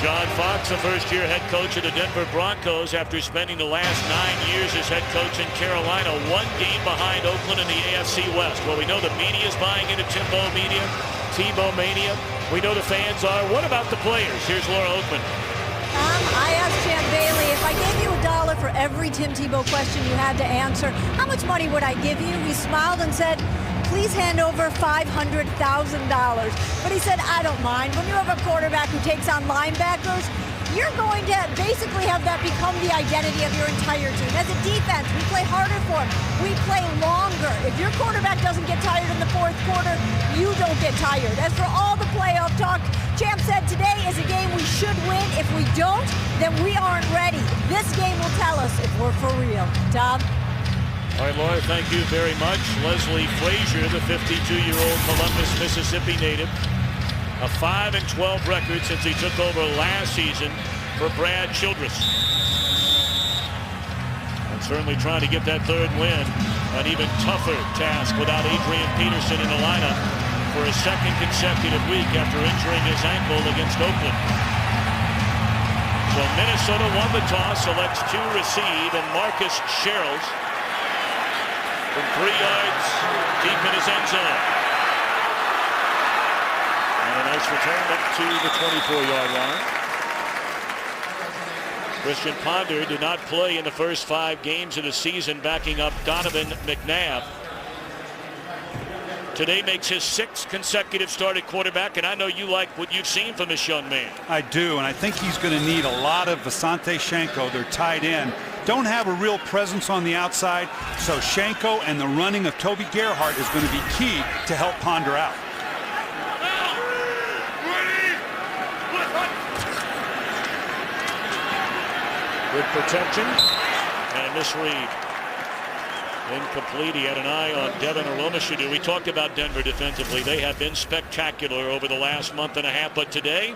John Fox, the first-year head coach of the Denver Broncos after spending the last 9 years as head coach in Carolina, one game behind Oakland in the AFC West. Well, we know the media is buying into Tebow mania. We know the fans are. What about the players? Here's Laura Oakman. I asked Champ Bailey, if I gave you $1 for every Tim Tebow question you had to answer, how much money would I give you? He smiled and said, please hand over $500,000. But he said, I don't mind. When you have a quarterback who takes on linebackers, you're going to basically have that become the identity of your entire team. As a defense, we play harder for him. We play longer. If your quarterback doesn't get tired in the fourth quarter, you don't get tired. As for all the playoff talk, Champ said today is a game we should win. If we don't, then we aren't ready. This game will tell us if we're for real. Tom? All right, Laura, thank you very much. Leslie Frazier, the 52-year-old Columbus, Mississippi native. A 5-12 record since he took over last season for Brad Childress. And certainly trying to get that third win. An even tougher task without Adrian Peterson in the lineup for a second consecutive week after injuring his ankle against Oakland. So Minnesota won the toss, selects to receive, and Marcus Sherrills from 3 yards deep in his end zone. And a nice return up to the 24-yard line. Christian Ponder did not play in the first 5 games of the season, backing up Donovan McNabb. Today makes his 6th consecutive starting quarterback, and I know you like what you've seen from this young man. I do, and I think he's going to need a lot of Visanthe Shiancoe, their tight end. Don't have a real presence on the outside, so Shiancoe and the running of Toby Gerhart is going to be key to help Ponder out. Good protection and a misread. Incomplete. He had an eye on Devin Aromashadu. We talked about Denver defensively. They have been spectacular over the last month and a half, but today,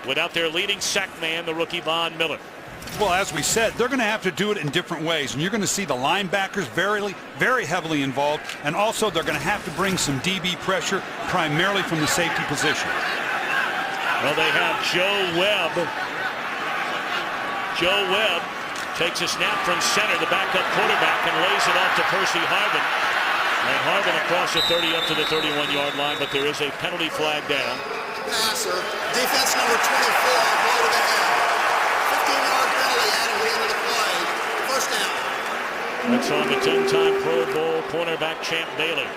without their leading sack man, the rookie Von Miller. Well, as we said, they're going to have to do it in different ways, and you're going to see the linebackers very heavily involved, and also they're going to have to bring some DB pressure, primarily from the safety position. Well, they have Joe Webb. Joe Webb takes a snap from center, the backup quarterback, and lays it off to Percy Harvin. And Harvin across the 30 up to the 31-yard line, but there is a penalty flag down. Passer, defense number 24, blow to the head. 15-yard penalty added to the end of the play. First down. That's on the 10-time Pro Bowl cornerback Champ Bailey.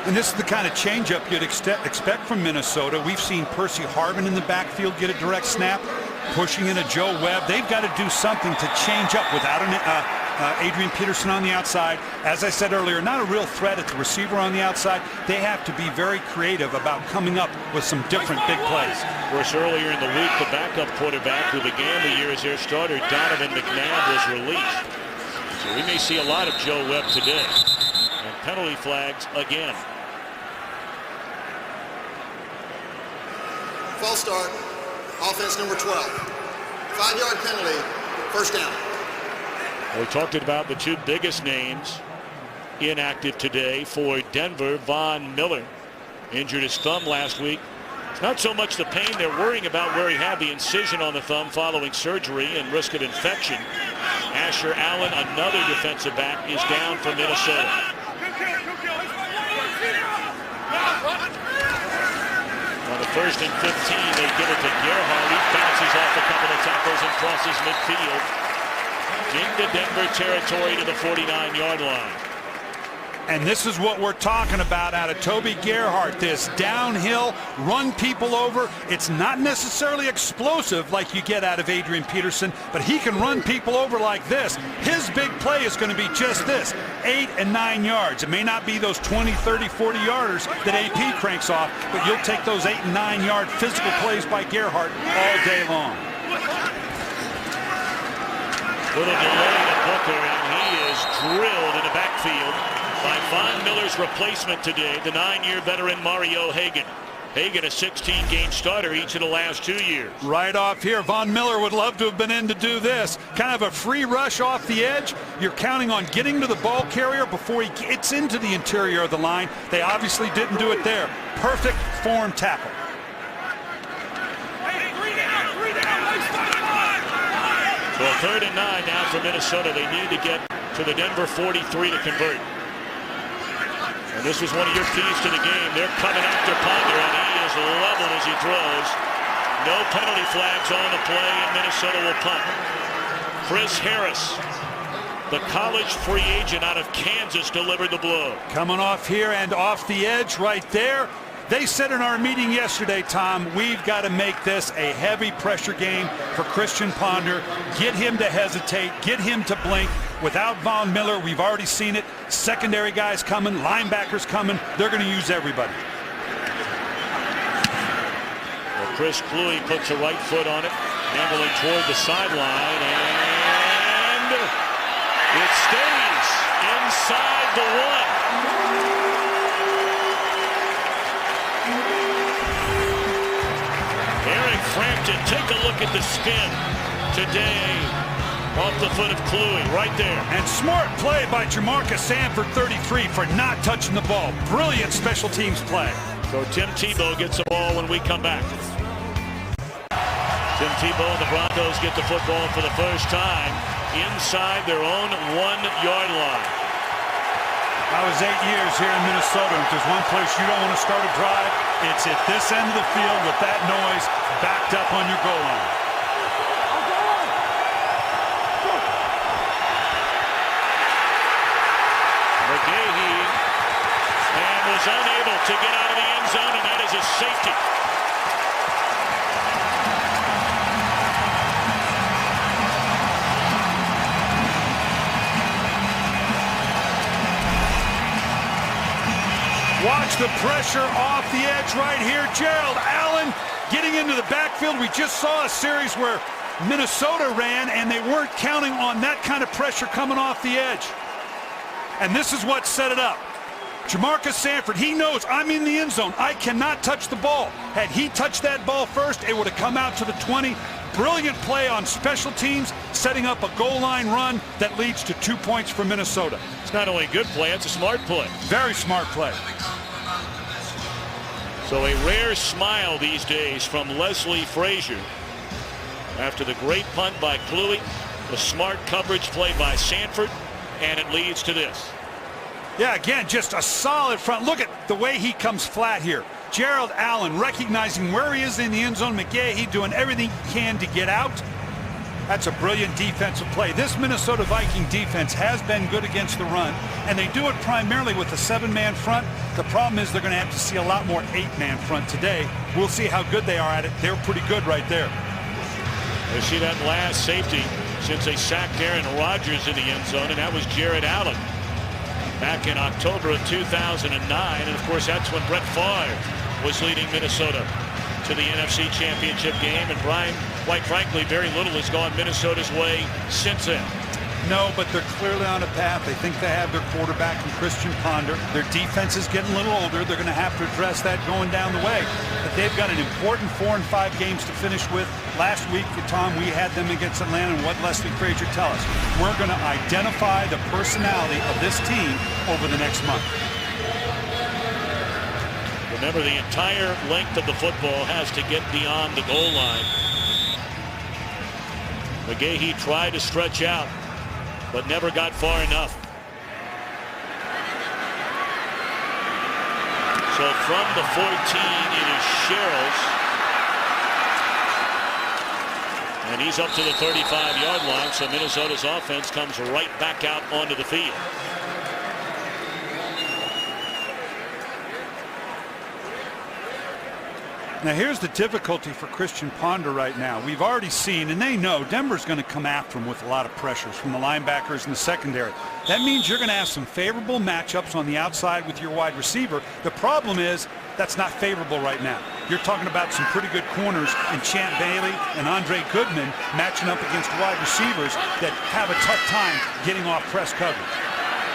And this is the kind of changeup you'd expect from Minnesota. We've seen Percy Harvin in the backfield get a direct snap, pushing in a Joe Webb. They've got to do something to change up without Adrian Peterson on the outside. As I said earlier, not a real threat at the receiver on the outside. They have to be very creative about coming up with some different big plays. Of course, earlier in the week, the backup quarterback who began the year as their starter, Donovan McNabb, was released. So we may see a lot of Joe Webb today. And penalty flags again. False start. Offense number 12. 5-yard penalty. First down. We talked about the 2 biggest names inactive today for Denver. Von Miller injured his thumb last week. It's not so much the pain, they're worrying about where he had the incision on the thumb following surgery and risk of infection. Asher Allen, another defensive back, is down for Minnesota. On the 1st and 15, they give it to Gerhart. He bounces off a couple of tackles and crosses midfield into Denver territory to the 49-yard line. And this is what we're talking about out of Toby Gerhart. This downhill, run people over. It's not necessarily explosive like you get out of Adrian Peterson, but he can run people over like this. His big play is going to be just this, 8 and 9 yards. It may not be those 20, 30, 40-yarders that AP cranks off, but you'll take those 8 and 9-yard physical plays by Gerhart all day long. Little delay to Booker, and he is drilled in the backfield by Von Miller's replacement today, the 9-year veteran Mario Hagan. Hagan, a 16-game starter each of the last 2 years. Right off here, Von Miller would love to have been in to do this. Kind of a free rush off the edge. You're counting on getting to the ball carrier before he gets into the interior of the line. They obviously didn't do it there. Perfect form tackle. So a 3rd and 9 now for Minnesota. They need to get to the Denver 43 to convert. And this was one of your keys to the game. They're coming after Ponder, and he is leveled as he throws. No penalty flags on the play, and Minnesota will punt. Chris Harris, the college free agent out of Kansas, delivered the blow. Coming off here and off the edge right there. They said in our meeting yesterday, Tom, we've got to make this a heavy pressure game for Christian Ponder. Get him to hesitate, get him to blink. Without Von Miller, we've already seen it. Secondary guys coming, linebackers coming. They're going to use everybody. Well, Chris Kluwe puts a right foot on it, ambling toward the sideline, and it stays inside the 1. Eric Frampton, take a look at the spin today off the foot of Kluwe right there. And smart play by Jamarcus Sanford, 33, for not touching the ball. Brilliant special teams play. So Tim Tebow gets the ball when we come back. Tim Tebow and the Broncos get the football for the first time inside their own 1-yard line. I was 8 years here in Minnesota, and if there's one place you don't want to start a drive, it's at this end of the field with that noise backed up on your goal line. McGahee and was unable to get out of the end zone, and that is a safety. Watch the pressure off the edge right here. Gerald Allen getting into the backfield. We just saw a series where Minnesota ran, and they weren't counting on that kind of pressure coming off the edge. And this is what set it up. Jamarcus Sanford, he knows I'm in the end zone. I cannot touch the ball. Had he touched that ball first, it would have come out to the 20. Brilliant play on special teams, setting up a goal line run that leads to 2 points for Minnesota. It's not only a good play, it's a smart play. Very smart play. So a rare smile these days from Leslie Frazier after the great punt by Kluwe, the smart coverage play by Sanford, and it leads to this. Yeah, again, just a solid front. Look at the way he comes flat here. Gerald Allen recognizing where he is in the end zone. McGahee doing everything he can to get out. That's a brilliant defensive play. This Minnesota Viking defense has been good against the run, and they do it primarily with a 7-man front. The problem is they're going to have to see a lot more 8-man front today. We'll see how good they are at it. They're pretty good right there. They see that last safety since they sacked Aaron Rodgers in the end zone, and that was Jared Allen back in October of 2009. And of course, that's when Brett Favre was leading Minnesota to the NFC Championship game. And Brian, quite frankly, very little has gone Minnesota's way since then. No, but they're clearly on a path. They think they have their quarterback in Christian Ponder. Their defense is getting a little older. They're going to have to address that going down the way. But they've got an important 4 and 5 games to finish with. Last week, Tom, we had them against Atlanta, and what Leslie Frazier tell us? We're going to identify the personality of this team over the next month. Remember, the entire length of the football has to get beyond the goal line. McGahee tried to stretch out, but never got far enough. So from the 14, it is Sherrills. And he's up to the 35-yard line, so Minnesota's offense comes right back out onto the field. Now here's the difficulty for Christian Ponder right now. We've already seen, and they know, Denver's going to come after him with a lot of pressures from the linebackers and the secondary. That means you're going to have some favorable matchups on the outside with your wide receiver. The problem is that's not favorable right now. You're talking about some pretty good corners in Champ Bailey and Andre Goodman matching up against wide receivers that have a tough time getting off press coverage.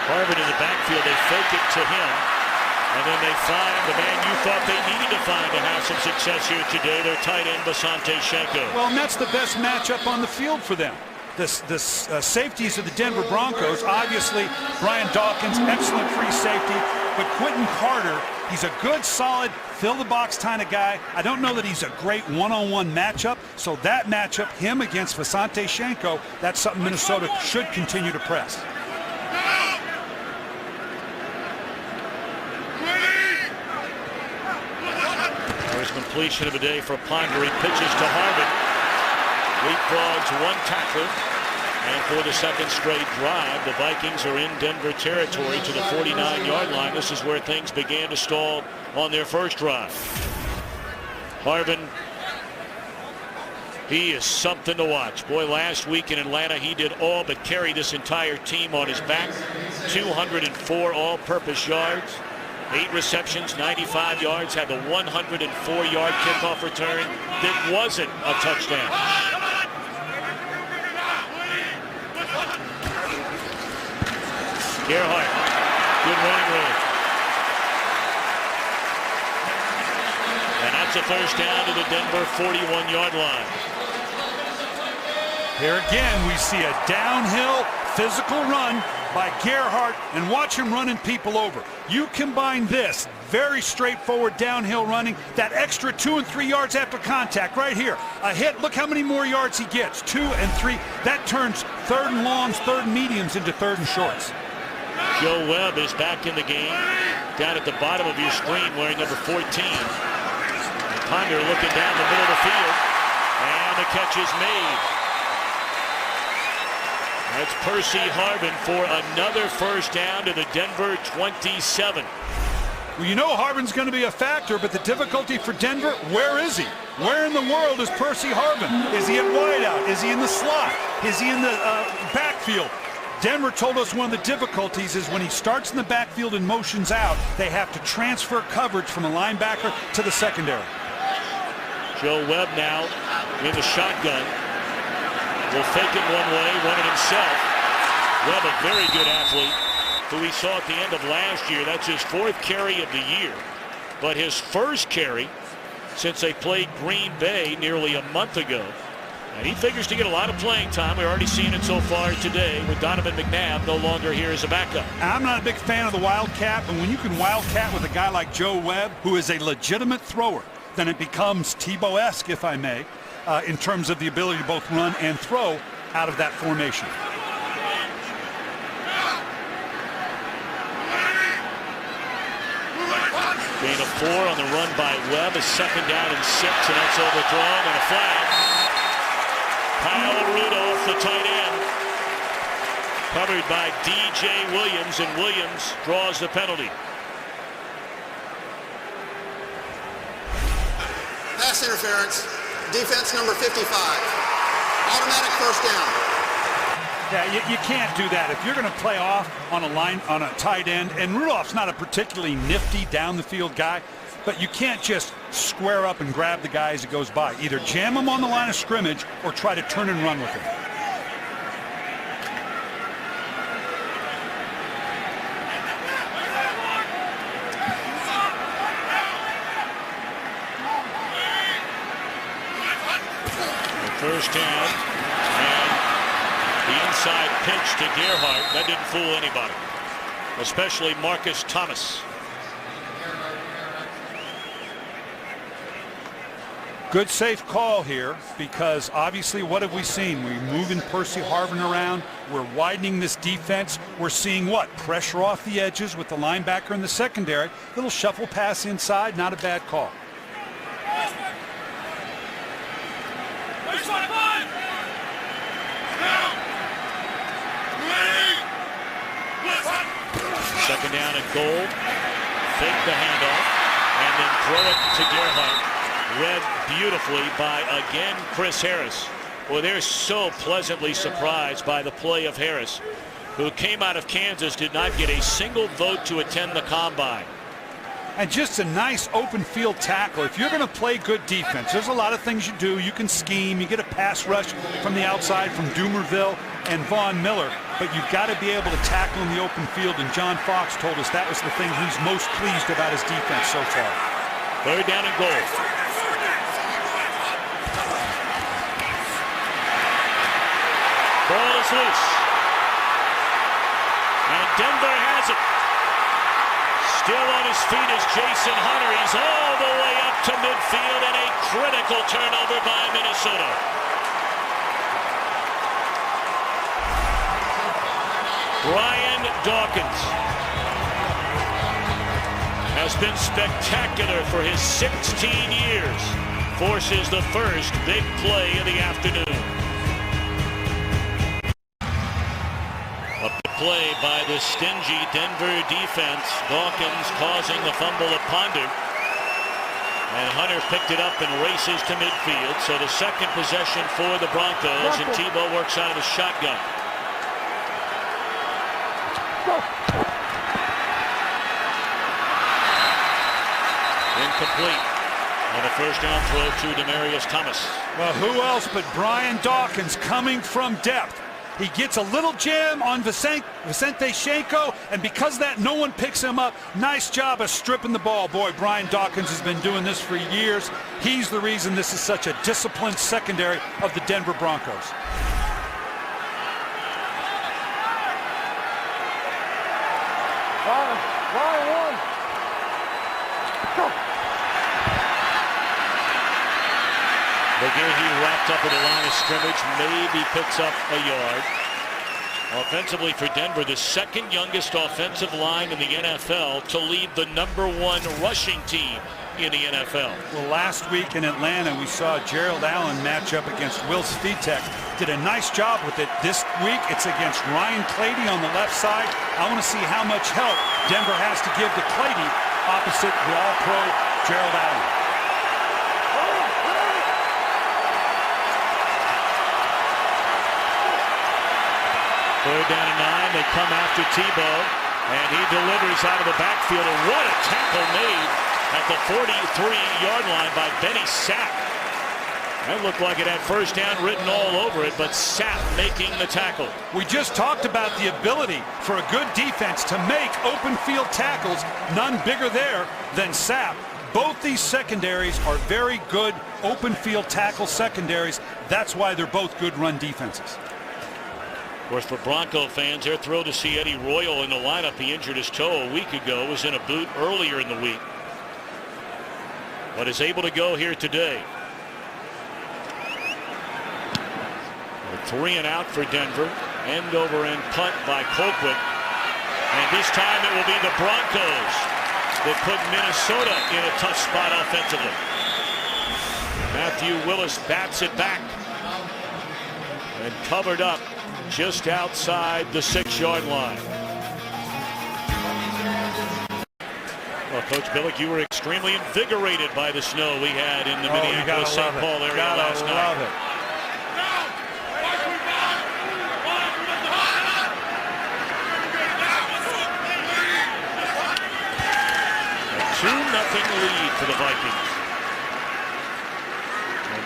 Harvard in the backfield, they fake it to him. And then they find the man you thought they needed to find to have some success here today, their tight end, Basante Shenko. Well, and that's the best matchup on the field for them. The safeties of the Denver Broncos, obviously, Brian Dawkins, excellent free safety, but Quentin Carter, he's a good, solid, fill-the-box kind of guy. I don't know that he's a great one-on-one matchup, so that matchup, him against Visanthe Shiancoe, that's something Minnesota should continue to press. First completion of the day for Ponder. He pitches to Harvin. Leapfrogs one tackler. And for the second straight drive, the Vikings are in Denver territory to the 49-yard line. This is where things began to stall on their first drive. Harvin, he is something to watch. Boy, last week in Atlanta, he did all but carry this entire team on his back. 204 all-purpose yards, 8 receptions, 95 yards, had the 104-yard kickoff return that wasn't a touchdown. Gerhardt, good running room. And that's a first down to the Denver 41-yard line. Here again, we see a downhill physical run by Gerhardt, and watch him running people over. You combine this very straightforward downhill running, that extra 2 and 3 yards after contact right here. A hit, look how many more yards he gets, 2 and 3. That turns third and longs, third and mediums into third and shorts. Joe Webb is back in the game, down at the bottom of your screen wearing number 14. Ponder looking down the middle of the field, and the catch is made. That's Percy Harvin for another first down to the Denver 27. Well, you know Harvin's going to be a factor, but the difficulty for Denver, where is he? Where in the world is Percy Harvin? Is he at wideout? Is he in the slot? Is he in the backfield? Denver told us one of the difficulties is when he starts in the backfield and motions out, they have to transfer coverage from a linebacker to the secondary. Joe Webb now in the shotgun. Will fake it one way, run it himself. Webb, a very good athlete, who we saw at the end of last year. That's his 4th carry of the year. But his first carry since they played Green Bay nearly a month ago. And he figures to get a lot of playing time. We're already seeing it so far today with Donovan McNabb no longer here as a backup. I'm not a big fan of the wildcat, but when you can wildcat with a guy like Joe Webb, who is a legitimate thrower, then it becomes Tebow-esque, if I may, in terms of the ability to both run and throw out of that formation. Gain of 4 on the run by Webb. A second down and 6, and that's overthrown and a flag. Kyle Rudolph, the tight end, covered by D.J. Williams, and Williams draws the penalty. Pass interference, defense number 55. Automatic first down. Yeah, you can't do that. If you're going to play off on a tight end, and Rudolph's not a particularly nifty down the field guy, but you can't just square up and grab the guy as he goes by. Either jam him on the line of scrimmage or try to turn and run with him. First down, and the inside pitch to Gerhardt. That didn't fool anybody, especially Marcus Thomas. Good safe call here, because obviously what have we seen? We're moving Percy Harvin around. We're widening this defense. We're seeing what? Pressure off the edges with the linebacker in the secondary. Little shuffle pass inside, not a bad call. Second down and goal. Fake the handoff and then throw it to Gerhardt. Read beautifully by, again, Chris Harris. Well, they're so pleasantly surprised by the play of Harris, who came out of Kansas, did not get a single vote to attend the combine. And just a nice open field tackle. If you're going to play good defense, there's a lot of things you do. You can scheme. You get a pass rush from the outside from Dumerville and Von Miller, but you've got to be able to tackle in the open field, and John Fox told us that was the thing he's most pleased about his defense so far. Third down and goal. Ball is loose. And Denver has it. Still on his feet is Jason Hunter. He's all the way up to midfield, and a critical turnover by Minnesota. Brian Dawkins has been spectacular for his 16 years. Forces the first big play of the afternoon. A big play by the stingy Denver defense. Dawkins causing the fumble of Ponder. And Hunter picked it up and races to midfield. So the second possession for the Broncos, and Tebow works out of the shotgun. Incomplete. And a first down throw to Demaryius Thomas. Well, who else but Brian Dawkins coming from depth. He gets a little jam on Vicente Shenko, and because of that, no one picks him up. Nice job of stripping the ball. Boy, Brian Dawkins has been doing this for years. He's the reason this is such a disciplined secondary of the Denver Broncos. McGahee wrapped up at the line of scrimmage, maybe picks up a yard. Offensively for Denver, the second youngest offensive line in the NFL to lead the #1 rushing team in the NFL. Well, last week in Atlanta, we saw Gerald Allen match up against Will Svitek. Did a nice job with it. This week, it's against Ryan Clady on the left side. I want to see how much help Denver has to give to Clady opposite the All-Pro Gerald Allen. Third down and 9. They come after Tebow, and he delivers out of the backfield. And what a tackle made at the 43-yard line by Benny Sapp. That looked like it had first down written all over it, but Sapp making the tackle. We just talked about the ability for a good defense to make open field tackles. None bigger there than Sapp. Both these secondaries are very good open field tackle secondaries. That's why they're both good run defenses. Of course, for Bronco fans, they're thrilled to see Eddie Royal in the lineup. He injured his toe a week ago, was in a boot earlier in the week, but is able to go here today. A 3 and out for Denver. End over end punt by Colquitt. And this time it will be the Broncos that put Minnesota in a tough spot offensively. Matthew Willis bats it back and covered up just outside the 6-yard line. Well, Coach Billick, you were extremely invigorated by the snow we had in the Minneapolis-St. Paul area last night. Love it. 2-0 lead for the Vikings.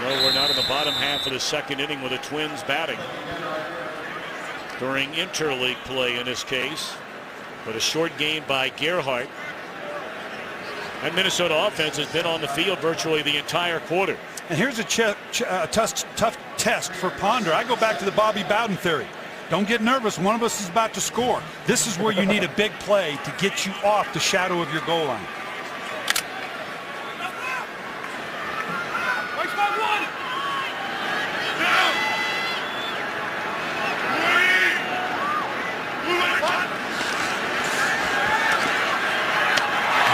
Although we're not in the bottom half of the second inning with the Twins batting during interleague play in this case, but a short gain by Gerhardt. And Minnesota offense has been on the field virtually the entire quarter. And here's a tough test for Ponder. I go back to the Bobby Bowden theory. Don't get nervous. One of us is about to score. This is where you need a big play to get you off the shadow of your goal line.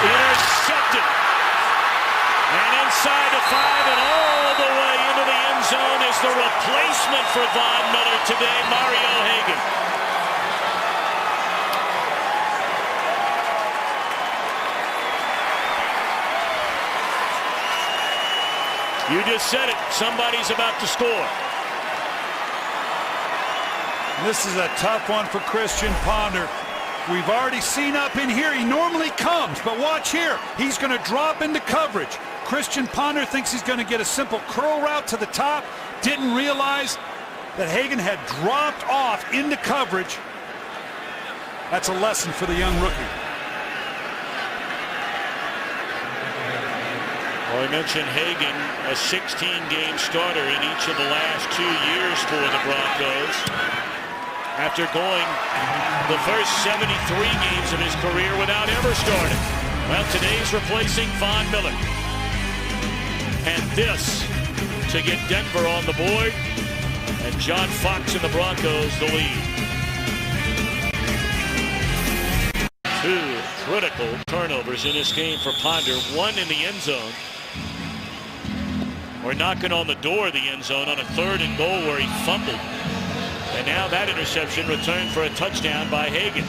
Intercepted. And inside the 5 and all the way into the end zone is the replacement for Von Miller today, Mario Hagan. You just said it. Somebody's about to score. This is a tough one for Christian Ponder. We've already seen up in here, he normally comes, but watch here. He's going to drop into coverage. Christian Ponder thinks he's going to get a simple curl route to the top. Didn't realize that Hagan had dropped off into coverage. That's a lesson for the young rookie. Well, I mentioned Hagan, a 16-game starter in each of the last 2 years for the Broncos. after going the first 73 games of his career without ever starting. Well, today's replacing Von Miller. And this to get Denver on the board, and John Fox and the Broncos the lead. Two critical turnovers in this game for Ponder. One in the end zone. We're knocking on the door of the end zone on a 3rd and goal where he fumbled. And now that interception returned for a touchdown by Hagan.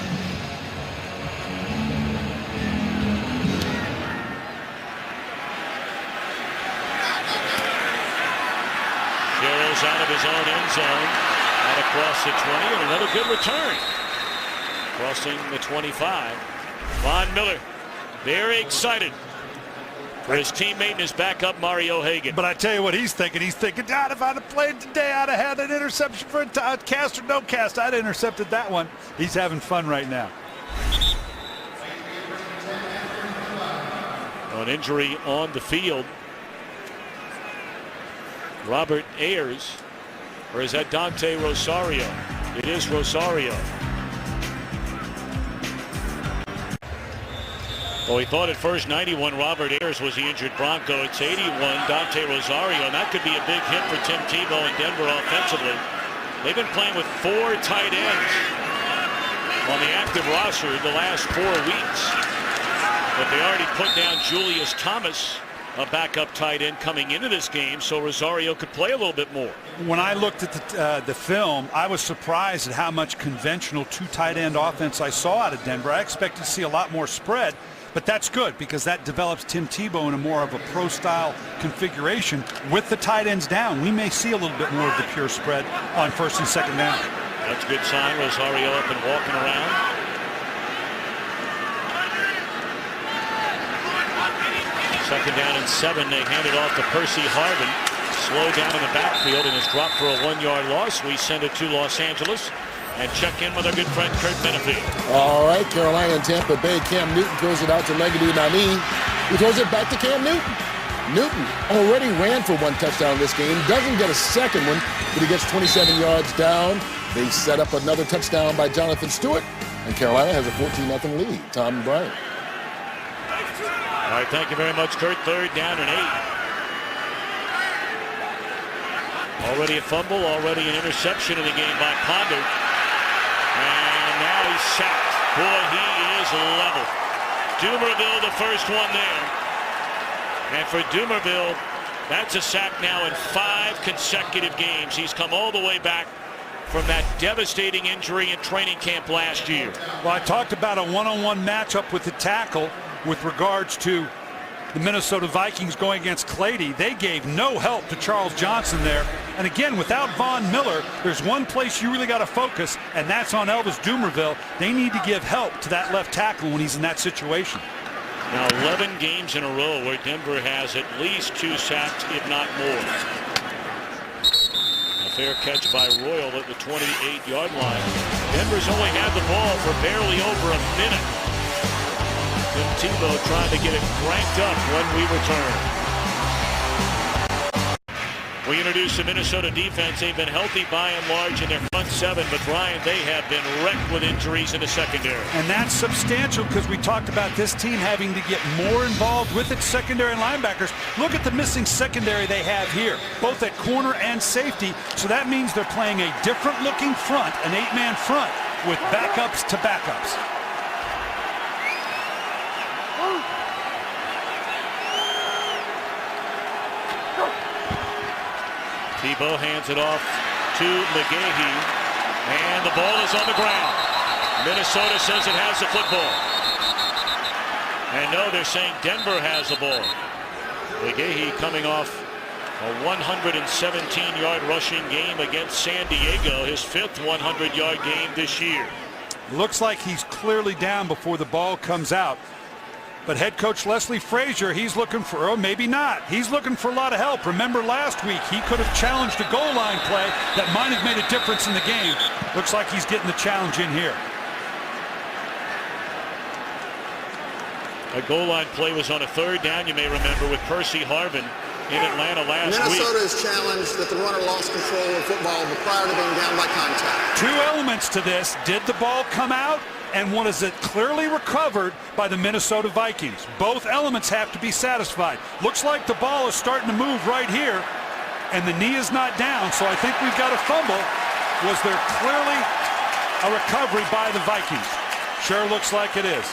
Carroll's out of his own end zone, out across the 20, and another good return. Crossing the 25. Von Miller, very excited for his teammate and his backup, Mario Hagan. But I tell you what he's thinking. He's thinking, God, if I'd have played today, I'd have had an interception for a cast or no cast. I'd have intercepted that one. He's having fun right now. An injury on the field. Robert Ayers, or is that Dante Rosario? It is Rosario. Well, we thought at first 91 Robert Ayers was the injured Bronco. It's 81 Dante Rosario, and that could be a big hit for Tim Tebow and Denver offensively. They've been playing with 4 tight ends on the active roster the last 4 weeks. But they already put down Julius Thomas, a backup tight end, coming into this game, so Rosario could play a little bit more. When I looked at the film, I was surprised at how much conventional 2 tight end offense I saw out of Denver. I expected to see a lot more spread, but that's good because that develops Tim Tebow in a more of a pro-style configuration. With the tight ends down, we may see a little bit more of the pure spread on 1st and 2nd down. That's a good sign. Rosario up and walking around. Second down and 7. They hand it off to Percy Harvin. Slow down in the backfield and is dropped for a 1-yard loss. We send it to Los Angeles and check in with our good friend Kurt Benefield. All right, Carolina and Tampa Bay. Cam Newton throws it out to Legacy Nani, who throws it back to Cam Newton. Newton already ran for 1 touchdown this game. Doesn't get a second one, but he gets 27 yards down. They set up another touchdown by Jonathan Stewart, and Carolina has a 14-0 lead. Tom Bryant. All right, thank you very much, Kurt. 3rd down and 8. Already a fumble, already an interception in the game by Ponder. And now he's sacked. Boy, he is level. Dumerville, the first one there. And for Dumerville, that's a sack now in 5 consecutive games. He's come all the way back from that devastating injury in training camp last year. Well, I talked about a one-on-one matchup with the tackle with regards to the Minnesota Vikings going against Clady. They gave no help to Charles Johnson there. And again, without Von Miller, there's one place you really got to focus, and that's on Elvis Dumerville. They need to give help to that left tackle when he's in that situation. Now 11 games in a row where Denver has at least 2 sacks, if not more. A fair catch by Royal at the 28-yard line. Denver's only had the ball for barely over a minute. Tim Tebow trying to get it cranked up when we return. We introduced the Minnesota defense. They've been healthy by and large in their front 7, but Ryan, they have been wrecked with injuries in the secondary. And that's substantial because we talked about this team having to get more involved with its secondary and linebackers. Look at the missing secondary they have here, both at corner and safety. So that means they're playing a different looking front, an 8-man front with backups to backups. Tebow hands it off to McGahee, and the ball is on the ground. Minnesota says it has the football. And no, they're saying Denver has the ball. McGahee coming off a 117-yard rushing game against San Diego, his 5th 100-yard game this year. Looks like he's clearly down before the ball comes out. But head coach Leslie Frazier, he's looking for, oh, maybe not. He's looking for a lot of help. Remember last week, he could have challenged a goal line play that might have made a difference in the game. Looks like he's getting the challenge in here. A goal line play was on a third down, you may remember, with Percy Harvin in Atlanta last Minnesota week. is challenged that the runner lost control of football prior to being down by contact. Two elements to this. Did the ball come out? And what is it clearly recovered by the Minnesota Vikings? Both elements have to be satisfied. Looks like the ball is starting to move right here, and the knee is not down, so I think we've got a fumble. Was there clearly a recovery by the Vikings? Sure looks like it is.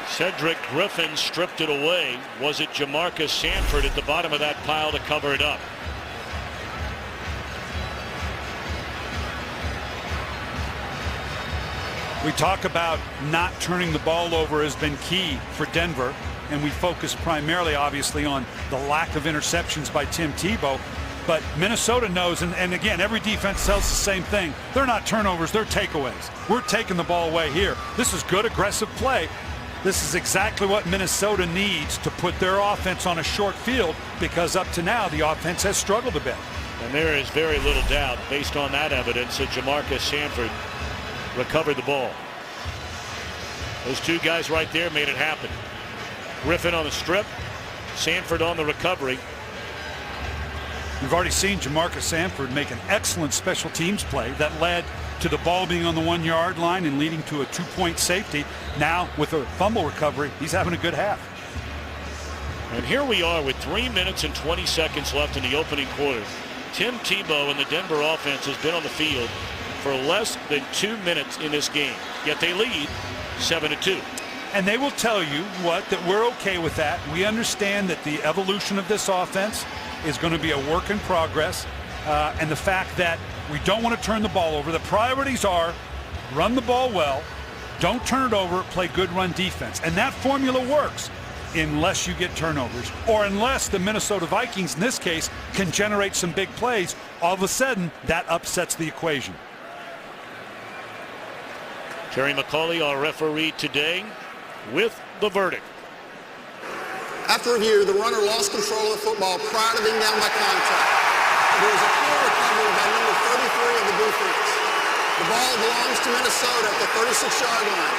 Cedric Griffin stripped it away. Was it Jamarcus Sanford at the bottom of that pile to cover it up? We talk about not turning the ball over has been key for Denver, and we focus primarily, obviously, on the lack of interceptions by Tim Tebow. But Minnesota knows, and again, every defense tells the same thing. They're not turnovers, they're takeaways. We're taking the ball away here. This is good, aggressive play. This is exactly what Minnesota needs to put their offense on a short field, because up to now, the offense has struggled a bit. And there is very little doubt, based on that evidence, that Jamarcus Sanford recovered the ball. Those two guys right there made it happen. Griffin on the strip, Sanford on the recovery. We've already seen Jamarcus Sanford make an excellent special teams play that led to the ball being on the 1 yard line and leading to a 2-point safety. Now with a fumble recovery, he's having a good half. And here we are with 3 minutes and 20 seconds left in the opening quarter. Tim Tebow and the Denver offense has been on the field for less than 2 minutes in this game, yet they lead 7-2. And they will tell you that we're okay with that. We understand that the evolution of this offense is going to be a work in progress, and the fact that we don't want to turn the ball over. The priorities are run the ball well, don't turn it over, play good run defense. And that formula works unless you get turnovers, or unless the Minnesota Vikings, in this case, can generate some big plays. All of a sudden, that upsets the equation. Terry McCauley, our referee today, with the verdict. After review, the runner lost control of the football prior to being down by contact. There was a poor recovery by number 33 of the defense. The ball belongs to Minnesota at the 36-yard line.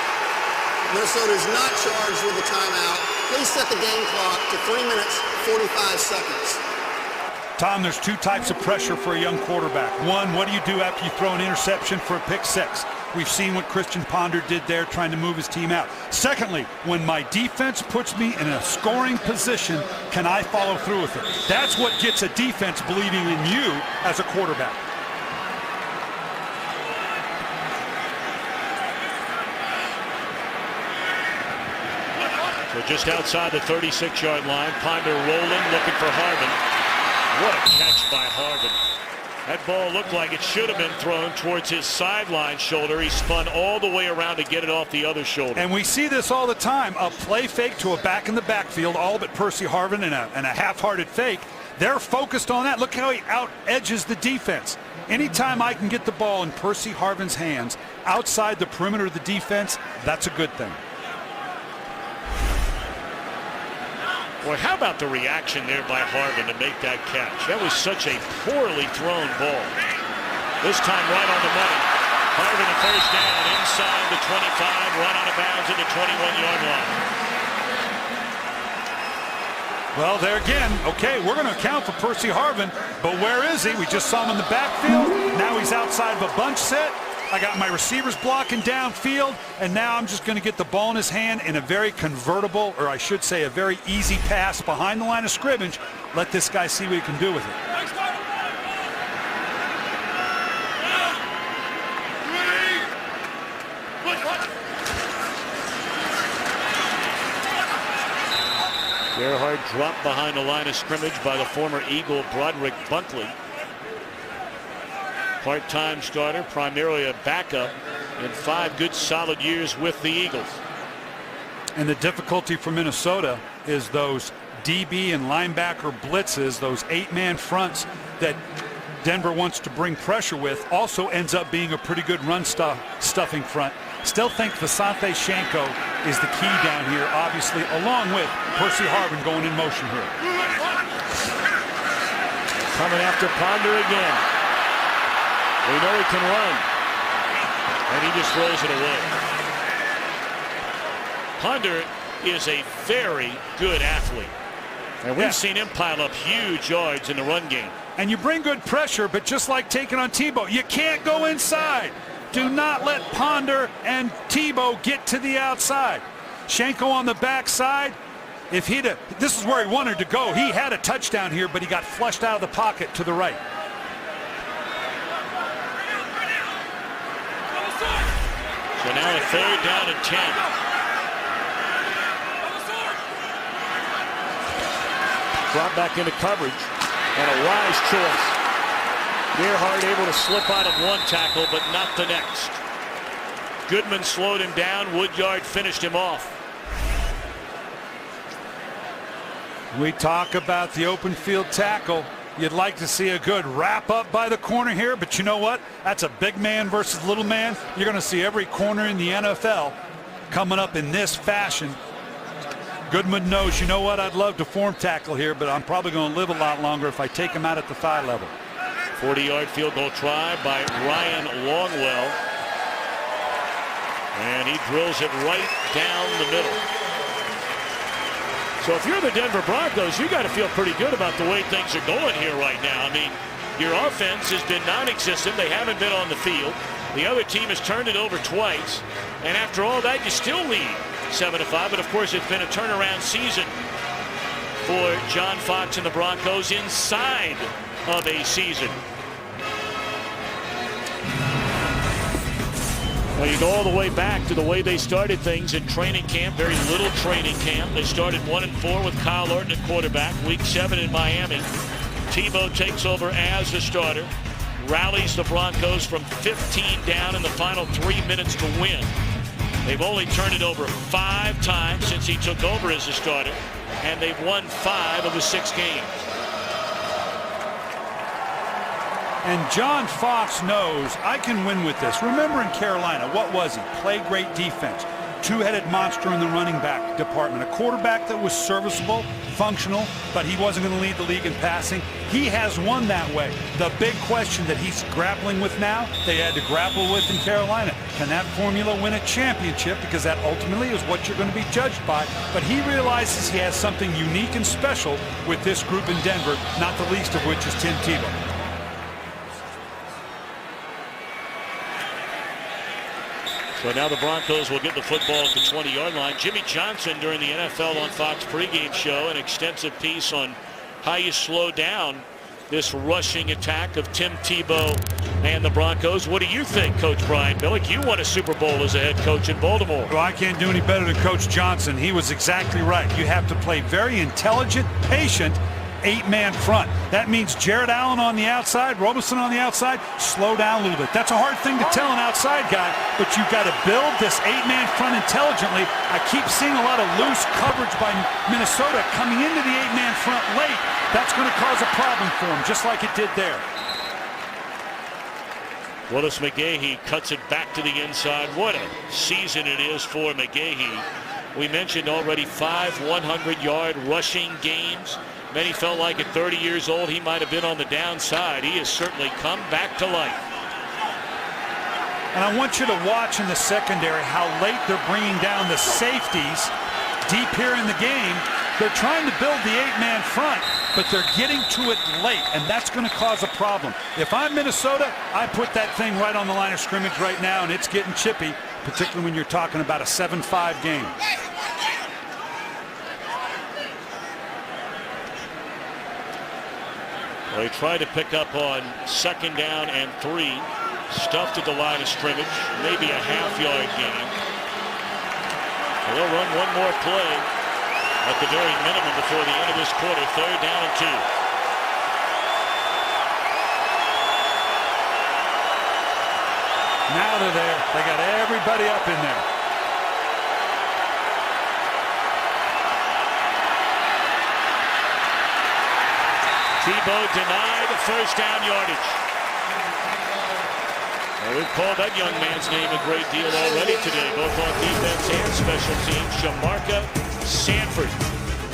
Minnesota is not charged with a timeout. Please set the game clock to 3 minutes, 45 seconds. Tom, there's two types of pressure for a young quarterback. One, what do you do after you throw an interception for a pick six? We've seen what Christian Ponder did there, trying to move his team out. Secondly, when my defense puts me in a scoring position, can I follow through with it? That's what gets a defense believing in you as a quarterback. So just outside the 36-yard line, Ponder rolling, looking for Harvin. What a catch by Harvin. That ball looked like it should have been thrown towards his sideline shoulder. He spun all the way around to get it off the other shoulder. And we see this all the time. A play fake to a back in the backfield, all but Percy Harvin and a half-hearted fake. They're focused on that. Look how he out-edges the defense. Anytime I can get the ball in Percy Harvin's hands outside the perimeter of the defense, that's a good thing. Boy, how about the reaction there by Harvin to make that catch? That was such a poorly thrown ball. This time right on the money. Harvin a first down inside the 25, run out of bounds at the 21-yard line. Well, there again, okay, we're going to account for Percy Harvin, but where is he? We just saw him in the backfield. Now he's outside of a bunch set. I got my receivers blocking downfield, and now I'm just going to get the ball in his hand in a very convertible, or I should say a very easy pass behind the line of scrimmage. Let this guy see what he can do with it. Gerhard dropped behind the line of scrimmage by the former Eagle Broderick Bunkley. Part-time starter, primarily a backup in 5 good solid years with the Eagles. And the difficulty for Minnesota is those DB and linebacker blitzes, those 8-man fronts that Denver wants to bring pressure with, also ends up being a pretty good run stuffing front. Still think Visanthe Shanko is the key down here, obviously, along with Percy Harvin going in motion here. Coming after Ponder again. We know he can run, and he just throws it away. Ponder is a very good athlete. And we've seen him pile up huge yards in the run game. And you bring good pressure, but just like taking on Tebow, you can't go inside. Do not let Ponder and Tebow get to the outside. Schenkel on the backside. If this is where he wanted to go. He had a touchdown here, but he got flushed out of the pocket to the right. So now a 3rd down and 10. Drop back into coverage, and a wise choice. Gerhardt able to slip out of one tackle, but not the next. Goodman slowed him down. Woodyard finished him off. We talk about the open field tackle. You'd like to see a good wrap up by the corner here, but you know what? That's a big man versus little man. You're going to see every corner in the NFL coming up in this fashion. Goodman knows, you know what? I'd love to form tackle here, but I'm probably going to live a lot longer if I take him out at the thigh level. 40-yard field goal try by Ryan Longwell. And he drills it right down the middle. So if you're the Denver Broncos, you got to feel pretty good about the way things are going here right now. I mean, your offense has been non-existent. They haven't been on the field. The other team has turned it over twice. And after all that, you still lead 7-5. But of course, it's been a turnaround season for John Fox and the Broncos inside of a season. Well, you go all the way back to the way they started things in training camp. Very little training camp. They started 1-4 with Kyle Orton at quarterback. Week 7 in Miami. Tebow takes over as the starter. Rallies the Broncos from 15 down in the final 3 minutes to win. They've only turned it over 5 times since he took over as a starter, and they've won 5 of the 6 games. And John Fox knows I can win with this. Remember in Carolina, what was he? Play great defense. Two-headed monster in the running back department. A quarterback that was serviceable, functional, but he wasn't going to lead the league in passing. He has won that way. The big question that he's grappling with now, they had to grapple with in Carolina. Can that formula win a championship? Because that ultimately is what you're going to be judged by. But he realizes he has something unique and special with this group in Denver, not the least of which is Tim Tebow. So now the Broncos will get the football at the 20-yard line. Jimmy Johnson during the NFL on Fox pregame show, an extensive piece on how you slow down this rushing attack of Tim Tebow and the Broncos. What do you think, Coach Brian Billick? You won a Super Bowl as a head coach in Baltimore. Well, I can't do any better than Coach Johnson. He was exactly right. You have to play very intelligent, patient, 8-man front. That means Jared Allen on the outside, Roberson on the outside, slow down a little bit. That's a hard thing to tell an outside guy, but you've got to build this 8-man front intelligently. I keep seeing a lot of loose coverage by Minnesota coming into the 8-man front late. That's going to cause a problem for him, just like it did there. Willis McGahee cuts it back to the inside. What a season it is for McGahee. We mentioned already 5 100-yard rushing games. Many felt like at 30 years old he might have been on the downside. He has certainly come back to life. And I want you to watch in the secondary how late they're bringing down the safeties deep here in the game. They're trying to build the 8-man front, but they're getting to it late, and that's going to cause a problem. If I'm Minnesota, I put that thing right on the line of scrimmage right now, and it's getting chippy, particularly when you're talking about a 7-5 game. Well, he tried to pick up on 2nd down and 3. Stuffed at the line of scrimmage. Maybe a half-yard gain. They'll run one more play at the very minimum before the end of this quarter. 3rd down and 2. Now they're there. They got everybody up in there. Tebow denied the 1st down yardage. Well, we've called that young man's name a great deal already today, both on defense and special teams. Shamarka Sanford.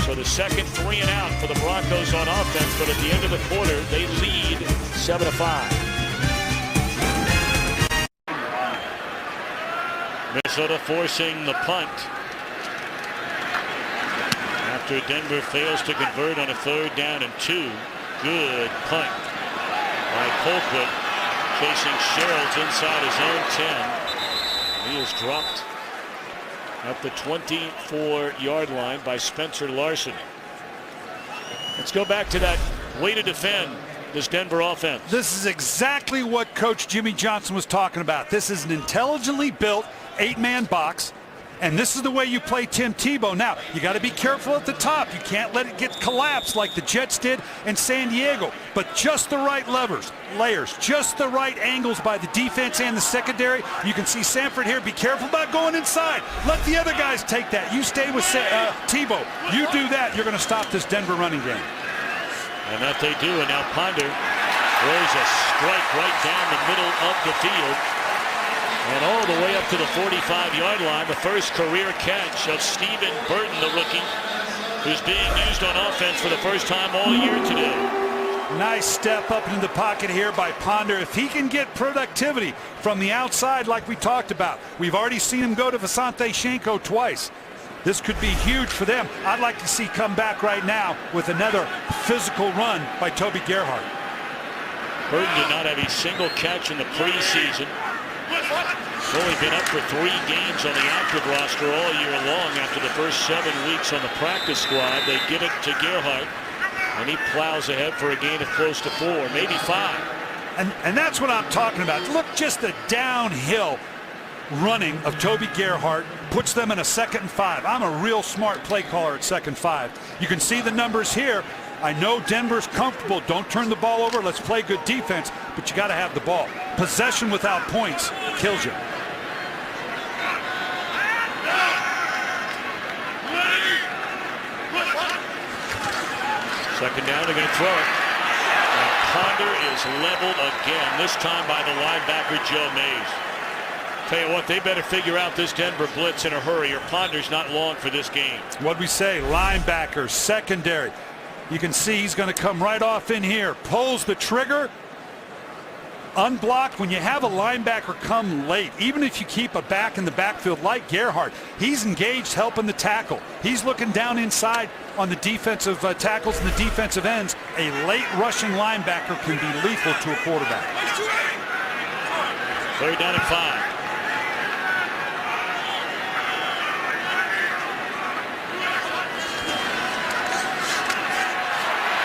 So the second 3 and out for the Broncos on offense, but at the end of the quarter, they lead 7-5. Minnesota forcing the punt. after Denver fails to convert on a 3rd down and 2. Good punt by Colquitt, chasing Sherrills inside his own 10. He is dropped at the 24-yard line by Spencer Larson. Let's go back to that way to defend this Denver offense. This is exactly what Coach Jimmy Johnson was talking about. This is an intelligently built 8-man box, and this is the way you play Tim Tebow. Now, you got to be careful at the top. You can't let it get collapsed like the Jets did in San Diego, but just the right layers, just the right angles by the defense and the secondary. You can see Sanford here. Be careful about going inside. Let the other guys take that. You stay with Tebow. You do that, you're going to stop this Denver running game. And that they do, and now Ponder throws a strike right down the middle of the field. And all the way up to the 45-yard line, the first career catch of Stephen Burton, the rookie, who's being used on offense for the first time all year today. Nice step up into the pocket here by Ponder. If he can get productivity from the outside like we talked about, we've already seen him go to Visanthe Shenko twice. This could be huge for them. I'd like to see come back right now with another physical run by Toby Gerhart. Burton did not have a single catch in the preseason. He's only been up for 3 games on the active roster all year long. After the first 7 weeks on the practice squad, they give it to Gerhart, and he plows ahead for a gain of close to 4, maybe 5. And that's what I'm talking about. Look, just the downhill running of Toby Gerhart puts them in a 2nd and 5. I'm a real smart play caller at 2nd and 5. You can see the numbers here. I know Denver's comfortable. Don't turn the ball over. Let's play good defense, but you got to have the ball. Possession without points kills you. Second down, they're going to throw it. And Ponder is leveled again, this time by the linebacker Joe Mays. Tell you what, they better figure out this Denver blitz in a hurry, or Ponder's not long for this game. What'd we say? Linebacker, secondary. You can see he's going to come right off in here. Pulls the trigger. Unblocked. When you have a linebacker come late, even if you keep a back in the backfield like Gerhart, he's engaged helping the tackle. He's looking down inside on the defensive tackles and the defensive ends. A late rushing linebacker can be lethal to a quarterback. 3rd down and 5.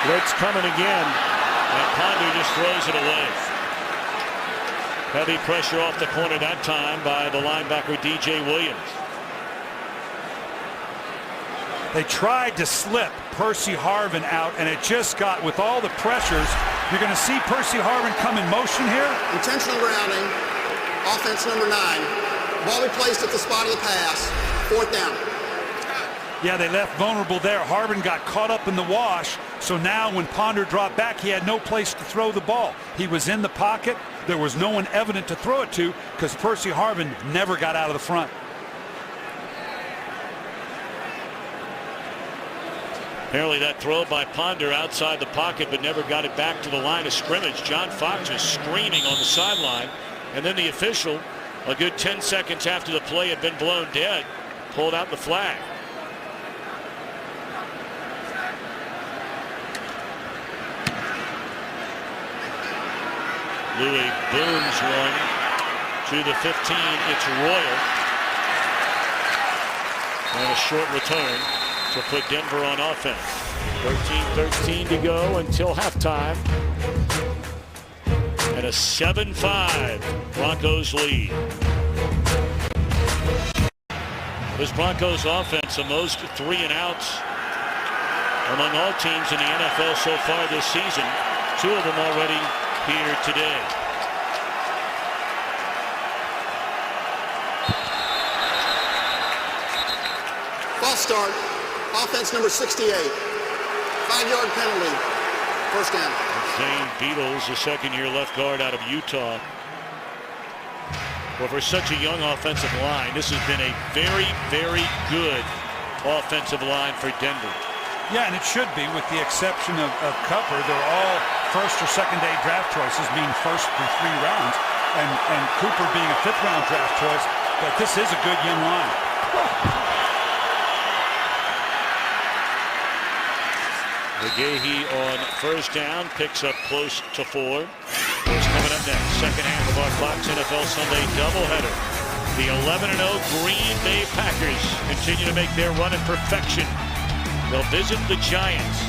Blitz coming again, and Ponder just throws it away. Heavy pressure off the corner that time by the linebacker DJ Williams. They tried to slip Percy Harvin out, and it just got, with all the pressures, you're going to see Percy Harvin come in motion here. Intentional grounding, offense number 9. Ball be placed at the spot of the pass, 4th down. Yeah, they left vulnerable there. Harvin got caught up in the wash, so now when Ponder dropped back, he had no place to throw the ball. He was in the pocket. There was no one evident to throw it to because Percy Harvin never got out of the front. Apparently that throw by Ponder outside the pocket, but never got it back to the line of scrimmage. John Fox is screaming on the sideline, and then the official, a good 10 seconds after the play had been blown dead, pulled out the flag. Louis booms one to the 15. It's Royal. And a short return to put Denver on offense. 13-13 to go until halftime. And a 7-5 Broncos lead. This Broncos offense, the most 3-and-outs among all teams in the NFL so far this season. 2 of them already here today. False start. Offense number 68. 5-yard penalty. 1st down. Zane Beadles, the 2nd-year left guard out of Utah. Well, for such a young offensive line, this has been a very, very good offensive line for Denver. Yeah, and it should be, with the exception of Cupper. They're all 1st or 2nd day draft choices, being 1st through 3 rounds, and Cooper being a 5th round draft choice. But this is a good young line. McGahee on first down, picks up close to 4. What's coming up next? Second half of our Fox NFL Sunday doubleheader. The 11-0 Green Bay Packers continue to make their run in perfection. They'll visit the Giants.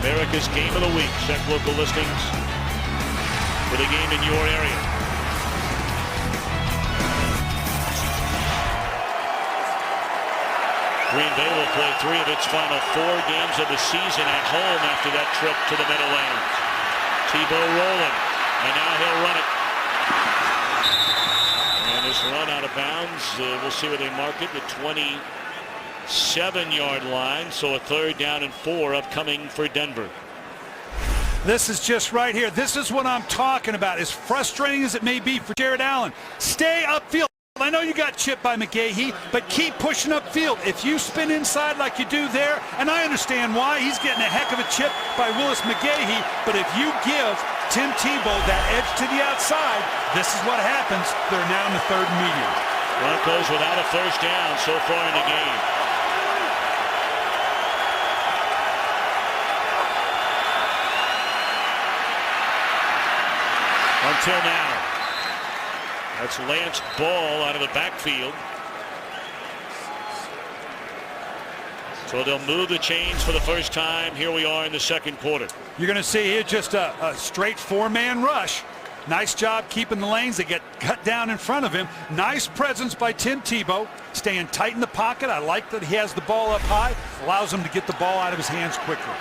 America's game of the week. Check local listings for the game in your area. Green Bay will play 3 of its final 4 games of the season at home after that trip to the Meadowlands. Tebow rolling, and now he'll run it. And this run out of bounds, we'll see where they mark it, the 27-yard line. So a 3rd down and 4 upcoming for Denver. This is just right here. This is what I'm talking about. As frustrating as it may be for Jared Allen, stay upfield. I know you got chipped by McGahee, but keep pushing upfield. If you spin inside like you do there, and I understand why, he's getting a heck of a chip by Willis McGahee, but if you give Tim Tebow that edge to the outside, this is what happens. They're now in the 3rd and medium. Broncos without a first down so far in the game. Until now. That's Lance Ball out of the backfield. So they'll move the chains for the first time. Here we are in the 2nd quarter. You're going to see here just a straight 4-man rush. Nice job keeping the lanes. They get cut down in front of him. Nice presence by Tim Tebow, staying tight in the pocket. I like that he has the ball up high. Allows him to get the ball out of his hands quickly.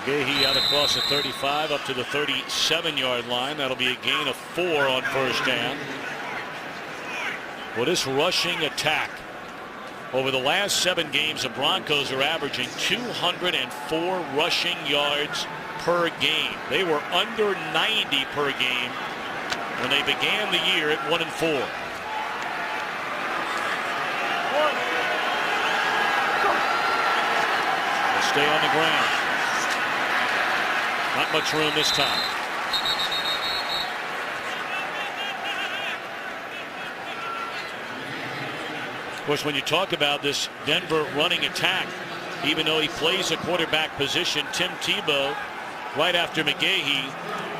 McGahee out across the 35 up to the 37-yard line. That'll be a gain of 4 on first down. Well, this rushing attack over the last 7 games, the Broncos are averaging 204 rushing yards per game. They were under 90 per game when they began the year at 1-4. They'll stay on the ground. Not much room this time. Of course, when you talk about this Denver running attack, even though he plays a quarterback position, Tim Tebow, right after McGahee,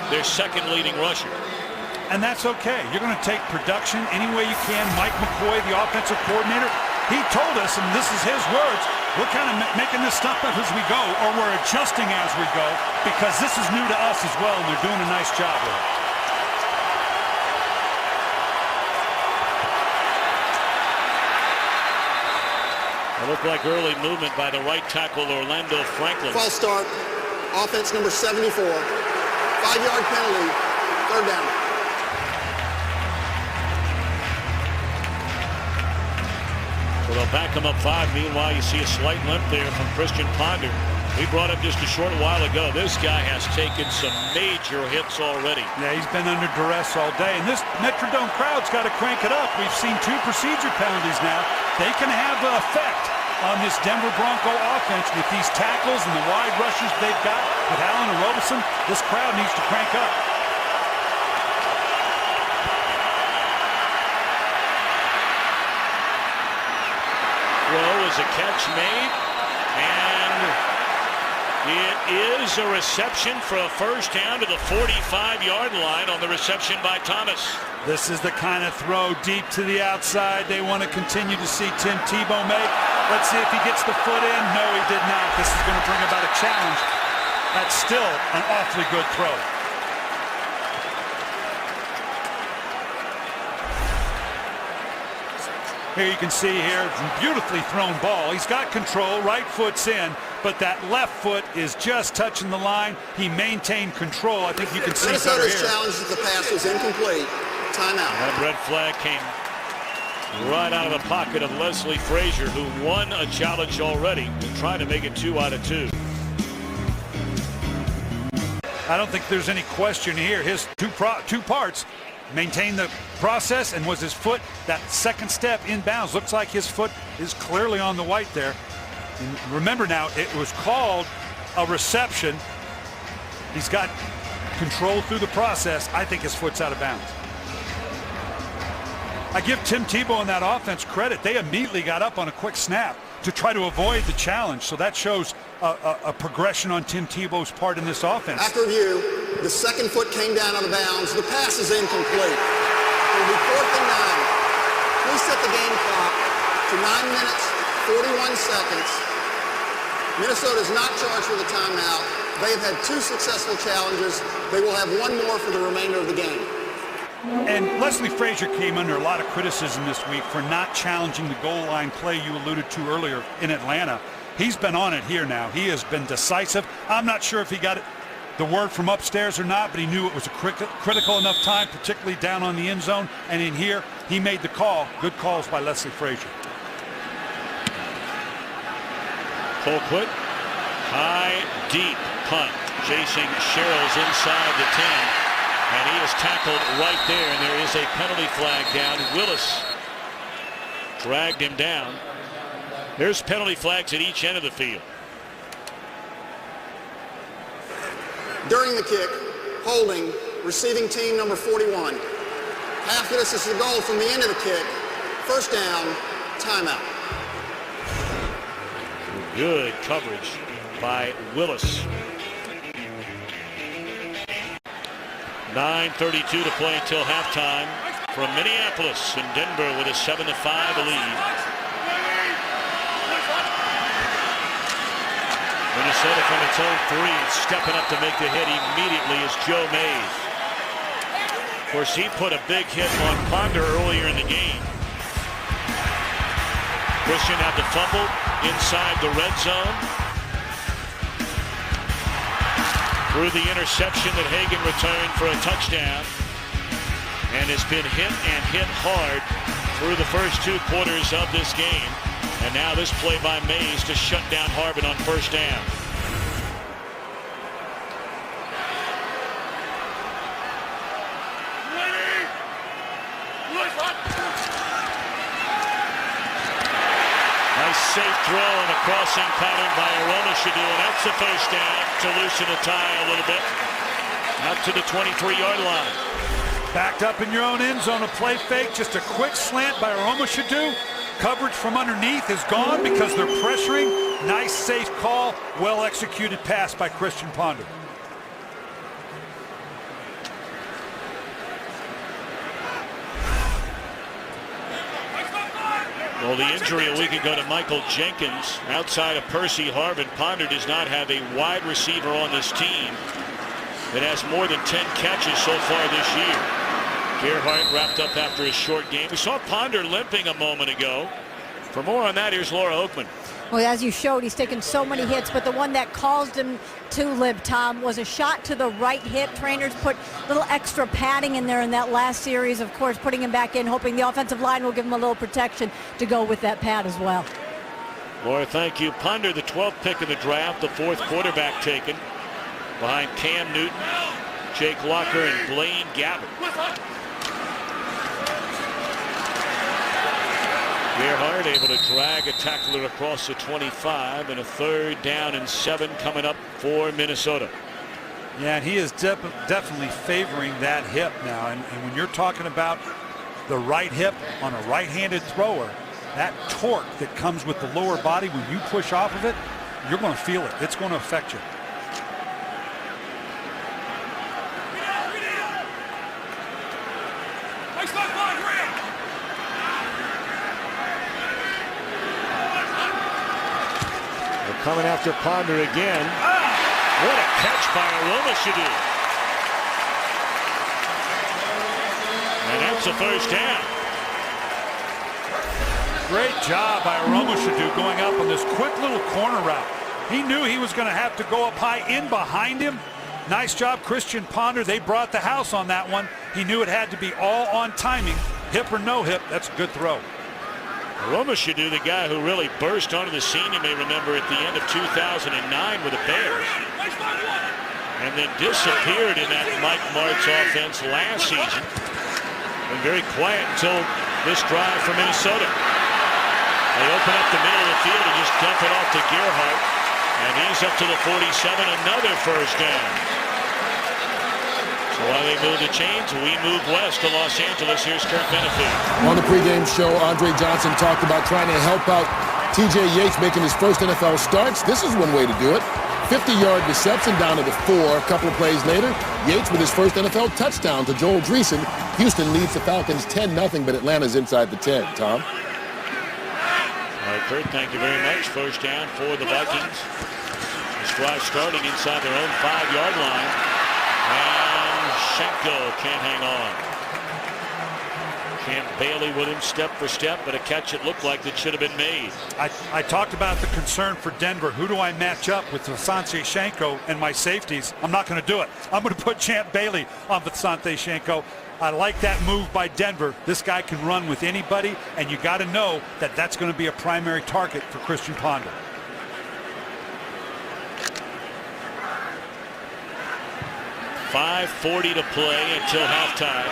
their 2nd leading rusher. And that's okay. You're going to take production any way you can. Mike McCoy, the offensive coordinator, he told us, and this is his words, we're kind of making this stuff up as we go, or we're adjusting as we go, because this is new to us as well, and they're doing a nice job with it. It looked like early movement by the right tackle, Orlando Franklin. False start. Offense number 74. 5-yard penalty. 3rd down. So they'll back him up 5. Meanwhile, you see a slight limp there from Christian Ponder. We brought up just a short while ago. This guy has taken some major hits already. Yeah, he's been under duress all day. And this Metrodome crowd's got to crank it up. We've seen 2 procedure penalties now. They can have an effect on this Denver Bronco offense with these tackles and the wide rushes they've got with Allen and Robeson. This crowd needs to crank up. Throw is a catch made, and it is a reception for a first down to the 45-yard line on the reception by Thomas. This is the kind of throw deep to the outside they want to continue to see Tim Tebow make. Let's see if he gets the foot in. No, he did not. This is going to bring about a challenge. That's still an awfully good throw. Here you can see here, beautifully thrown ball. He's got control, right foot's in, but that left foot is just touching the line. He maintained control. I think you can see Minnesota's challenge that the pass was incomplete. Timeout. That red flag came right out of the pocket of Leslie Frazier, who won a challenge already and trying to make it 2 out of 2. I don't think there's any question here. His two parts. Maintained the process, and was his foot, that second step inbounds. Looks like his foot is clearly on the white there. And remember now, it was called a reception. He's got control through the process. I think his foot's out of bounds. I give Tim Tebow and that offense credit. They immediately got up on a quick snap to try to avoid the challenge. So that shows a progression on Tim Tebow's part in this offense. After review, the second foot came down out of bounds. The pass is incomplete. It will be 4th and 9. Please set the game clock to 9 minutes, 41 seconds. Minnesota is not charged with a timeout. They have had 2 successful challenges. They will have 1 more for the remainder of the game. And Leslie Frazier came under a lot of criticism this week for not challenging the goal line play you alluded to earlier in Atlanta. He's been on it here now. He has been decisive. I'm not sure if he got the word from upstairs or not, but he knew it was a critical enough time, particularly down on the end zone. And in here, he made the call. Good calls by Leslie Frazier. Colquitt, high, deep punt, chasing Sherrills inside the 10. And he is tackled right there, and there is a penalty flag down. Willis dragged him down. There's penalty flags at each end of the field. During the kick, holding, receiving team number 41. After this is the goal from the end of the kick. First down, timeout. Good coverage by Willis. 9:32 to play until halftime from Minneapolis, and Denver with a 7-5 lead. Minnesota from its own 3, stepping up to make the hit immediately is Joe Mays. Of course, he put a big hit on Ponder earlier in the game. Christian had the fumble inside the red zone. Through the interception that Hagan returned for a touchdown, and has been hit and hit hard through the first 2 quarters of this game. And now this play by Mays to shut down Harbin on first down. Nice safe throw and a crossing pattern by Aroma Shadu, and that's the first down to loosen the tie a little bit. Out to the 23-yard line. Backed up in your own end zone, a play fake, just a quick slant by Aroma Shadu. Coverage from underneath is gone because they're pressuring. Nice safe call, well executed pass by Christian Ponder. Well, the injury a week ago to Michael Jenkins, outside of Percy Harvin, Ponder does not have a wide receiver on this team that has more than 10 catches so far this year. Gerhardt wrapped up after his short game. We saw Ponder limping a moment ago. For more on that, here's Laura Oakman. Well, as you showed, he's taken so many hits, but the one that caused him to limp, Tom, was a shot to the right hip. Trainers put a little extra padding in there in that last series, of course, putting him back in, hoping the offensive line will give him a little protection to go with that pad as well. Laura, thank you. Ponder, the 12th pick in the draft, the 4th quarterback taken, behind Cam Newton, Jake Locker, and Blaine Gabbert. Gerhardt able to drag a tackler across the 25, and a 3rd down and 7 coming up for Minnesota. Yeah, and he is definitely favoring that hip now. And when you're talking about the right hip on a right-handed thrower, that torque that comes with the lower body, when you push off of it, you're going to feel it. It's going to affect you. Coming after Ponder again. What a catch by Aroma Shadu. And that's a first down. Great job by Aroma Shadu going up on this quick little corner route. He knew he was going to have to go up high in behind him. Nice job, Christian Ponder. They brought the house on that one. He knew it had to be all on timing. Hip or no hip, that's a good throw. Aroma Shadu, the guy who really burst onto the scene, you may remember, at the end of 2009 with the Bears, and then disappeared in that Mike Martz offense last season. Been very quiet until this drive for Minnesota. They open up the middle of the field and just dump it off to Gerhardt, and he's up to the 47, another first down. So So while they move the chains, we move west to Los Angeles. Here's Kurt Benefield. On the pregame show, Andre Johnson talked about trying to help out T.J. Yates making his first NFL starts. This is one way to do it. 50-yard reception down to the 4. A couple of plays later, Yates with his first NFL touchdown to Joel Dreesen. Houston leads the Falcons 10-0, but Atlanta's inside the 10. Tom? All right, Kurt, thank you very much. First down for the Vikings. This drive starting inside their own 5-yard line. And Schenko can't hang on. Champ Bailey with him step for step, but a catch it looked like that should have been made. I talked about the concern for Denver. Who do I match up with Visanthe Schenko and my safeties? I'm not going to do it. I'm going to put Champ Bailey on Visanthe Schenko. I like that move by Denver. This guy can run with anybody, and you got to know that that's going to be a primary target for Christian Ponder. .5:40 to play until halftime.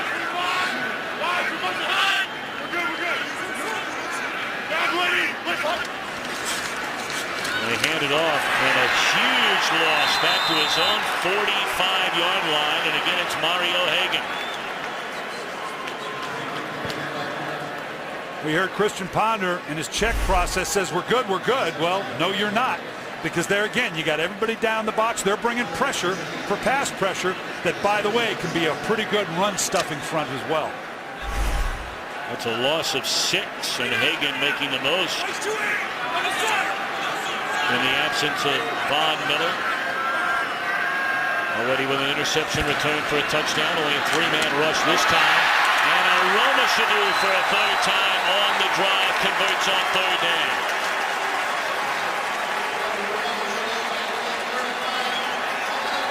They hand it off, and a huge loss back to his own 45-yard line, and again it's Mario Hagan. We heard Christian Ponder in his check process says we're good, we're good. Well, no, you're not. Because there again, you got everybody down the box. They're bringing pressure for pass pressure that, by the way, can be a pretty good run-stuffing front as well. That's a loss of 6, and Hagan making the most in the absence of Von Miller. Already with an interception return for a touchdown. Only a 3-man rush this time. And Aroma Shadu for a 3rd time on the drive converts on 3rd down.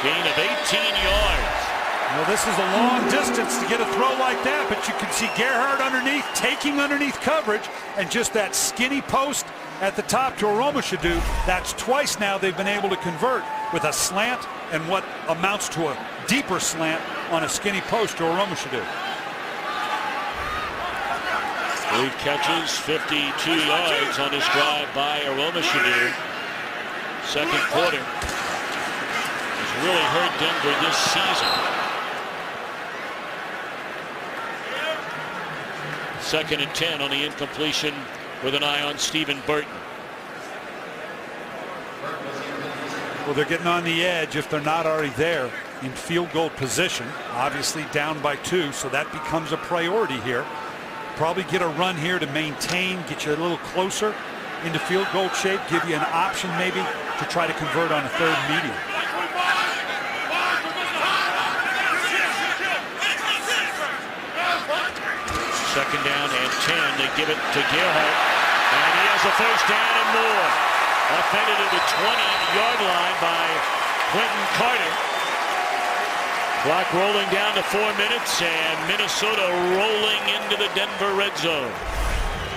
Gain of 18 yards. Well, this is a long distance to get a throw like that, but you can see Gerhard underneath, taking underneath coverage, and just that skinny post at the top to Aroma Shadu. That's twice now they've been able to convert with a slant and what amounts to a deeper slant on a skinny post to Aroma Shadu. 3 catches, 52 yards on this drive by Aroma Shadu. Second quarter has really hurt Denver this season. 2nd and 10 on the incompletion with an eye on Stephen Burton. Well, they're getting on the edge if they're not already there in field goal position. Obviously down by 2, so that becomes a priority here. Probably get a run here to maintain, get you a little closer into field goal shape, give you an option maybe to try to convert on a 3rd medium. Second down and 10. They give it to Gerhard, and he has a 1st down and more. Offended at the 20-yard line by Quentin Carter. Clock rolling down to 4 minutes, and Minnesota rolling into the Denver red zone.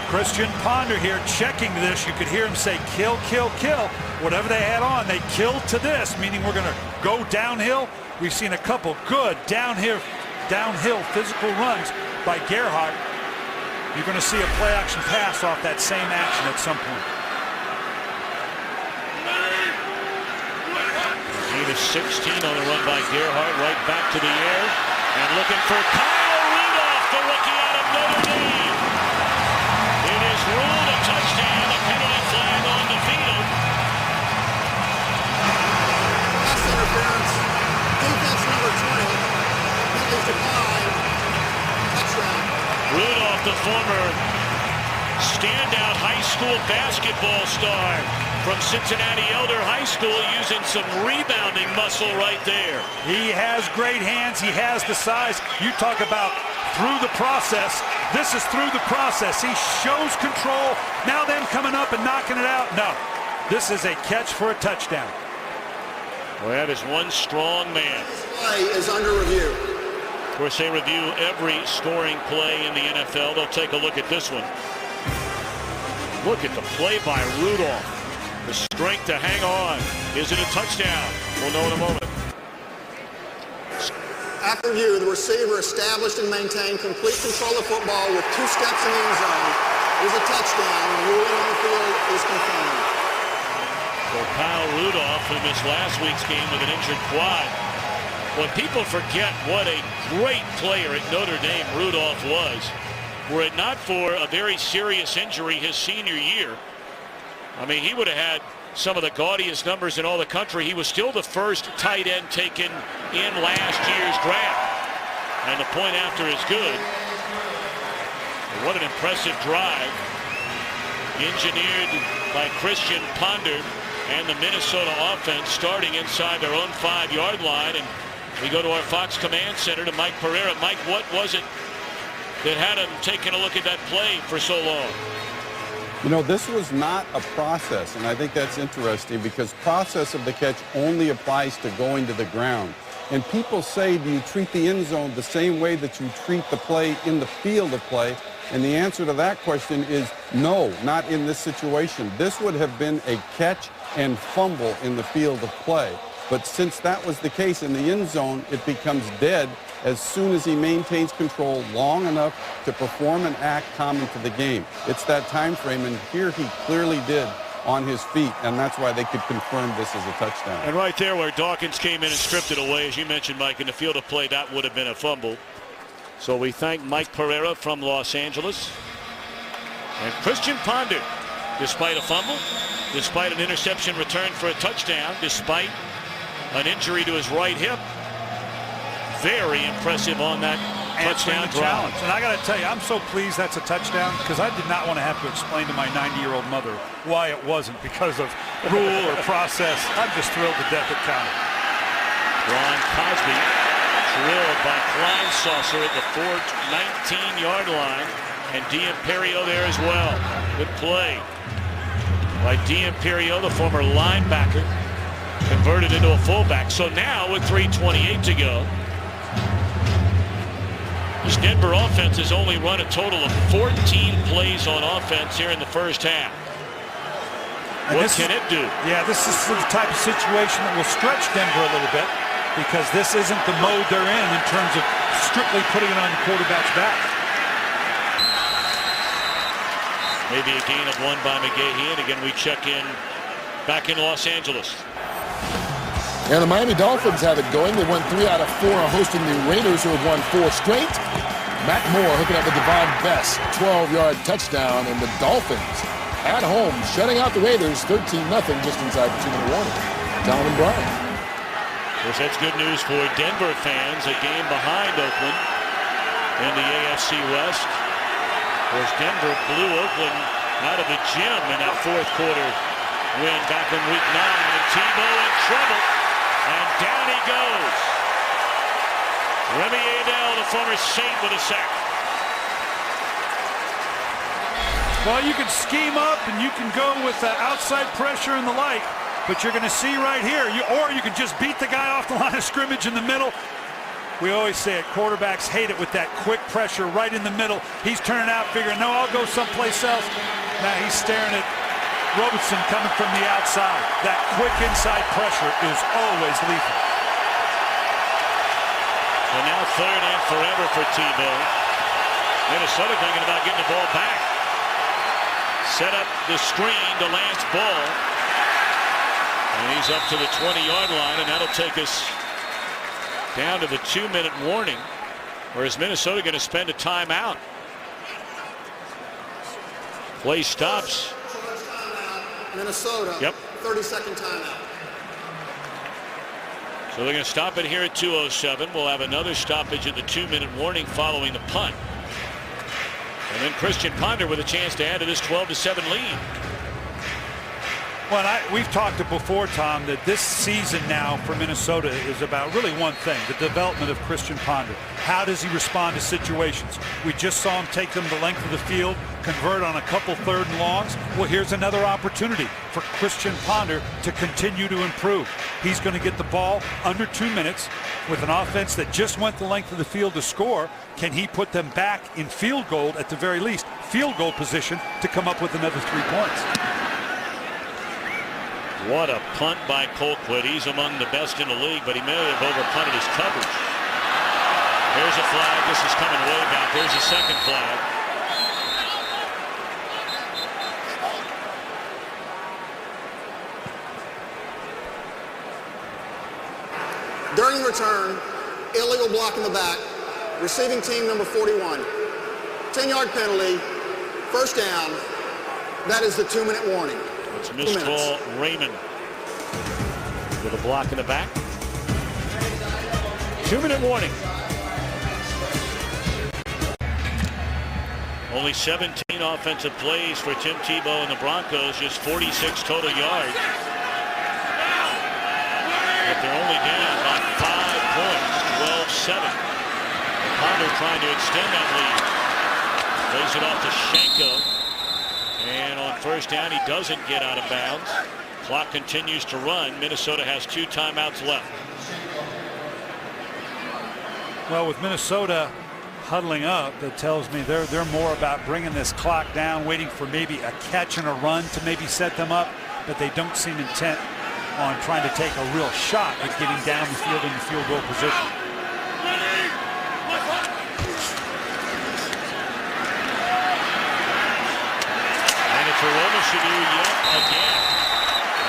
Christian Ponder here checking this. You could hear him say, kill, kill, kill. Whatever they had on, they killed to this, meaning we're going to go downhill. We've seen a couple good downhill physical runs by Gerhard. You're going to see a play action pass off that same action at some point. Gain of 16 on the run by Gerhard, right back to the air, and looking for Kyle Rudolph, the rookie out of Notre Dame. It is ruled a touchdown, a penalty flag on the field. Pass interference, defense number 20, penalties declined, touchdown. Rudolph, the former standout high school basketball star from Cincinnati Elder High School, using some rebounding muscle right there. He has great hands. He has the size. You talk about through the process. This is through the process. He shows control. Now them coming up and knocking it out. No, this is a catch for a touchdown. Well, that is one strong man. This play is under review. Of course, they review every scoring play in the NFL. They'll take a look at this one. Look at the play by Rudolph. The strength to hang on. Is it a touchdown? We'll know in a moment. After review, the receiver established and maintained complete control of football with 2 steps in the end zone. It is a touchdown. The ruling on the field is confirmed. So Kyle Rudolph, who missed last week's game with an injured quad, When people forget what a great player at Notre Dame Rudolph was, were it not for a very serious injury his senior year, I mean, he would have had some of the gaudiest numbers in all the country. He was still the first tight end taken in last year's draft. And the point after is good. What an impressive drive. Engineered by Christian Ponder and the Minnesota offense, starting inside their own 5-yard line. And we go to our Fox Command Center to Mike Pereira. Mike, what was it that had him taking a look at that play for so long? You know, this was not a process, and I think that's interesting because process of the catch only applies to going to the ground. And people say, do you treat the end zone the same way that you treat the play in the field of play? And the answer to that question is no, not in this situation. This would have been a catch and fumble in the field of play. But since that was the case in the end zone, it becomes dead as soon as he maintains control long enough to perform an act common to the game. It's that time frame, and here he clearly did on his feet, and that's why they could confirm this as a touchdown. And right there where Dawkins came in and stripped it away, as you mentioned, Mike, in the field of play, that would have been a fumble. So we thank Mike Pereira from Los Angeles. And Christian Ponder, despite a fumble, despite an interception return for a touchdown, despite an injury to his right hip, very impressive on that touchdown drive. And I got to tell you, I'm so pleased that's a touchdown because I did not want to have to explain to my 90-year-old mother why it wasn't because of rule or process. I'm just thrilled to death it counted. Ron Cosby drilled by Kleinsaucer at the 19-yard line, and D'Imperio there as well. Good play by D'Imperio, the former linebacker, converted into a fullback. So now with 3:28 to go, this Denver offense has only run a total of 14 plays on offense here in the first half. What can it do? Yeah, this is the type of situation that will stretch Denver a little bit because this isn't the mode they're in terms of strictly putting it on the quarterback's back. Maybe a gain of 1 by McGahee, and again we check in back in Los Angeles. And the Miami Dolphins have it going. They won 3 out of 4 hosting the Raiders, who have won 4 straight. Matt Moore hooking up with Devon Best, 12-yard touchdown, and the Dolphins at home shutting out the Raiders 13-0 just inside the 2-minute warning. Tom and Brian. Of course, that's good news for Denver fans. A game behind Oakland in the AFC West. Of course, Denver blew Oakland out of the gym in that fourth quarter win back in week 9. And Tebow in trouble. And down he goes. Remy Adele, the former Saint, with a sack. Well, you can scheme up and you can go with outside pressure and the like, but you're going to see right here, or you can just beat the guy off the line of scrimmage in the middle. We always say it, quarterbacks hate it with that quick pressure right in the middle. He's turning out, figuring, no, I'll go someplace else. Now he's staring at Robertson coming from the outside. That quick inside pressure is always lethal. So now 3rd and forever for Tebow. Minnesota thinking about getting the ball back. Set up the screen to Lance Ball. And he's up to the 20-yard line, and that'll take us down to the 2-minute warning. Or is Minnesota going to spend a timeout? Play stops. Minnesota, yep. 30-second timeout. So they're going to stop it here at 2:07. We'll have another stoppage at the 2-minute warning following the punt. And then Christian Ponder with a chance to add to this 12-7 lead. Well, we've talked before, Tom, that this season now for Minnesota is about really one thing, the development of Christian Ponder. How does he respond to situations? We just saw him take them the length of the field, convert on a couple 3rd and longs. Well, here's another opportunity for Christian Ponder to continue to improve. He's going to get the ball under 2 minutes with an offense that just went the length of the field to score. Can he put them back in field goal, at the very least, field goal position to come up with another 3 points? What a punt by Colquitt. He's among the best in the league, but he may have over-punted his coverage. There's a flag. This is coming way back. There's a second flag. During Starting return, illegal block in the back, receiving team number 41. 10-yard penalty, first down. That is the 2-minute warning. It's missed ball, Raymond with a block in the back. 2-minute warning. Only 17 offensive plays for Tim Tebow and the Broncos, just 46 total yards. But they're only down by 5 points, 12-7. Ponder trying to extend that lead. Lays it off to Shanko. And on first down, he doesn't get out of bounds. Clock continues to run. Minnesota has 2 timeouts left. Well, with Minnesota huddling up, that tells me they're more about bringing this clock down, waiting for maybe a catch and a run to maybe set them up, but they don't seem intent on trying to take a real shot at getting down the field in the field goal position. And it's Romo yet again.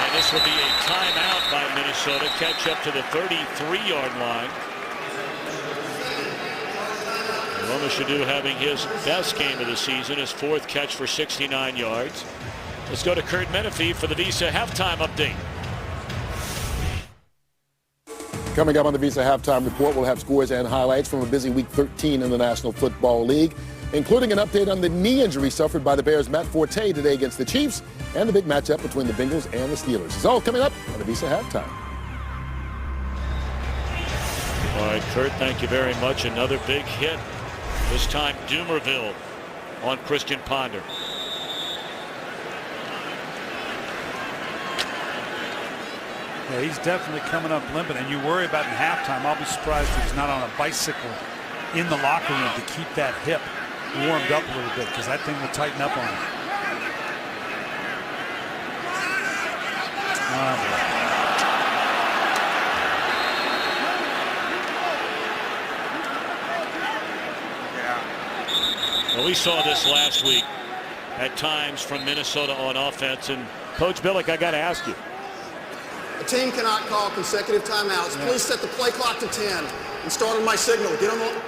And this will be a timeout by Minnesota. Catch up to the 33-yard line. Romo having his best game of the season, his 4th catch for 69 yards. Let's go to Kurt Menefee for the Visa halftime update. Coming up on the Visa Halftime Report, we'll have scores and highlights from a busy Week 13 in the National Football League, including an update on the knee injury suffered by the Bears' Matt Forte today against the Chiefs, and the big matchup between the Bengals and the Steelers. It's all coming up on the Visa Halftime. All right, Kurt, thank you very much. Another big hit. This time Doomerville on Christian Ponder. Yeah, he's definitely coming up limping, and you worry about in halftime. I'll be surprised if he's not on a bicycle in the locker room to keep that hip warmed up a little bit, because that thing will tighten up on him. Well, we saw this last week at times from Minnesota on offense. And Coach Billick, I got to ask you. A team cannot call consecutive timeouts. Please set the play clock to 10 and start on my signal. Get on the...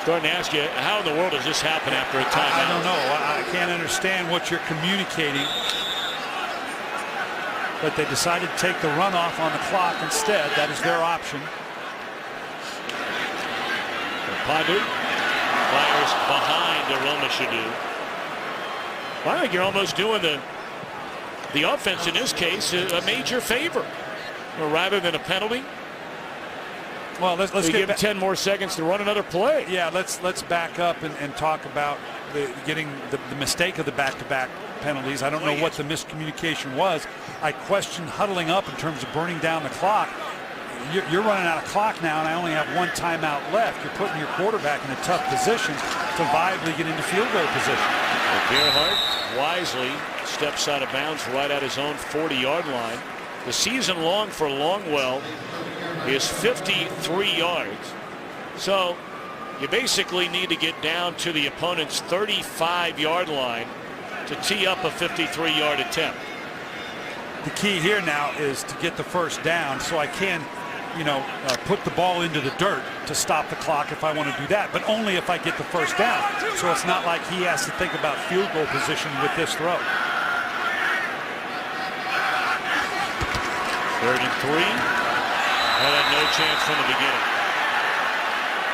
Starting to ask you, how in the world does this happen after a timeout? I don't know. I can't understand what you're communicating. But they decided to take the runoff on the clock instead. That is their option. Ponder fires behind Aroma. I think you're almost doing the offense in this case a major favor, rather than a penalty. Well, let's give 10 more seconds to run another play. Yeah, let's back up and talk about getting the mistake of the back-to-back penalties. I don't know what the miscommunication was. I question huddling up in terms of burning down the clock. You're running out of clock now, and I only have 1 timeout left. You're putting your quarterback in a tough position to viably get into field goal position. Gerhardt wisely steps out of bounds right at his own 40-yard line. The season long for Longwell is 53 yards. So you basically need to get down to the opponent's 35-yard line to tee up a 53-yard attempt. The key here now is to get the first down, so I can put the ball into the dirt to stop the clock if I want to do that, but only if I get the first down. So it's not like he has to think about field goal position with this throw. 3rd and 3. Had no chance from the beginning.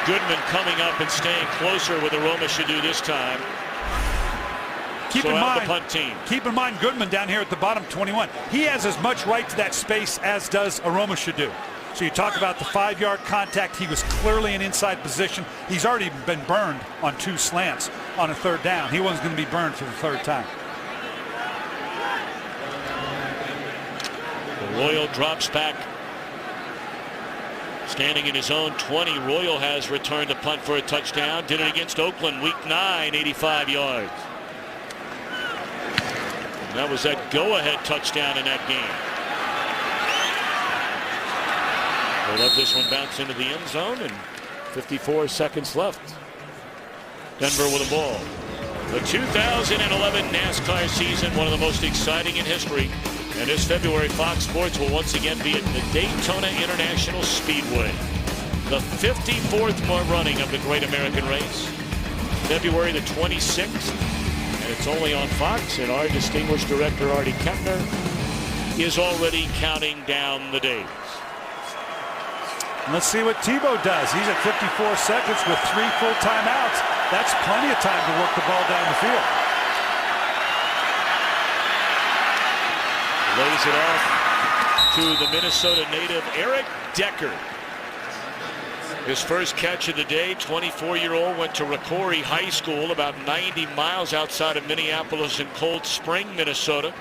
Goodman coming up and staying closer with Aroma this time. Keep in mind Goodman down here at the bottom, 21. He has as much right to that space as does Aroma. So you talk about the 5-yard contact. He was clearly in inside position. He's already been burned on 2 slants on a 3rd down. He wasn't going to be burned for the 3rd time. Royal drops back. Standing in his own 20, Royal has returned a punt for a touchdown. Did it against Oakland, Week 9, 85 yards. And that was that go-ahead touchdown in that game. They let this one bounce into the end zone, and 54 seconds left. Denver with the ball. The 2011 NASCAR season, one of the most exciting in history. And this February, Fox Sports will once again be at the Daytona International Speedway. The 54th running of the Great American Race. February the 26th. And it's only on Fox. And our distinguished director, Artie Kempner, is already counting down the days. Let's see what Tebow does. He's at 54 seconds with 3 full timeouts. That's plenty of time to work the ball down the field. Lays it off to the Minnesota native Eric Decker. His first catch of the day. 24-year-old went to Rocori High School about 90 miles outside of Minneapolis in Cold Spring, Minnesota.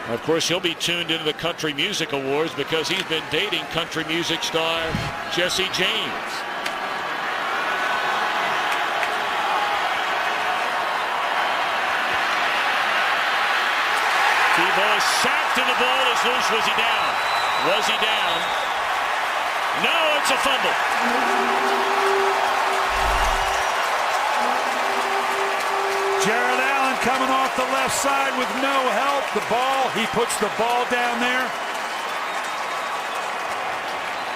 Of course, he'll be tuned into the Country Music Awards because he's been dating country music star Jesse James. Tebow is sacked and the ball is loose. Was he down? Was he down? No, it's a fumble. Jared Allen coming off the left side with no help. The ball, he puts the ball down there.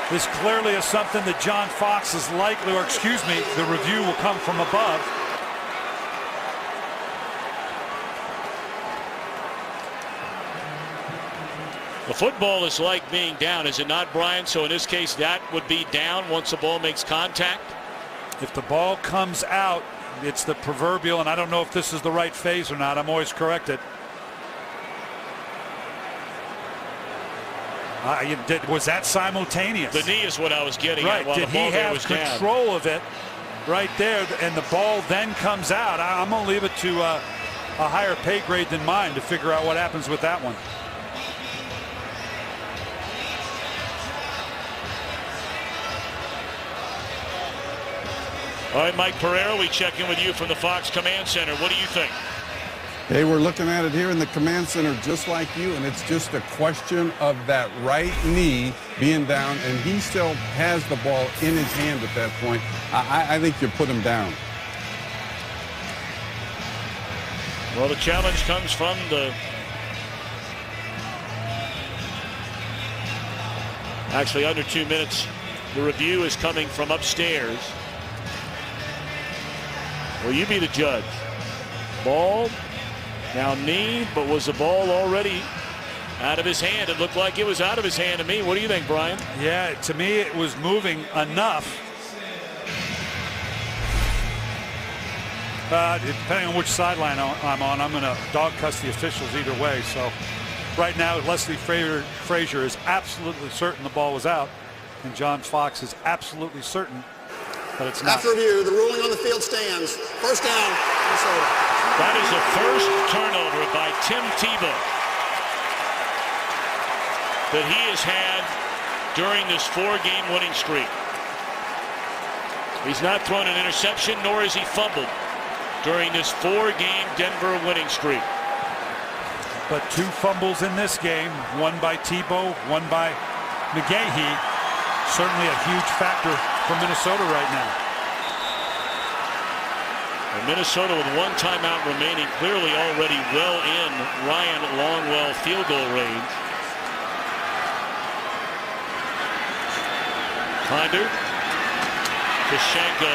This clearly is something that John Fox is likely, or excuse me, the review will come from above. The football is like being down, is it not, Brian? So in this case, that would be down once the ball makes contact? If the ball comes out, it's the proverbial, and I don't know if this is the right phase or not. I'm always corrected. Was that simultaneous? The knee is what I was getting right. at while Did the ball he have was control down. of it right there, and the ball then comes out? I'm going to leave it to a higher pay grade than mine to figure out what happens with that one. All right, Mike Pereira, we check in with you from the Fox Command Center. What do you think? Hey, we're looking at it here in the command center just like you, and it's just a question of that right knee being down, and he still has the ball in his hand at that point. I think you put him down. Well, the challenge comes from actually under 2 minutes. The review is coming from upstairs. Will you be the judge? Ball, now knee, but was the ball already out of his hand? It looked like it was out of his hand to me. What do you think, Brian? Yeah, to me it was moving enough. Depending on which sideline I'm on, I'm going to dog cuss the officials either way. So right now, Leslie Frazier is absolutely certain the ball was out, and John Fox is absolutely certain that it's not. After review, the ruling on the field stands. First down, Minnesota. That is the first turnover by Tim Tebow that he has had during this 4-game winning streak. He's not thrown an interception, nor has he fumbled during this 4-game Denver winning streak. But 2 fumbles in this game, one by Tebow, one by McGahee. Certainly a huge factor for Minnesota right now. And Minnesota with 1 timeout remaining, clearly already well in Ryan Longwell field goal range. Ponder to Shanko.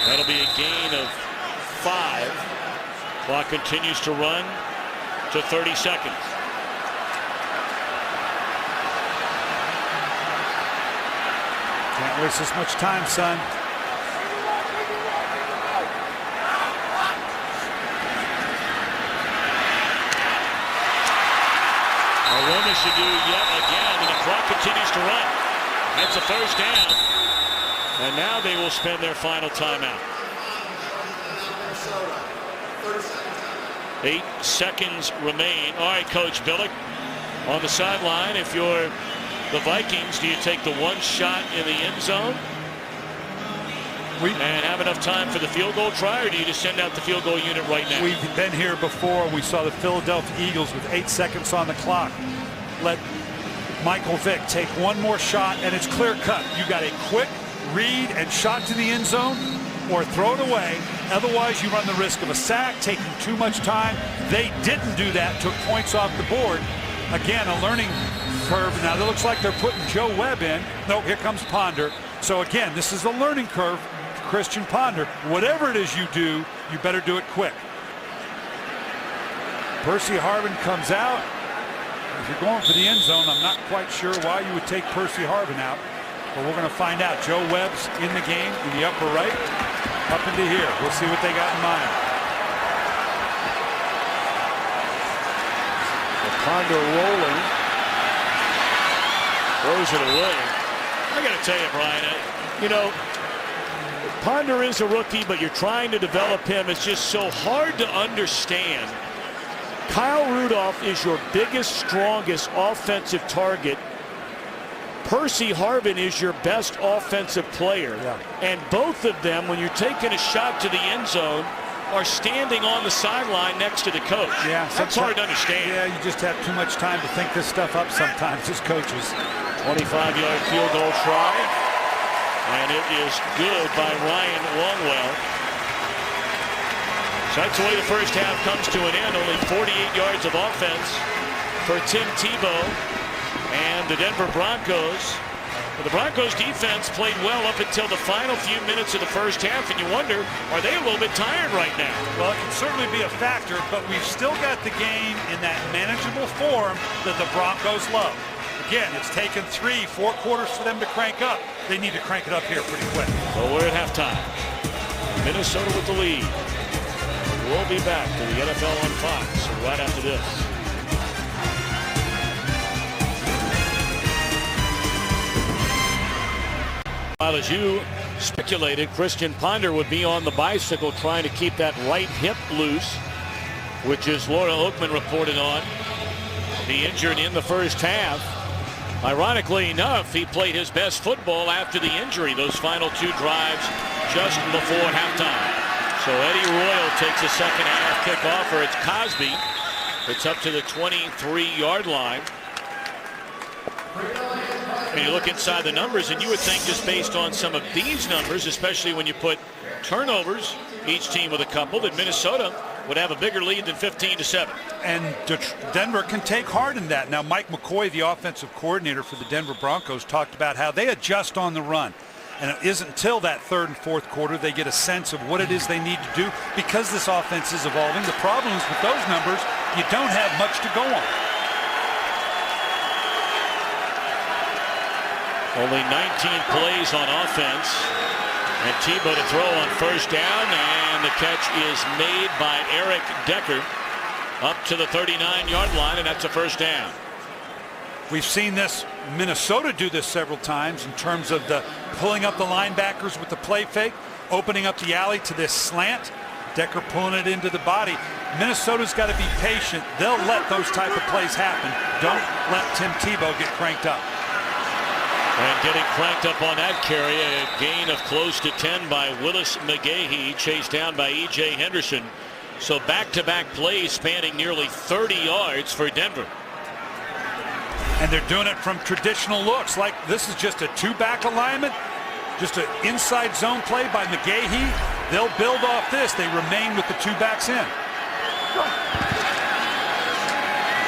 That'll be a gain of 5. Clock continues to run to 30 seconds. Can't waste this much time, son. Aroma should do yet again, and the clock continues to run. That's a first down. And now they will spend their final timeout. 8 seconds remain. All right, Coach Billick on the sideline. If you're the Vikings, do you take the one shot in the end zone and have enough time for the field goal try, or do you just send out the field goal unit right now? We've been here before. We saw the Philadelphia Eagles with 8 seconds on the clock. Let Michael Vick take one more shot, and it's clear cut. You got a quick read and shot to the end zone, or throw it away Otherwise, you run the risk of a sack, taking too much time. They didn't do that, took points off the board. Again, a learning curve. Now, it looks like they're putting Joe Webb in. No, here comes Ponder. So, again, this is a learning curve for Christian Ponder. Whatever it is you do, you better do it quick. Percy Harvin comes out. If you're going for the end zone, I'm not quite sure why you would take Percy Harvin out. But we're going to find out. Joe Webb's in the game in the upper right, up into here. We'll see what they got in mind. Ponder rolling. Throws it away. I got to tell you, Brian, Ponder is a rookie, but you're trying to develop him. It's just so hard to understand. Kyle Rudolph is your biggest, strongest offensive target. Percy Harvin is your best offensive player. Yeah. And both of them, when you're taking a shot to the end zone, are standing on the sideline next to the coach. Yeah, that's hard to understand. Yeah, you just have too much time to think this stuff up sometimes as coaches. 25-yard field goal try. And it is good by Ryan Longwell. So that's the way the first half comes to an end. Only 48 yards of offense for Tim Tebow and the Denver Broncos. But the Broncos defense played well up until the final few minutes of the first half, and you wonder, are they a little bit tired right now? Well, it can certainly be a factor, but we've still got the game in that manageable form that the Broncos love. Again, it's taken 3-4 quarters for them to crank up. They need to crank it up here pretty quick. So we're at halftime. Minnesota with the lead. We'll be back to the NFL on Fox right after this. Well, as you speculated, Christian Ponder would be on the bicycle trying to keep that right hip loose, which is Laura Oakman reported on. The injured in the first half. Ironically enough, he played his best football after the injury, those final two drives just before halftime. So Eddie Royal takes a second half kickoff, or it's Cosby. It's up to the 23-yard line. And you look inside the numbers, and you would think just based on some of these numbers, especially when you put turnovers, each team with a couple, that Minnesota would have a bigger lead than 15-7. And Denver can take heart in that. Now, Mike McCoy, the offensive coordinator for the Denver Broncos, talked about how they adjust on the run. And it isn't until that third and fourth quarter they get a sense of what it is they need to do because this offense is evolving. The problem is with those numbers, you don't have much to go on. Only 19 plays on offense. And Tebow to throw on first down, and the catch is made by Eric Decker up to the 39-yard line, and that's a first down. We've seen this, Minnesota do this several times in terms of the pulling up the linebackers with the play fake, opening up the alley to this slant, Decker pulling it into the body. Minnesota's got to be patient. They'll let those type of plays happen. Don't let Tim Tebow get cranked up. And getting cranked up on that carry, a gain of close to 10 by Willis McGahee, chased down by E.J. Henderson. So back-to-back plays spanning nearly 30 yards for Denver. And they're doing it from traditional looks. Like this is just a two-back alignment, just an inside zone play by McGahee. They'll build off this. They remain with the two backs in.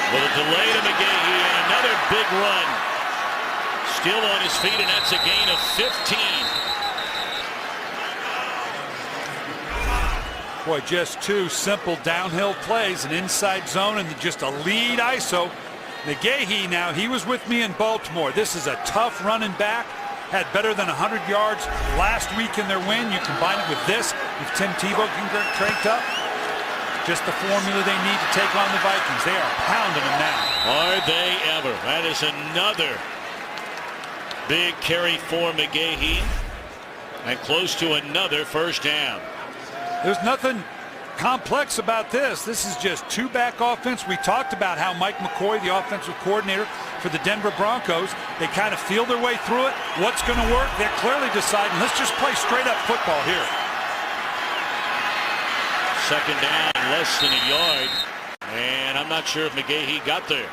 With a delay to McGahee and another big run. Still on his feet, and that's a gain of 15. Boy, just two simple downhill plays, an inside zone and just a lead ISO. McGahee now, he was with me in Baltimore. This is a tough running back. Had better than 100 yards last week in their win. You combine it with this, if Tim Tebow can get cranked up, just the formula they need to take on the Vikings. They are pounding them now. Are they ever? That is another big carry for McGahee, and close to another first down. There's nothing complex about this. This is just two-back offense. We talked about how Mike McCoy, the offensive coordinator for the Denver Broncos, they kind of feel their way through it. What's going to work? They're clearly deciding, let's just play straight-up football here. Second down, less than a yard, and I'm not sure if McGahee got there.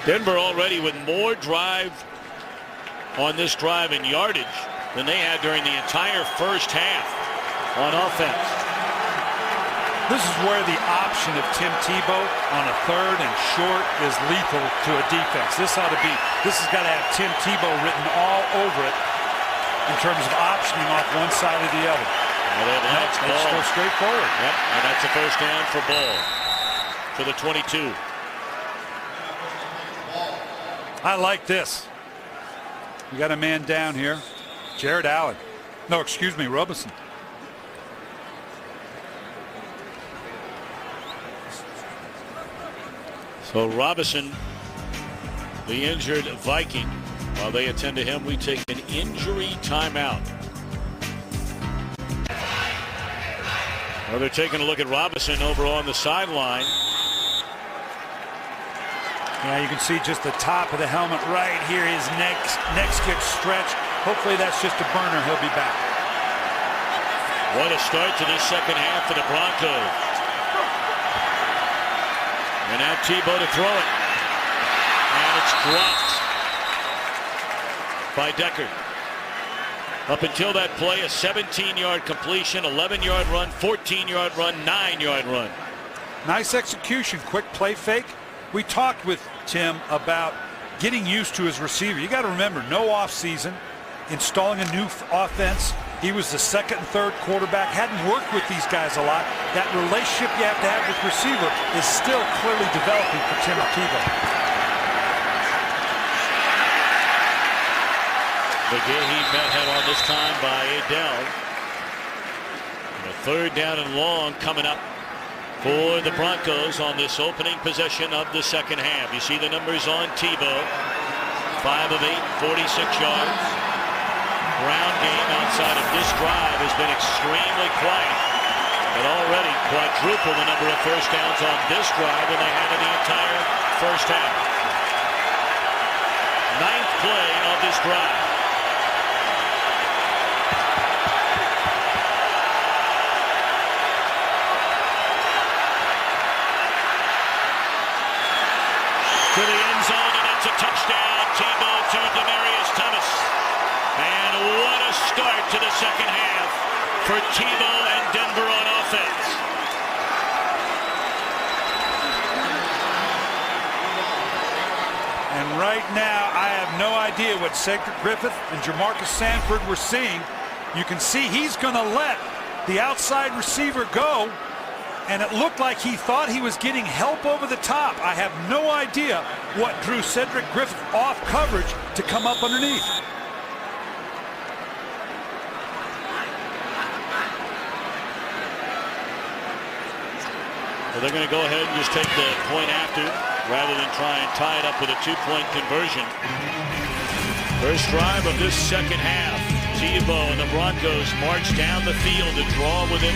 Denver already with more drive on this drive in yardage than they had during the entire first half on offense. This is where the option of Tim Tebow on a 3rd and short is lethal to a defense. This has got to have Tim Tebow written all over it in terms of optioning off one side or the other. Well, Let's go straight forward. Yep, and that's a first down for Ball to the 22. I like this. You got a man down here. Jared Allen. No, excuse me, Robinson. So Robinson, the injured Viking, while they attend to him, we take an injury timeout. Well, they're taking a look at Robinson over on the sideline. Yeah, you can see just the top of the helmet right here. His neck gets stretched. Hopefully that's just a burner. He'll be back. What a start to this second half for the Broncos. And now Tebow to throw it. And it's dropped by Decker. Up until that play, a 17-yard completion, 11-yard run, 14-yard run, 9-yard run. Nice execution, quick play fake. We talked with Tim about getting used to his receiver. You got to remember, no offseason, installing a new offense. He was the 2nd and 3rd quarterback, hadn't worked with these guys a lot. That relationship you have to have with receiver is still clearly developing for Tim Tebow. McGahee met head on this time by Adele. And a 3rd down and long coming up for the Broncos on this opening possession of the second half. You see the numbers on Tebow. 5 of 8, 46 yards. Ground game outside of this drive has been extremely quiet, but already quadruple the number of first downs on this drive than they had in the entire first half. 9th play of this drive. To the end zone, and it's a touchdown. Tebow to Demaryius Thomas. And what a start to the second half for Tebow and Denver on offense. And right now, I have no idea what Cedric Griffith and Jamarcus Sanford were seeing. You can see he's going to let the outside receiver go, and it looked like he thought he was getting help over the top. I have no idea what drew Cedric Griffith off coverage to come up underneath. Well, they're going to go ahead and just take the point after rather than try and tie it up with a 2-point conversion. First drive of this second half. Tebow and the Broncos march down the field to draw within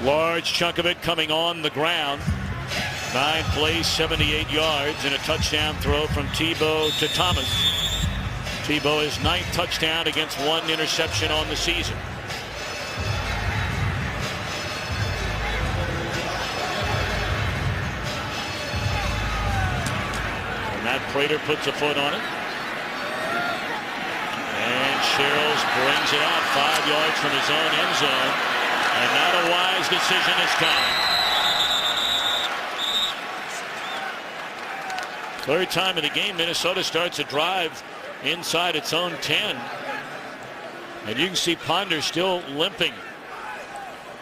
1. Large chunk of it coming on the ground. 9 plays, 78 yards, and a touchdown throw from Tebow to Thomas. Tebow his 9th touchdown against 1 interception on the season. Matt Prater puts a foot on it. And Sherrills brings it out 5 yards from his own end zone. And not a wise decision this time. 3rd time of the game, Minnesota starts a drive inside its own 10. And you can see Ponder still limping.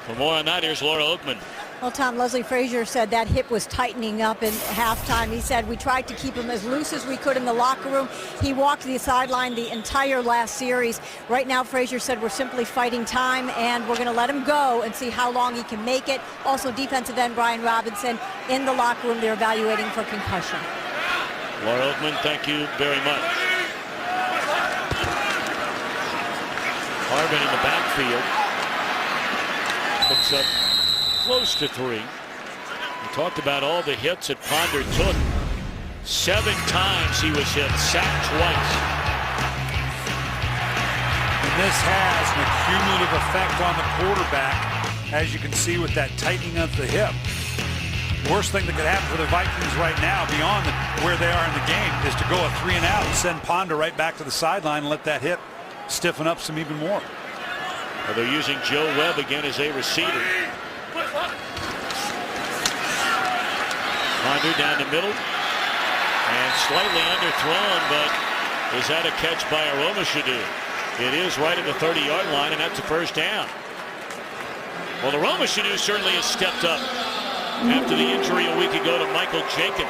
For more on that, here's Laura Oakman. Well, Tom, Leslie Frazier said that hip was tightening up in halftime. He said we tried to keep him as loose as we could in the locker room. He walked the sideline the entire last series. Right now, Frazier said we're simply fighting time, and we're going to let him go and see how long he can make it. Also, defensive end Brian Robinson in the locker room. They're evaluating for concussion. Laura Oakman, thank you very much. Harvin in the backfield. Picks up close to 3. We talked about all the hits that Ponder took. 7 times he was hit, sacked twice. And this has an accumulative effect on the quarterback, as you can see with that tightening of the hip. Worst thing that could happen for the Vikings right now, beyond where they are in the game, is to go a 3 and out and send Ponder right back to the sideline and let that hip stiffen up some even more. Well, they're using Joe Webb again as a receiver. Ponder down the middle and slightly underthrown, but is that a catch by Aromashadu? It is right at the 30-yard line, and that's a first down. Well, Aromashadu certainly has stepped up after the injury a week ago to Michael Jenkins.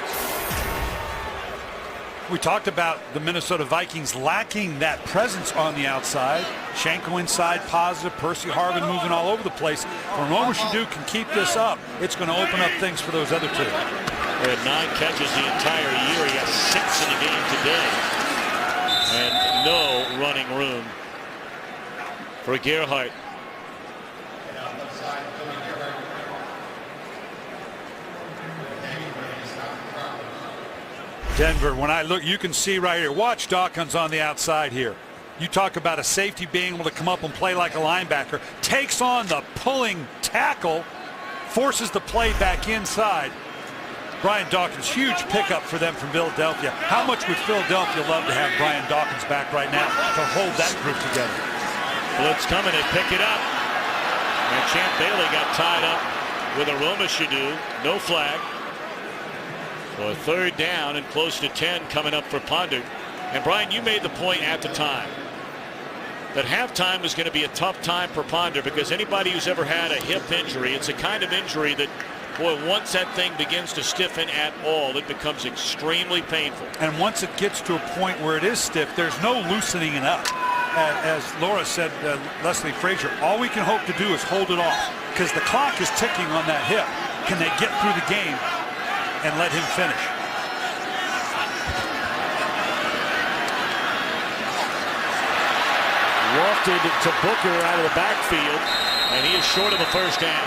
We talked about the Minnesota Vikings lacking that presence on the outside. Shanko inside positive, Percy Harvin moving all over the place. When Aromashadu can keep this up, it's going to open up things for those other two. He had 9 catches the entire year. He has 6 in the game today. And no running room for Gerhardt. Denver, when I look, you can see right here. Watch Dawkins on the outside here. You talk about a safety being able to come up and play like a linebacker. Takes on the pulling tackle, forces the play back inside. Brian Dawkins, huge pickup for them from Philadelphia. How much would Philadelphia love to have Brian Dawkins back right now to hold that group together? Blitz coming and pick it up. And Champ Bailey got tied up with Aromashadu. No flag. So a third down and close to 10 coming up for Ponder. And Brian, you made the point at the time that halftime was going to be a tough time for Ponder, because anybody who's ever had a hip injury, it's a kind of injury that, boy, once that thing begins to stiffen at all, it becomes extremely painful. And once it gets to a point where it is stiff, there's no loosening it up. As Laura said, Leslie Frazier, all we can hope to do is hold it off, because the clock is ticking on that hip. Can they get through the game and let him finish? Wafted to Booker out of the backfield, and he is short of the first down.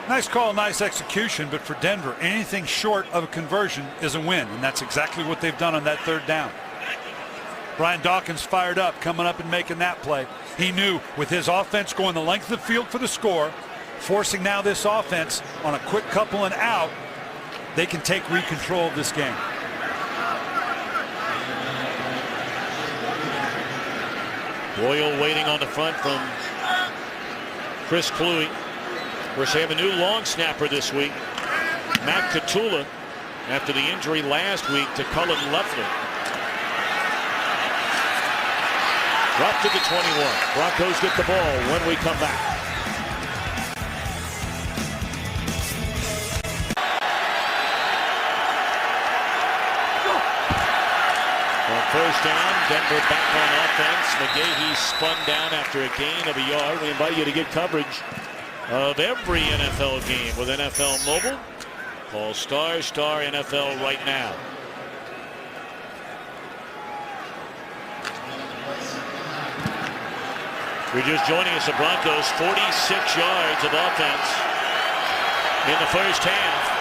Nice call, nice execution, but for Denver, anything short of a conversion is a win, and that's exactly what they've done on that third down. Brian Dawkins fired up, coming up and making that play. He knew with his offense going the length of the field for the score, forcing now this offense on a quick couple and out, they can take control of this game. Boyle waiting on the front from Chris Kluwe. Of course, they have a new long snapper this week, Matt Katula, after the injury last week to Cullen Loeffler. Drop to the 21. Broncos get the ball when we come back. First down, Denver back on offense. McGahee spun down after a gain of a yard. We invite you to get coverage of every NFL game with NFL Mobile. Call ** NFL right now. If you're just joining us, the Broncos 46 yards of offense in the first half.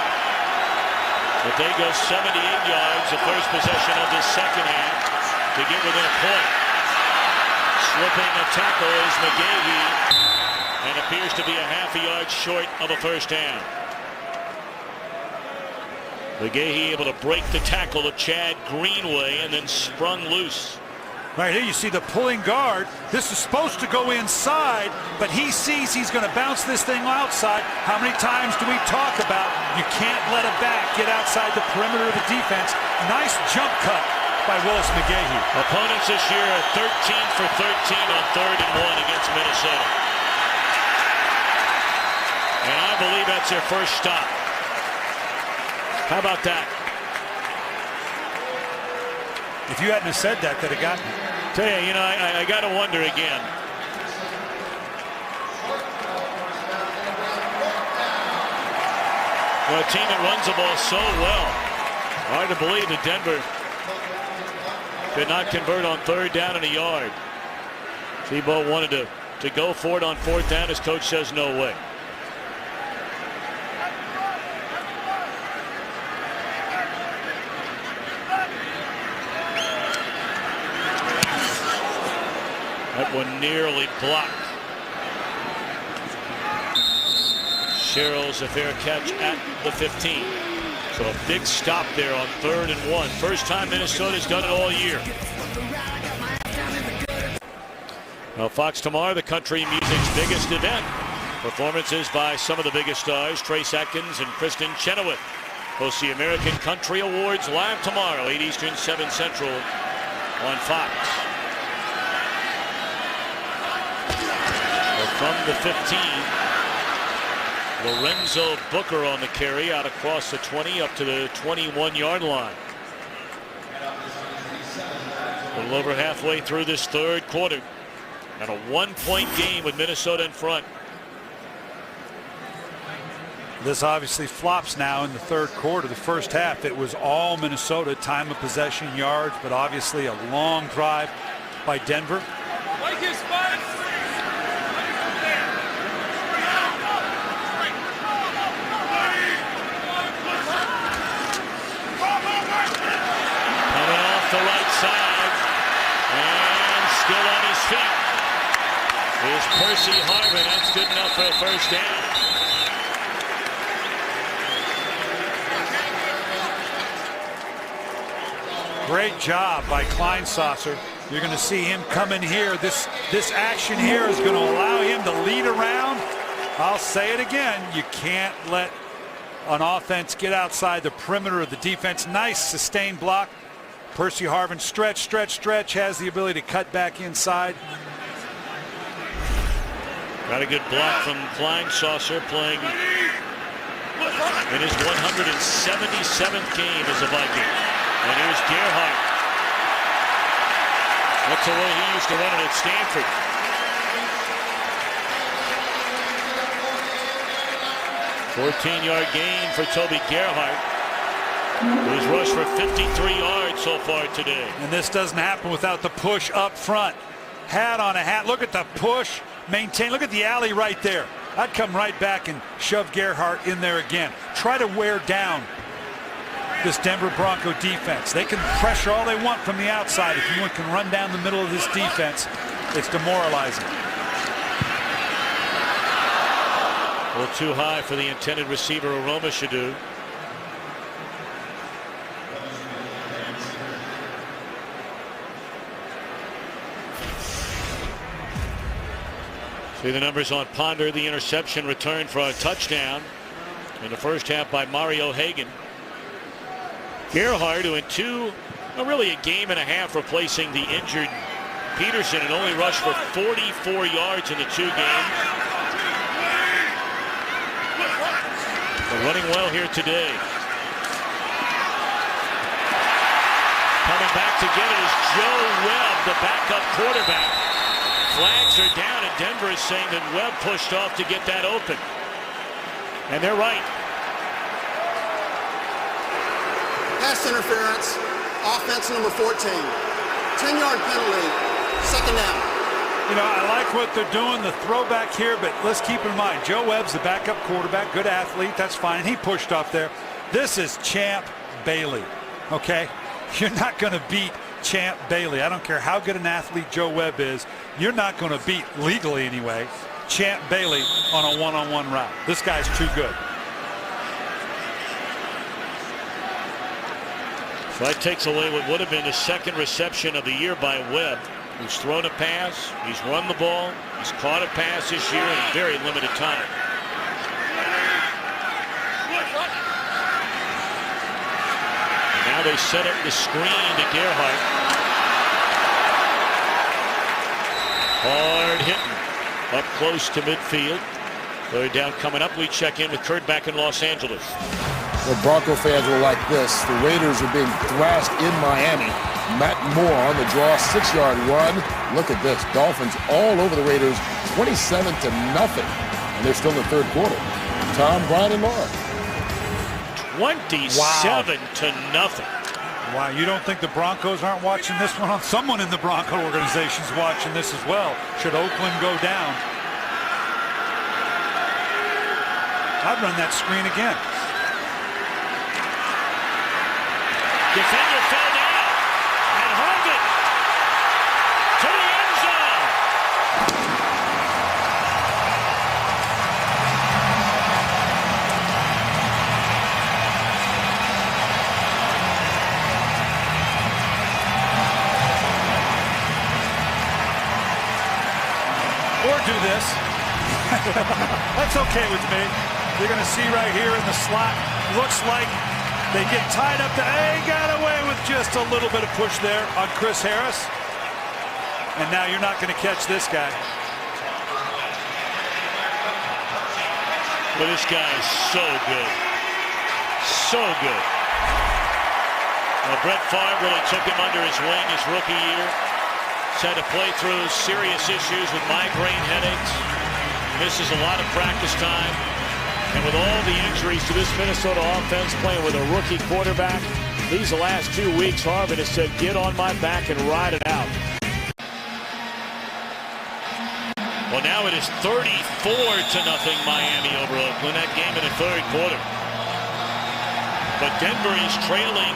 But they go 78 yards the first possession of this second half to get within a point. Slipping a tackle is McGahee, and appears to be a half a yard short of a first down. McGahee able to break the tackle of Chad Greenway and then sprung loose. Right here you see the pulling guard. This is supposed to go inside, but he sees he's going to bounce this thing outside. How many times do we talk about you can't let a back get outside the perimeter of the defense? Nice jump cut by Willis McGahee. Opponents this year are 13 for 13 on 3rd and 1 against Minnesota. And I believe that's their first stop. How about that? If you hadn't have said that, that'd have gotten me. Tell you, I got to wonder again. A team that runs the ball so well. Hard to believe that Denver could not convert on 3rd down and a yard. Tebow wanted to go for it on 4th down. His coach says no way. That one nearly blocked. Sherrill's a fair catch at the 15. So a big stop there on 3rd and 1. First time Minnesota's done it all year. Now Fox tomorrow, the country music's biggest event. Performances by some of the biggest stars, Trace Atkins and Kristen Chenoweth. Host the American Country Awards live tomorrow, 8 Eastern, 7 Central on Fox. Well, from the 15, Lorenzo Booker on the carry out across the 20 up to the 21-yard line. A little over halfway through this 3rd quarter. And a 1-point game with Minnesota in front. This obviously flops now in the 3rd quarter. The first half, it was all Minnesota, time of possession, yards, but obviously a long drive by Denver. Coming off the right side and still on his feet is Percy Harvin. That's good enough for a first down. Great job by Kleinsasser. You're going to see him come in here. This action here is going to allow him to lead around. I'll say it again. You can't let an offense get outside the perimeter of the defense. Nice sustained block. Percy Harvin stretch, has the ability to cut back inside. Got a good block from Kleinsasser, playing in his 177th game as a Viking. And here's Gerhardt. That's the way he used to run it at Stanford. $14-yard gain for Toby Gerhardt, who's rushed for 53 yards so far today. And this doesn't happen without the push up front. Hat on a hat. Look at the push. Maintain. Look at the alley right there. I'd come right back and shove Gerhardt in there again. Try to wear down this Denver Bronco defense. They can pressure all they want from the outside. If you can run down the middle of this defense, it's demoralizing. A little too high for the intended receiver, Aroma Shadu. See the numbers on Ponder. The interception return for a touchdown in the first half by Mario Hagan. Gerhardt, who in really a game and a half, replacing the injured Peterson, and only rushed for 44 yards in the 2 games. They're running well here today. Coming back to get it is Joe Webb, the backup quarterback. Flags are down, and Denver is saying that Webb pushed off to get that open. And they're right. Pass interference, offense number 14. 10-yard penalty, 2nd down. You know, I like what they're doing, the throwback here, but let's keep in mind, Joe Webb's the backup quarterback, good athlete, that's fine. He pushed off there. This is Champ Bailey, okay? You're not going to beat Champ Bailey. I don't care how good an athlete Joe Webb is. You're not going to beat, legally anyway, Champ Bailey on a one-on-one route. This guy's too good. So that takes away what would have been the 2nd reception of the year by Webb. He's thrown a pass, he's run the ball, he's caught a pass this year in very limited time. Now they set up the screen to Gerhardt. Hard hitting up close to midfield. 3rd down coming up. We check in with Kurt back in Los Angeles. The Bronco fans will like this. The Raiders are being thrashed in Miami. Matt Moore on the draw, 6-yard run. Look at this. Dolphins all over the Raiders, 27-0. And they're still in the 3rd quarter. Tom, Brian, and Laura. 27-0. Wow, you don't think the Broncos aren't watching this one? Someone in the Bronco organization is watching this as well. Should Oakland go down? I'd run that screen again. Defender fell down and hung it to the end zone. do this. That's okay with me. You're going to see right here in the slot. Looks like they get tied up. Got away with just a little bit of push there on Chris Harris. And now you're not going to catch this guy. Well, this guy is so good. So good. Well, Brett Favre really took him under his wing his rookie year. He's had to play through serious issues with migraine headaches. Misses a lot of practice time. And with all the injuries to this Minnesota offense, playing with a rookie quarterback, these last 2 weeks, Harvin has said, get on my back and ride it out. Well, now it is 34-0 Miami over Oakland. That game in the third quarter. But Denver is trailing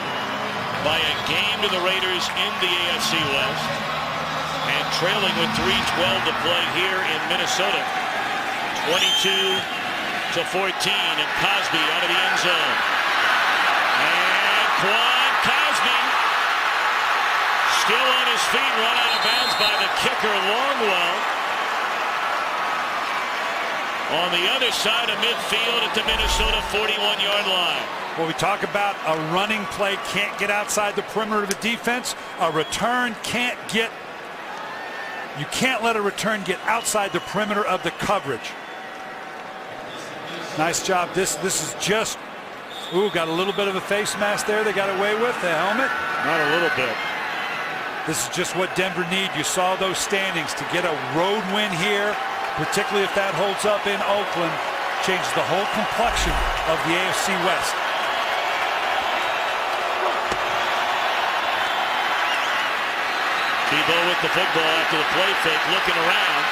by a game to the Raiders in the AFC West. And trailing with 3:12 to play here in Minnesota. 22-14, and Cosby out of the end zone. And Quan Cosby still on his feet, run out of bounds by the kicker Longwell. On the other side of midfield at the Minnesota 41-yard line. Well, we talk about a running play can't get outside the perimeter of the defense. A return can't get, you can't let a return get outside the perimeter of the coverage. Nice job. This is just, got a little bit of a face mask there they got away with, the helmet. Not a little bit. This is just what Denver need. You saw those standings to get a road win here, particularly if that holds up in Oakland, changes the whole complexion of the AFC West. Tebow with the football after the play fake, looking around.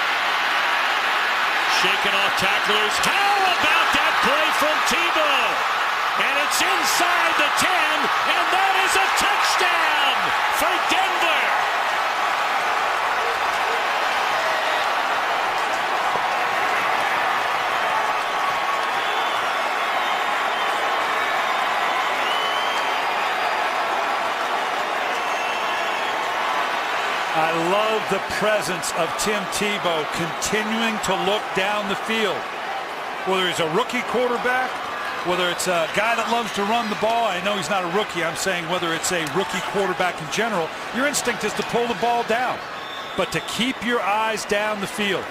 Shaking off tacklers. How about that play from Tebow? And it's inside the 10, and that is a touchdown for Denver. I love the presence of Tim Tebow continuing to look down the field. Whether he's a rookie quarterback, whether it's a guy that loves to run the ball. I know he's not a rookie. I'm saying whether it's a rookie quarterback in general, your instinct is to pull the ball down. But to keep your eyes down the field.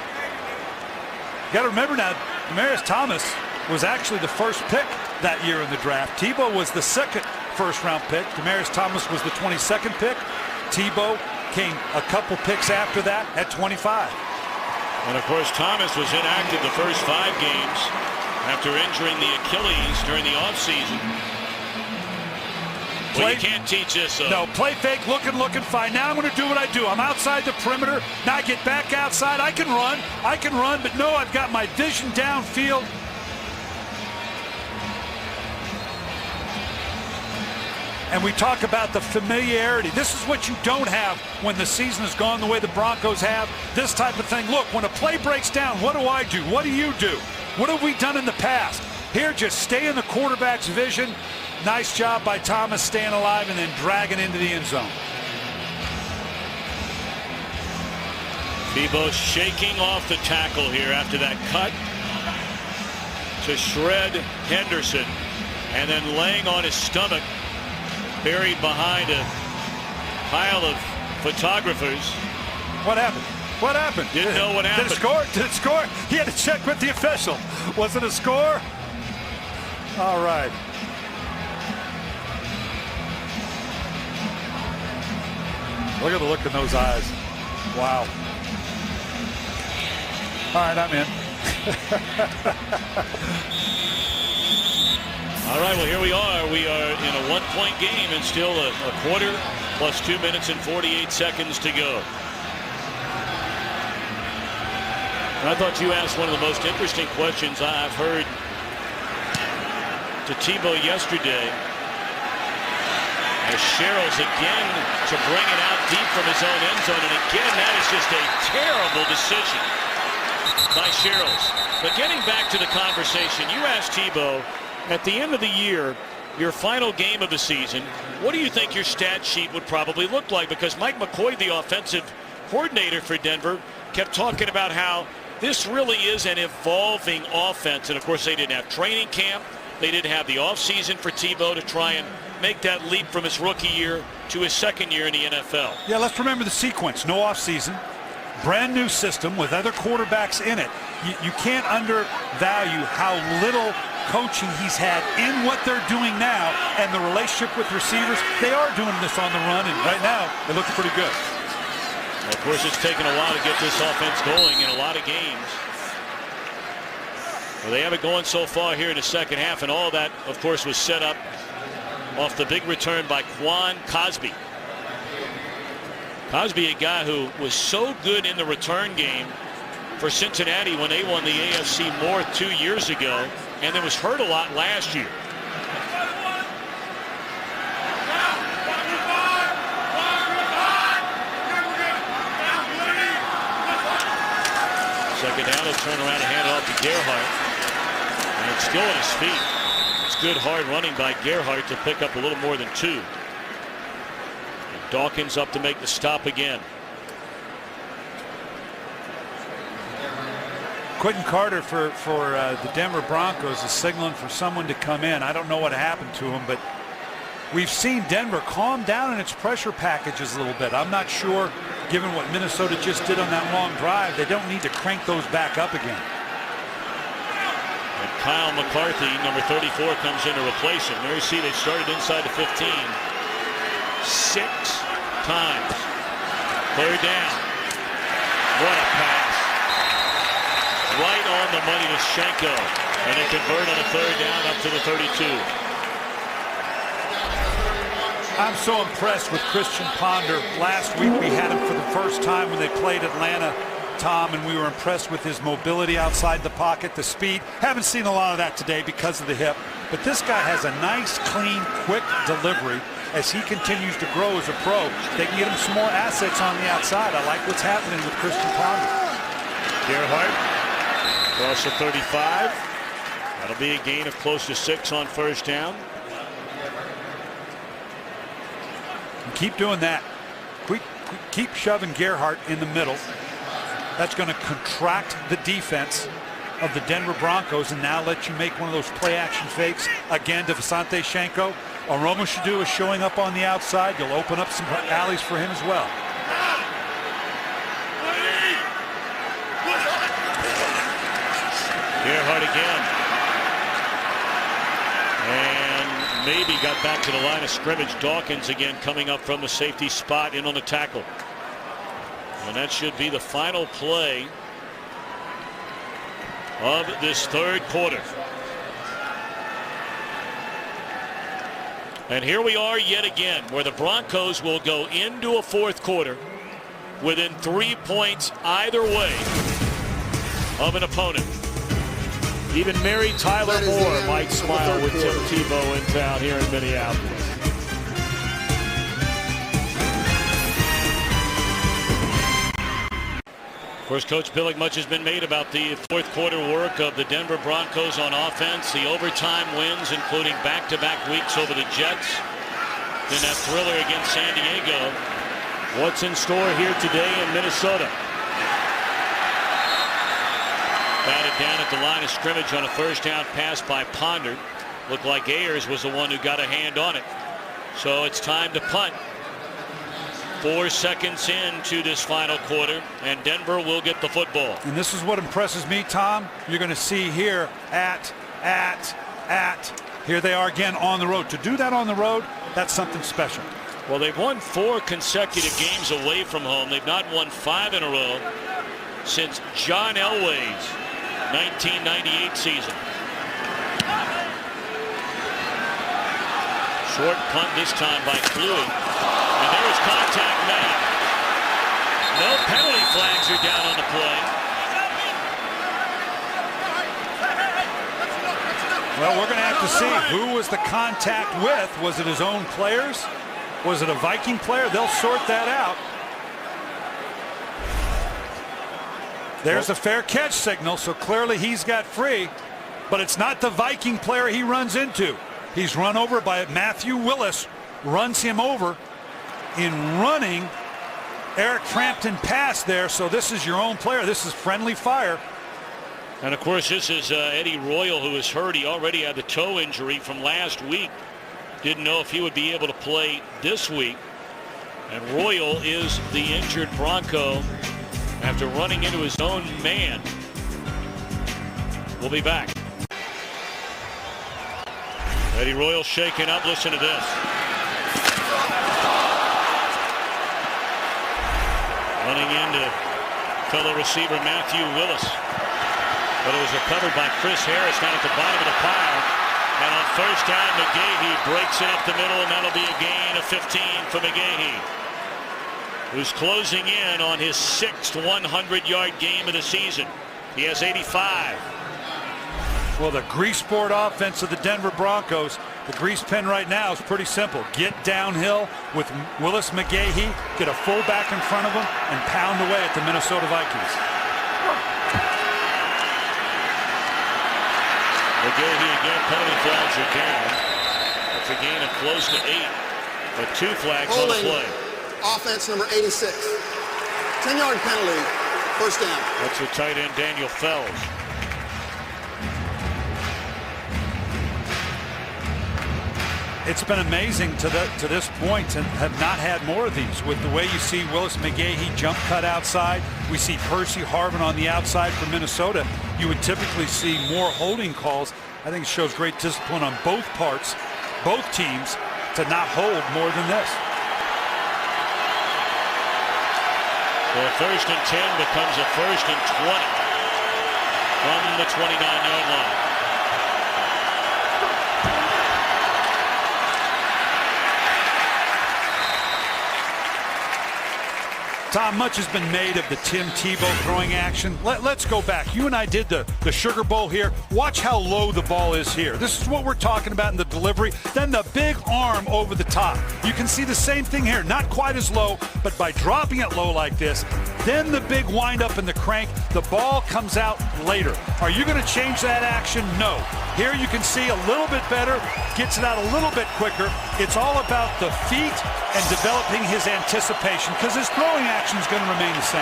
You got to remember now, Demaryius Thomas was actually the first pick that year in the draft. Tebow was the second first-round pick. Demaryius Thomas was the 22nd pick. Tebow came a couple picks after that at 25. And of course, Thomas was inactive the first 5 games after injuring the Achilles during the offseason. Well, you can't teach this. No, play fake, looking fine. Now I'm going to do what I do. I'm outside the perimeter. Now I get back outside. I can run, but no, I've got my vision downfield. And we talk about the familiarity. This is what you don't have when the season has gone the way the Broncos have. This type of thing. Look, when a play breaks down, what do I do? What do you do? What have we done in the past? Here, just stay in the quarterback's vision. Nice job by Thomas staying alive and then dragging into the end zone. Tebow shaking off the tackle here after that cut to shred Henderson, and then laying on his stomach, buried behind a pile of photographers. What happened? What happened? Didn't know what happened. Did it score? Did it score? He had to check with the official. Was it a score? All right. Look at the look in those eyes. Wow. All right, I'm in. All right, well, here we are. We are in a one-point game and still a quarter plus 2 minutes and 48 seconds to go. And I thought you asked one of the most interesting questions I've heard to Tebow yesterday. As Sherrills again to bring it out deep from his own end zone. And again, that is just a terrible decision by Sherrills. But getting back to the conversation, you asked Tebow, at the end of the year, your final game of the season, what do you think your stat sheet would probably look like? Because Mike McCoy, the offensive coordinator for Denver, kept talking about how this really is an evolving offense. And of course, they didn't have training camp. They didn't have the offseason for Tebow to try and make that leap from his rookie year to his second year in the NFL. Yeah, let's remember the sequence. No offseason, brand new system with other quarterbacks in it. You can't undervalue how little coaching he's had in what they're doing now and the relationship with receivers. They are doing this on the run, and right now it looks pretty good. Of course, it's taken a while to get this offense going in a lot of games. Well, they have it going so far here in the second half, and all that, of course, was set up off the big return by Quan Cosby. Cosby, a guy who was so good in the return game for Cincinnati when they won the AFC North 2 years ago, and then was hurt a lot last year. Second down, he'll turn around and hand it off to Gerhardt. And still on his feet. It's good hard running by Gerhardt to pick up a little more than 2. And Dawkins up to make the stop again. Quentin Carter for the Denver Broncos is signaling for someone to come in. I don't know what happened to him, but we've seen Denver calm down in its pressure packages a little bit. I'm not sure, given what Minnesota just did on that long drive, they don't need to crank those back up again. And Kyle McCarthy, number 34, comes in to replace him. There you see they started inside the 15 6 times. Third down. What a pass. Right on the money to Schenko. And they convert on a third down up to the 32. I'm so impressed with Christian Ponder. Last week we had him for the first time when they played Atlanta, Tom, and we were impressed with his mobility outside the pocket, the speed. Haven't seen a lot of that today because of the hip. But this guy has a nice, clean, quick delivery. As he continues to grow as a pro, they can get him some more assets on the outside. I like what's happening with Christian Ponder. Gerhardt across the 35. That'll be a gain of close to 6 on first down. And keep doing that. Keep shoving Gerhardt in the middle. That's going to contract the defense of the Denver Broncos and now let you make one of those play-action fakes again to Visanthe Schenko. All Romo should do is showing up on the outside. You'll open up some alleys for him as well. Gerhardt again. And maybe got back to the line of scrimmage. Dawkins again coming up from the safety spot in on the tackle. And that should be the final play of this third quarter. And here we are yet again, where the Broncos will go into a fourth quarter within 3 points either way of an opponent. Even Mary Tyler Moore might smile with Tim Tebow in town here in Minneapolis. Of course, Coach Billick, much has been made about the fourth quarter work of the Denver Broncos on offense. The overtime wins, including back-to-back weeks over the Jets. Then that thriller against San Diego. What's in store here today in Minnesota? Batted down at the line of scrimmage on a first down pass by Ponder. Looked like Ayers was the one who got a hand on it. So it's time to punt. 4 seconds into this final quarter, and Denver will get the football. And this is what impresses me, Tom. You're going to see here here they are again on the road. To do that on the road, that's something special. Well, they've won 4 consecutive games away from home. They've not won 5 in a row since John Elway's 1998 season. Short punt this time by Kluwe. And there's contact now. No penalty flags are down on the play. Well, we're going to have to see who was the contact with. Was it his own players? Was it a Viking player? They'll sort that out. There's a fair catch signal, so clearly he's got free. But it's not the Viking player he runs into. He's run over by Matthew Willis, runs him over. In running, Eric Frampton pass there, so this is your own player. This is friendly fire. And of course, this is Eddie Royal, who is hurt. He already had the toe injury from last week. Didn't know if he would be able to play this week. And Royal is the injured Bronco after running into his own man. We'll be back. Eddie Royal shaken up. Listen to this. Running into fellow receiver Matthew Willis. But it was recovered by Chris Harris down at the bottom of the pile. And on first down, McGahee breaks it up the middle, and that'll be a gain of 15 for McGahee, who's closing in on his 6th 100-yard game of the season. He has 85. Well, the grease board offense of the Denver Broncos, the grease pen right now is pretty simple. Get downhill with Willis McGahee, get a fullback in front of him, and pound away at the Minnesota Vikings. McGahee again, penalty flags are down. That's a gain of close to 8, but 2 flags on the play. Offense number 86. 10-yard penalty, first down. That's the tight end Daniel Fells. It's been amazing to this point and have not had more of these. With the way you see Willis McGahee jump cut outside, we see Percy Harvin on the outside for Minnesota. You would typically see more holding calls. I think it shows great discipline on both parts, both teams, to not hold more than this. So a 1st and 10 becomes a 1st and 20 from the 29-yard line. Tom, much has been made of the Tim Tebow throwing action. Let's go back. You and I did the Sugar Bowl here. Watch how low the ball is here. This is what we're talking about in the delivery. Then the big arm over the top. You can see the same thing here. Not quite as low, but by dropping it low like this, then the big wind up in the crank, the ball comes out later. Are you going to change that action? No. Here you can see a little bit better, gets it out a little bit quicker. It's all about the feet and developing his anticipation, because his throwing action is going to remain the same.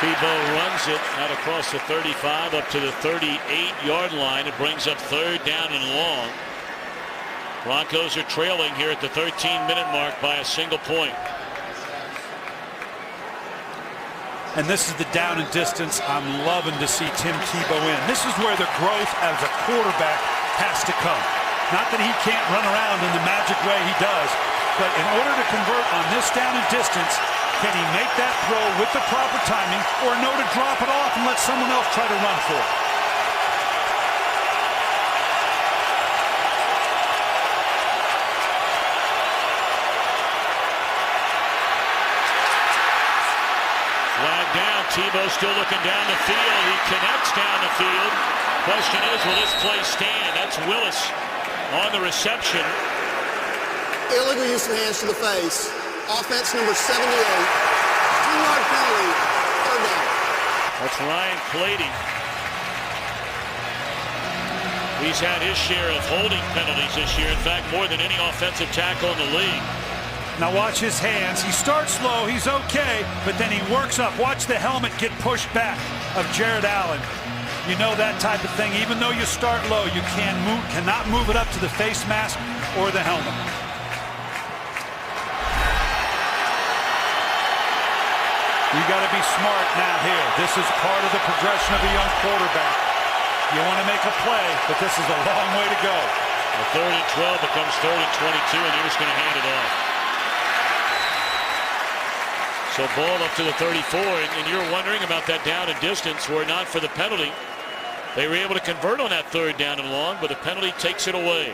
Tebow runs it out across the 35 up to the 38-yard line. It brings up 3rd down and long. Broncos are trailing here at the 13-minute mark by a single point. And this is the down and distance I'm loving to see Tim Tebow in. This is where the growth as a quarterback has to come. Not that he can't run around in the magic way he does, but in order to convert on this down and distance, can he make that throw with the proper timing, or know to drop it off and let someone else try to run for it? Flag down. Tebow still looking down the field. He connects down the field. Question is, will this play stand? That's Willis on the reception. Illegal use of hands to the face. Offense number 78. 10-yard penalty, 3rd down. That's Ryan Clady. He's had his share of holding penalties this year. In fact, more than any offensive tackle in the league. Now watch his hands. He starts low, he's okay, but then he works up. Watch the helmet get pushed back of Jared Allen. You know that type of thing. Even though you start low, you cannot move it up to the face mask or the helmet. You got to be smart now here. This is part of the progression of a young quarterback. You want to make a play, but this is a long way to go. The 3rd and 12 becomes 3rd and 22, and they're just going to hand it off. So ball up to the 34, and you're wondering about that down and distance. Were it not for the penalty, they were able to convert on that 3rd down and long, but the penalty takes it away.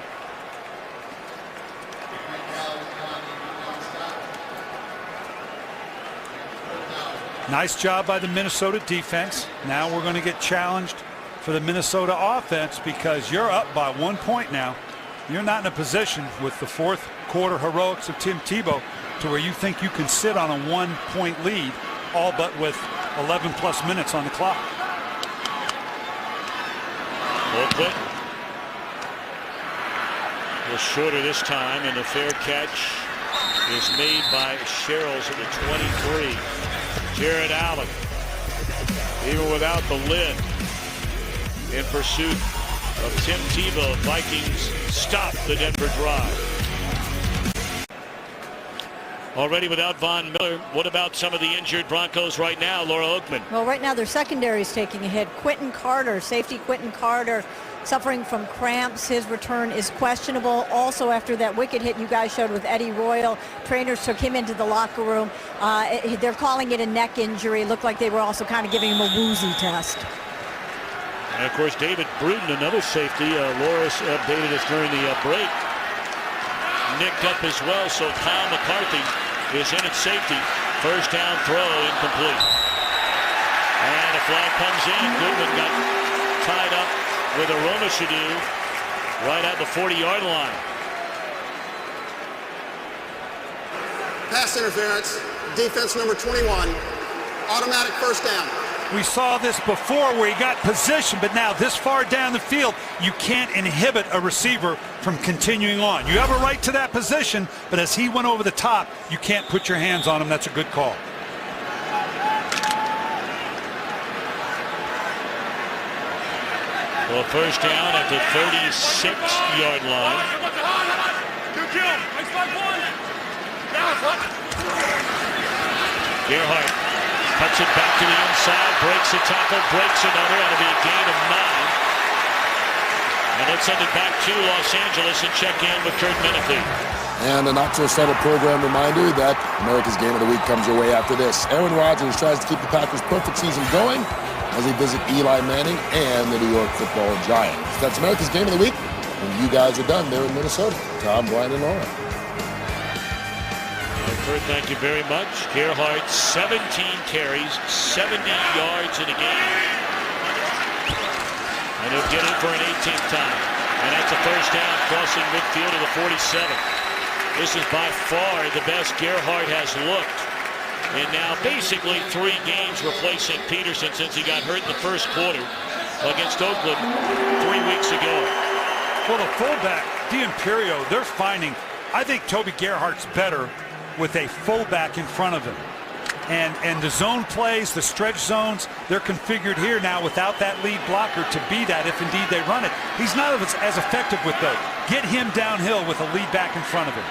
Nice job by the Minnesota defense. Now we're going to get challenged for the Minnesota offense, because you're up by 1 point now. You're not in a position with the 4th quarter heroics of Tim Tebow to where you think you can sit on a 1 point lead, all but with 11 plus minutes on the clock. was shorter this time, and the fair catch is made by Sherrills at the 23. Jared Allen, even without the lid, in pursuit of Tim Tebow. Vikings stop the Denver drive. Already without Von Miller. What about some of the injured Broncos right now, Laura Oakman? Well, right now their secondary is taking a hit. Quentin Carter, safety Quentin Carter, suffering from cramps. His return is questionable. Also, after that wicked hit you guys showed with Eddie Royal, trainers took him into the locker room. They're calling it a neck injury. It looked like they were also kind of giving him a woozy test. And of course, David Bruton, another safety. Loris updated us during the break. Nicked up as well, so Kyle McCarthy is in at safety. First down throw, incomplete. And a flag comes in. Goodwin got tied up with a Romashadu right at the 40-yard line. Pass interference, defense number 21, automatic first down. We saw this before where he got position, but now this far down the field, you can't inhibit a receiver from continuing on. You have a right to that position, but as he went over the top, you can't put your hands on him. That's a good call. Well, first down at the 36-yard line. Gerhardt cuts it back to the inside, breaks a tackle, breaks another. That'll be a gain of 9. And let's send it back to Los Angeles and check in with Kurt Menefee. And a not-so-subtle program reminder that America's Game of the Week comes your way after this. Aaron Rodgers tries to keep the Packers' perfect season going as they visit Eli Manning and the New York Football Giants. That's America's Game of the Week. When you guys are done there in Minnesota. Tom, Brian, and Laura. Kurt, thank you very much. Gerhardt, 17 carries, 70 yards in a game. And he'll get it for an 18th time. And that's a first down crossing midfield to the 47. This is by far the best Gerhardt has looked in now basically 3 games, replacing Peterson since he got hurt in the first quarter against Oakland 3 weeks ago. Well, the fullback, D'Imperio, they're finding, I think Toby Gerhardt's better with a fullback in front of him. And the zone plays, the stretch zones, they're configured here now without that lead blocker to be that if indeed they run it. He's not as effective with those. Get him downhill with a lead back in front of him.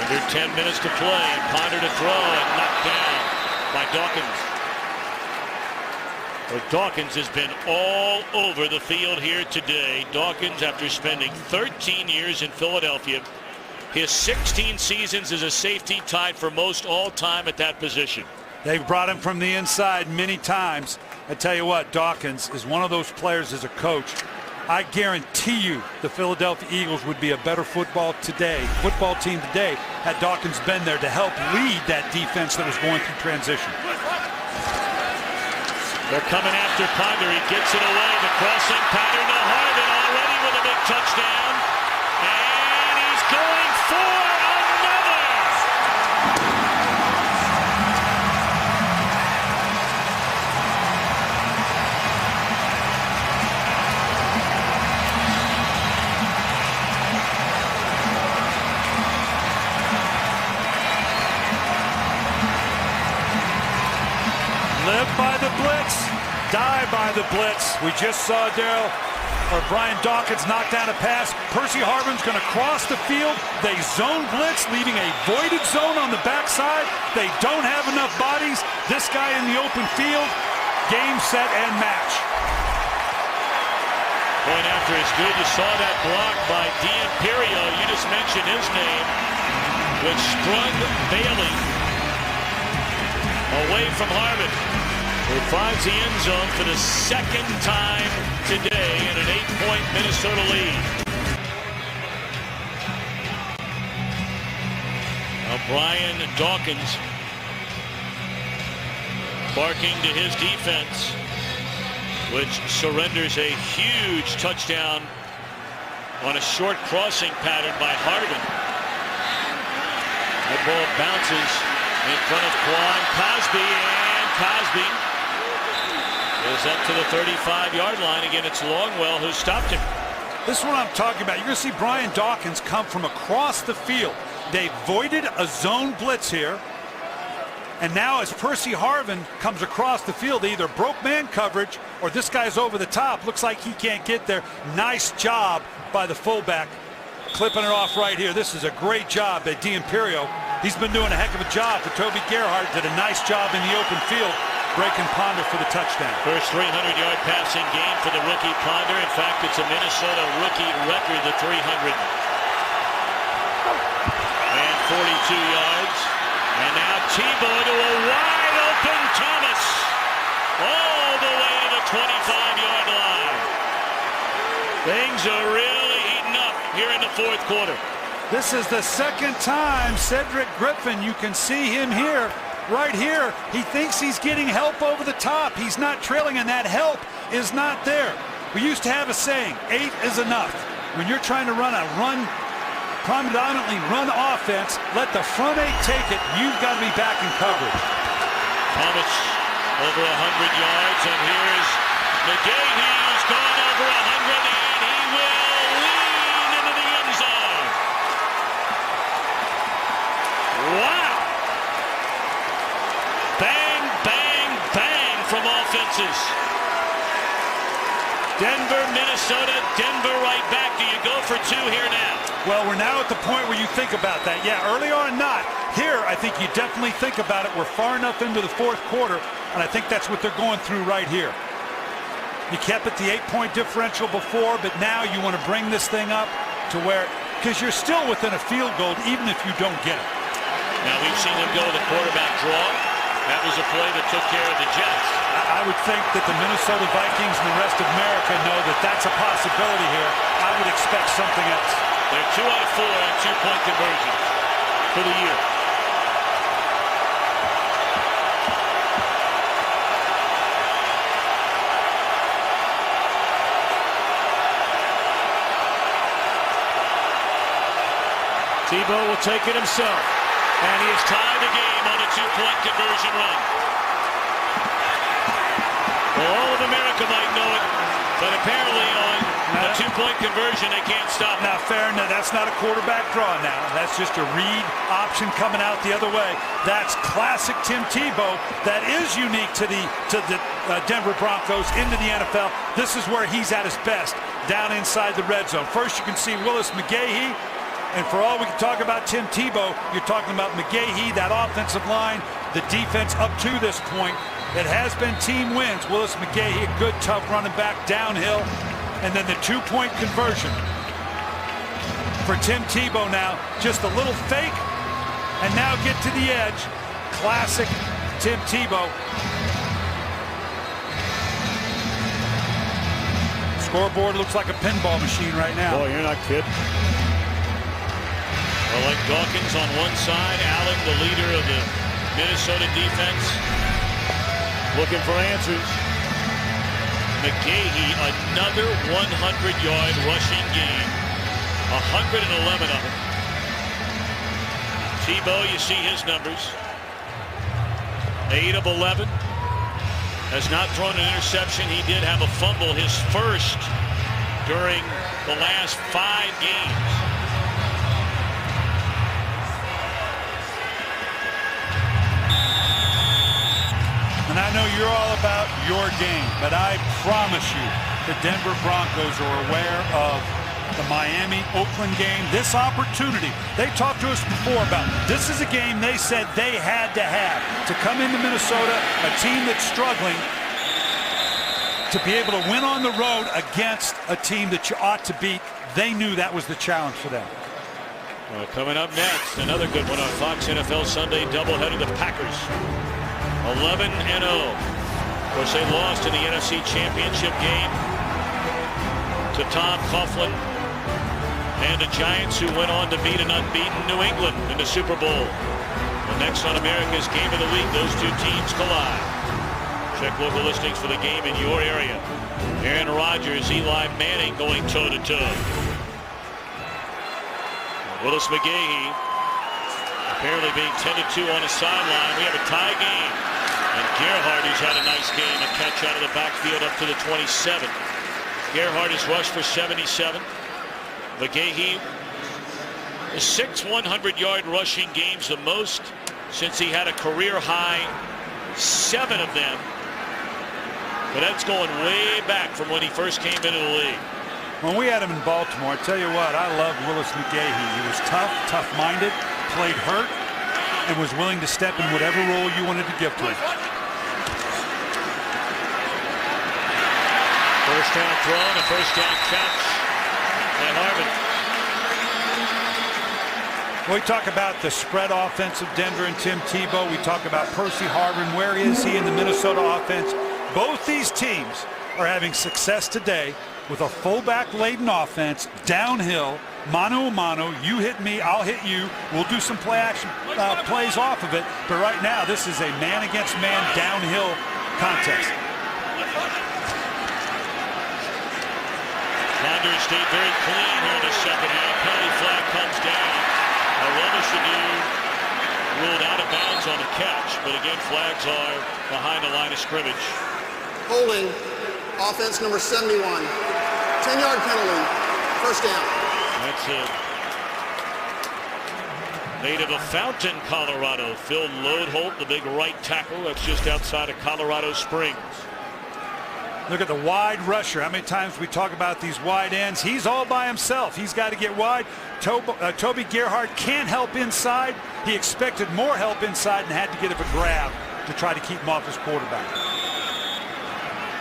Under 10 minutes to play. Ponder to throw and knocked down by Dawkins. Well, Dawkins has been all over the field here today. Dawkins, after spending 13 years in Philadelphia, his 16 seasons as a safety, tied for most all-time at that position. They've brought him from the inside many times. I tell you what, Dawkins is one of those players as a coach. I guarantee you the Philadelphia Eagles would be a better football team today had Dawkins been there to help lead that defense that was going through transition. They're coming after Ponder. He gets it away. The crossing pattern to Harvin already with a big touchdown. And he's going for another. Live by the blitz, die by the blitz. We just saw Brian Dawkins knock down a pass. Percy Harvin's going to cross the field. They zone blitz, leaving a voided zone on the backside. They don't have enough bodies. This guy in the open field, game, set, and match. Point after is good. You saw that block by D'Imperio. You just mentioned his name, which strung Bailey away from Harvin. It finds the end zone for the second time today in an 8-point Minnesota lead. Now Brian Dawkins barking to his defense, which surrenders a huge touchdown on a short crossing pattern by Harvin. That ball bounces in front of Quan Cosby, and Cosby is up to the 35-yard line. Again, it's Longwell who stopped him. This is what I'm talking about. You're going to see Brian Dawkins come from across the field. They voided a zone blitz here. And now as Percy Harvin comes across the field, they either broke man coverage or this guy's over the top. Looks like he can't get there. Nice job by the fullback. Clipping it off right here. This is a great job by D'Imperio. He's been doing a heck of a job. For Toby Gerhart did a nice job in the open field, breaking Ponder for the touchdown. First 300-yard passing game for the rookie Ponder. In fact, it's a Minnesota rookie record, the 300. And 42 yards. And now Tebow to a wide open Thomas. All the way to the 25-yard line. Things are really heating up here in the fourth quarter. This is the second time Cedric Griffin, you can see him here, right here. He thinks he's getting help over the top. He's not trailing, and that help is not there. We used to have a saying, 8 is enough. When you're trying to predominantly run offense, let the front 8 take it. You've got to be back in coverage. Thomas over 100 yards, and here's McGahee, who's gone over 100, and he will lean into the end zone. Wow! Bang, bang, bang from offenses. Denver, Minnesota, Denver right back. Do you go for 2 here now? Well, we're now at the point where you think about that. Yeah, early on not. Here, I think you definitely think about it. We're far enough into the fourth quarter, and I think that's what they're going through right here. You kept it the 8-point differential before, but now you want to bring this thing up to where, because you're still within a field goal even if you don't get it. Now we've seen them go to the quarterback draw. That was a play that took care of the Jets. I would think that the Minnesota Vikings and the rest of America know that that's a possibility here. I would expect something else. They're 2 out of 4 on 2-point conversions for the year. Tebow will take it himself, and he has tied the game on a 2-point conversion run. Well, all of America might know it, but apparently on a 2-point conversion, they can't stop. Now, fair enough, that's not a quarterback draw now. That's just a read option coming out the other way. That's classic Tim Tebow. That is unique to the Denver Broncos into the NFL. This is where he's at his best, down inside the red zone. First, you can see Willis McGahee. And for all we can talk about Tim Tebow, you're talking about McGahee, that offensive line, the defense up to this point. It has been team wins. Willis McGahee, a good, tough running back downhill. And then the 2-point conversion for Tim Tebow now. Just a little fake, and now get to the edge. Classic Tim Tebow. Scoreboard looks like a pinball machine right now. Boy, you're not kidding. Well, like Dawkins on one side, Allen, the leader of the Minnesota defense, looking for answers. McGahee, another 100-yard rushing game. 111 of them. Tebow, you see his numbers. 8 of 11. Has not thrown an interception. He did have a fumble, his first during the last 5 games. And I know you're all about your game, but I promise you the Denver Broncos are aware of the Miami-Oakland game. This opportunity, they talked to us before about, this is a game they said they had to have to come into Minnesota, a team that's struggling, to be able to win on the road against a team that you ought to beat. They knew that was the challenge for them. Well, coming up next, another good one on Fox NFL Sunday doubleheader, the Packers. 11-0. Of course, they lost in the NFC Championship game to Tom Coughlin and the Giants, who went on to beat an unbeaten New England in the Super Bowl. Well, next on America's Game of the Week, those two teams collide. Check local listings for the game in your area. Aaron Rodgers, Eli Manning going toe-to-toe. Willis McGahee apparently being tended to on the sideline. We have a tie game. And Gerhardt, who's had a nice game, a catch out of the backfield up to the 27. Gerhardt has rushed for 77. McGahee, the 6 100-yard rushing games, the most since he had a career high 7 of them. But that's going way back from when he first came into the league. When we had him in Baltimore, I tell you what, I loved Willis McGahee. He was tough, tough-minded, played hurt, and was willing to step in whatever role you wanted to give to him. First down throw and a first down catch by Harvin. We talk about the spread offense of Denver and Tim Tebow. We talk about Percy Harvin. Where is he in the Minnesota offense? Both these teams are having success today with a fullback-laden offense, downhill, mano-a-mano, you hit me, I'll hit you. We'll do some play action plays off of it. But right now, this is a man-against-man downhill contest. Ponder stayed very clean here in the second half. Penalty flag comes down. Aromasadu ruled out of bounds on the catch, but again, flags are behind the line of scrimmage. Holding, offense number 71. 10-yard penalty, first down. That's it. Native of Fountain, Colorado, Phil Lodeholt, the big right tackle. That's just outside of Colorado Springs. Look at the wide rusher. How many times we talk about these wide ends? He's all by himself. He's got to get wide. Toby Gerhardt can't help inside. He expected more help inside and had to get a grab to try to keep him off his quarterback.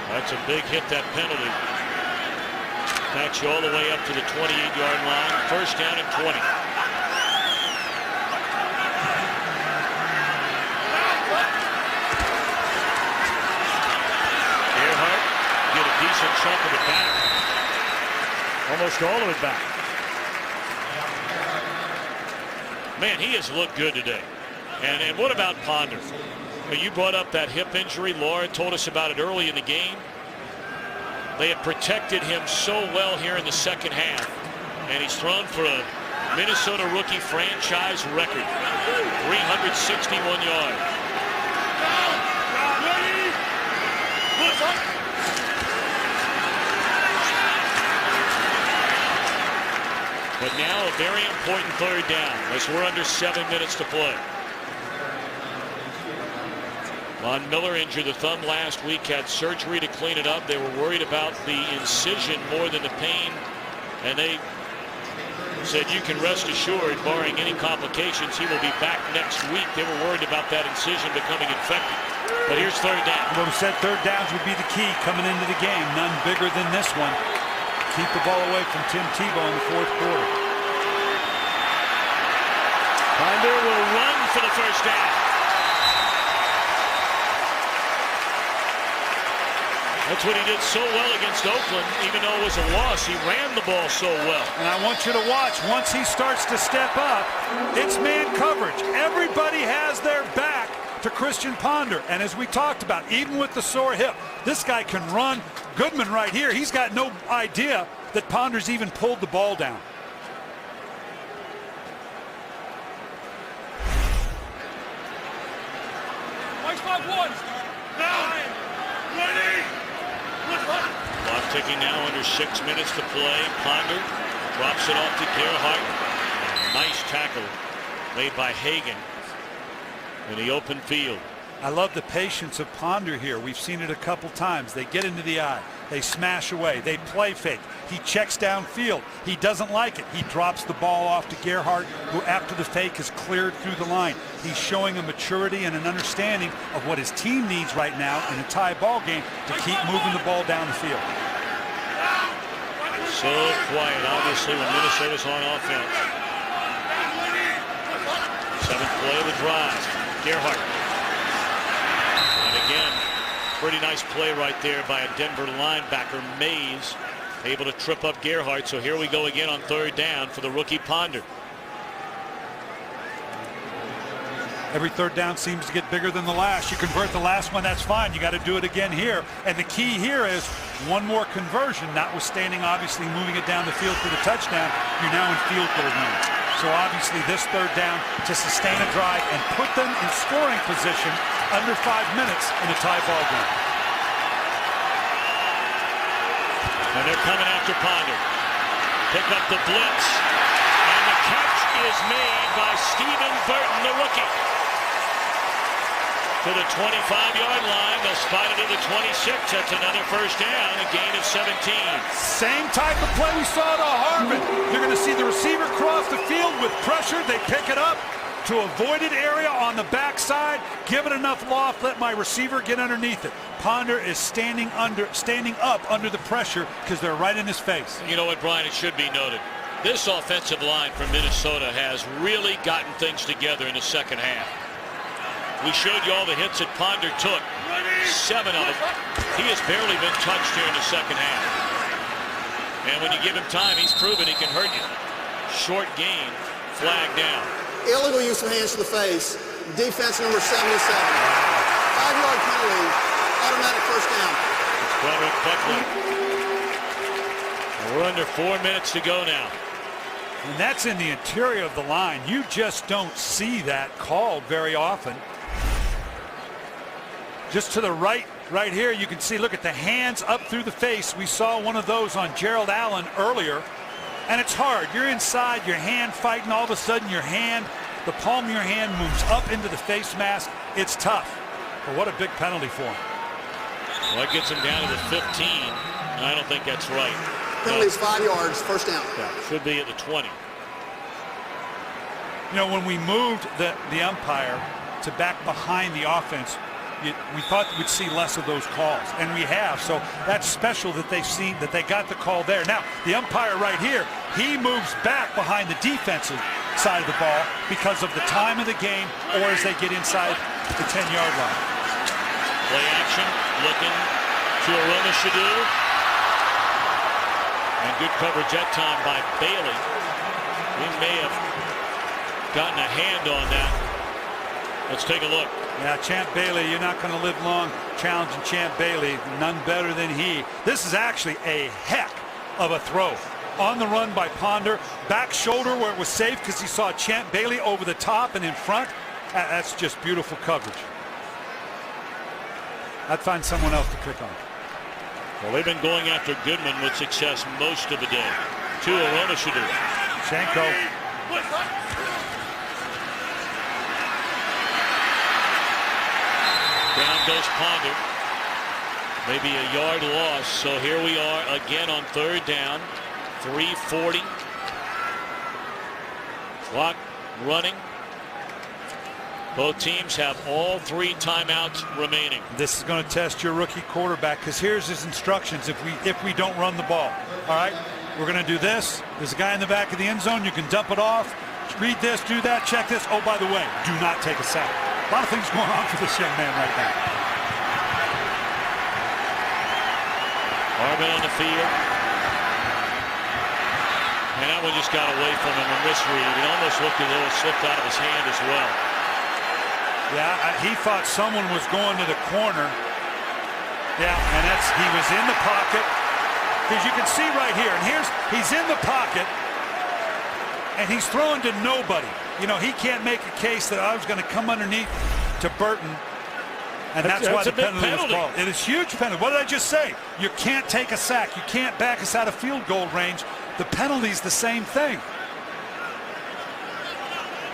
That's a big hit, that penalty. Backs you all the way up to the 28-yard line. First down and 20. Gerhardt get a decent chunk of it back. Almost all of it back. Man, he has looked good today. And what about Ponder? You brought up that hip injury. Laura told us about it early in the game. They have protected him so well here in the second half. And he's thrown for a Minnesota rookie franchise record. 361 yards. But now a very important third down as we're under 7 minutes to play. Von Miller injured the thumb last week, had surgery to clean it up. They were worried about the incision more than the pain, and they said you can rest assured, barring any complications, he will be back next week. They were worried about that incision becoming infected. But here's third down. Well, we said third downs would be the key coming into the game. None bigger than this one. Keep the ball away from Tim Tebow in the fourth quarter. Ponder will run for the first down. That's what he did so well against Oakland. Even though it was a loss, he ran the ball so well. And I want you to watch, once he starts to step up, it's man coverage. Everybody has their back to Christian Ponder. And as we talked about, even with the sore hip, this guy can run. Goodman right here, he's got no idea that Ponder's even pulled the ball down. Clock ticking now, under 6 minutes to play. Ponder drops it off to Gerhardt. Nice tackle made by Hagan in the open field. I love the patience of Ponder here. We've seen it a couple times. They get into the eye. They smash away. They play fake. He checks downfield. He doesn't like it. He drops the ball off to Gerhardt, who after the fake is cleared through the line. He's showing a maturity and an understanding of what his team needs right now in a tie ball game to keep moving the ball down the field. So quiet, obviously, when Minnesota's on offense. Seventh play of the drive. Gerhardt. And again, pretty nice play right there by a Denver linebacker, Mays, able to trip up Gerhardt. So here we go again on third down for the rookie Ponder. Every third down seems to get bigger than the last. You convert the last one, that's fine. You got to do it again here. And the key here is one more conversion, notwithstanding obviously moving it down the field for the touchdown. You're now in field goal range. So obviously this third down to sustain a drive and put them in scoring position under 5 minutes in a tie ball game. And they're coming after Ponder. Pick up the blitz. And the catch is made by Stephen Burton, the rookie. To the 25-yard line. They'll spot it at the 26. That's another first down. A gain of 17. Same type of play we saw to Harvin. You're going to see the receiver cross the field with pressure. They pick it up to avoided area on the backside. Give it enough loft. Let my receiver get underneath it. Ponder is standing up under the pressure because they're right in his face. You know what, Brian? It should be noted. This offensive line from Minnesota has really gotten things together in the second half. We showed you all the hits that Ponder took. 7 of them. He has barely been touched here in the second half. And when you give him time, he's proven he can hurt you. Short gain, flag down. Illegal use of hands to the face. Defense number 77. 5-yard penalty. Automatic first down. It's Broderick Buckley. We're under 4 minutes to go now. And that's in the interior of the line. You just don't see that called very often. Just to the right here, you can see, look at the hands up through the face. We saw one of those on Gerald Allen earlier. And it's hard. You're inside, your hand fighting, all of a sudden your hand, the palm of your hand moves up into the face mask. It's tough. But what a big penalty for him. Well, that gets him down to the 15. And I don't think that's right. Penalty's 5 yards, first down. Yeah, should be at the 20. You know, when we moved the umpire to back behind the offense, we thought we'd see less of those calls, and we have. So that's special that they got the call there. Now, the umpire right here, he moves back behind the defensive side of the ball because of the time of the game or as they get inside the 10-yard line. Play action, looking to Aroma Shadu. And good coverage that time by Bailey. He may have gotten a hand on that. Let's take a look. Yeah, Champ Bailey, you're not going to live long challenging Champ Bailey. None better than he. This is actually a heck of a throw. On the run by Ponder. Back shoulder where it was safe because he saw Champ Bailey over the top and in front. That's just beautiful coverage. I'd find someone else to pick on. Well, they've been going after Goodman with success most of the day. To Aroma Shadu. Shanko. Down goes Ponder. Maybe a yard loss. So here we are again on third down. 3:40. Clock running. Both teams have all 3 timeouts remaining. This is going to test your rookie quarterback because here's his instructions if we don't run the ball. All right, we're going to do this. There's a guy in the back of the end zone. You can dump it off. Read this, do that, check this. Oh, by the way, do not take a sack. A lot of things going on for this young man right now. Harvin on the field. And that one just got away from him, a misread. It almost looked as though it slipped out of his hand as well. Yeah, he thought someone was going to the corner. Yeah, and he was in the pocket. Because you can see right here, and he's in the pocket, and he's throwing to nobody. You know, he can't make a case that I was going to come underneath to Burton, and that's why the penalty was called. It is huge penalty. What did I just say? You can't take a sack. You can't back us out of field goal range. The penalty's the same thing.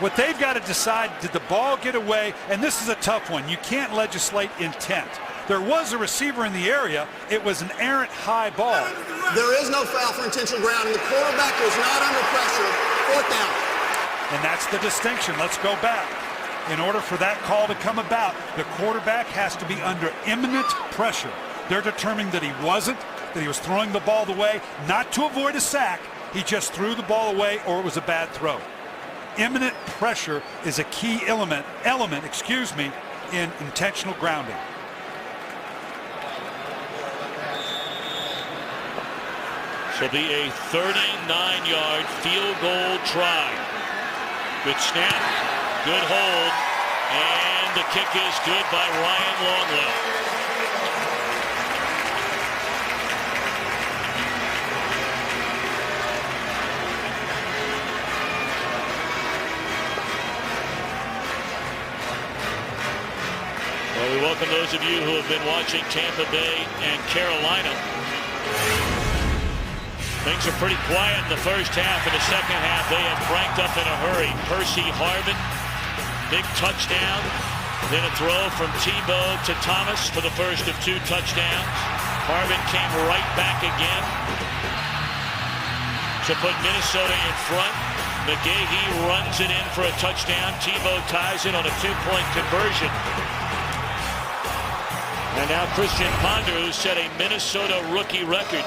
What they've got to decide, did the ball get away? And this is a tough one. You can't legislate intent. There was a receiver in the area. It was an errant high ball. There is no foul for intentional grounding. The quarterback was not under pressure. Fourth down. And that's the distinction. Let's go back. In order for that call to come about, the quarterback has to be under imminent pressure. They're determining that he wasn't, that he was throwing the ball away, not to avoid a sack. He just threw the ball away or it was a bad throw. Imminent pressure is a key element, in intentional grounding. Should be a 39-yard field goal try. Good snap, good hold, and the kick is good by Ryan Longwell. those of you who have been watching Tampa Bay and Carolina, things are pretty quiet in the first half. In the second half, they have cranked up in a hurry. Percy Harvin, big touchdown. Then a throw from Tebow to Thomas for the first of 2 touchdowns. Harvin came right back again to put Minnesota in front. McGahee runs it in for a touchdown. Tebow ties it on a 2-point conversion. And now Christian Ponder, who set a Minnesota rookie record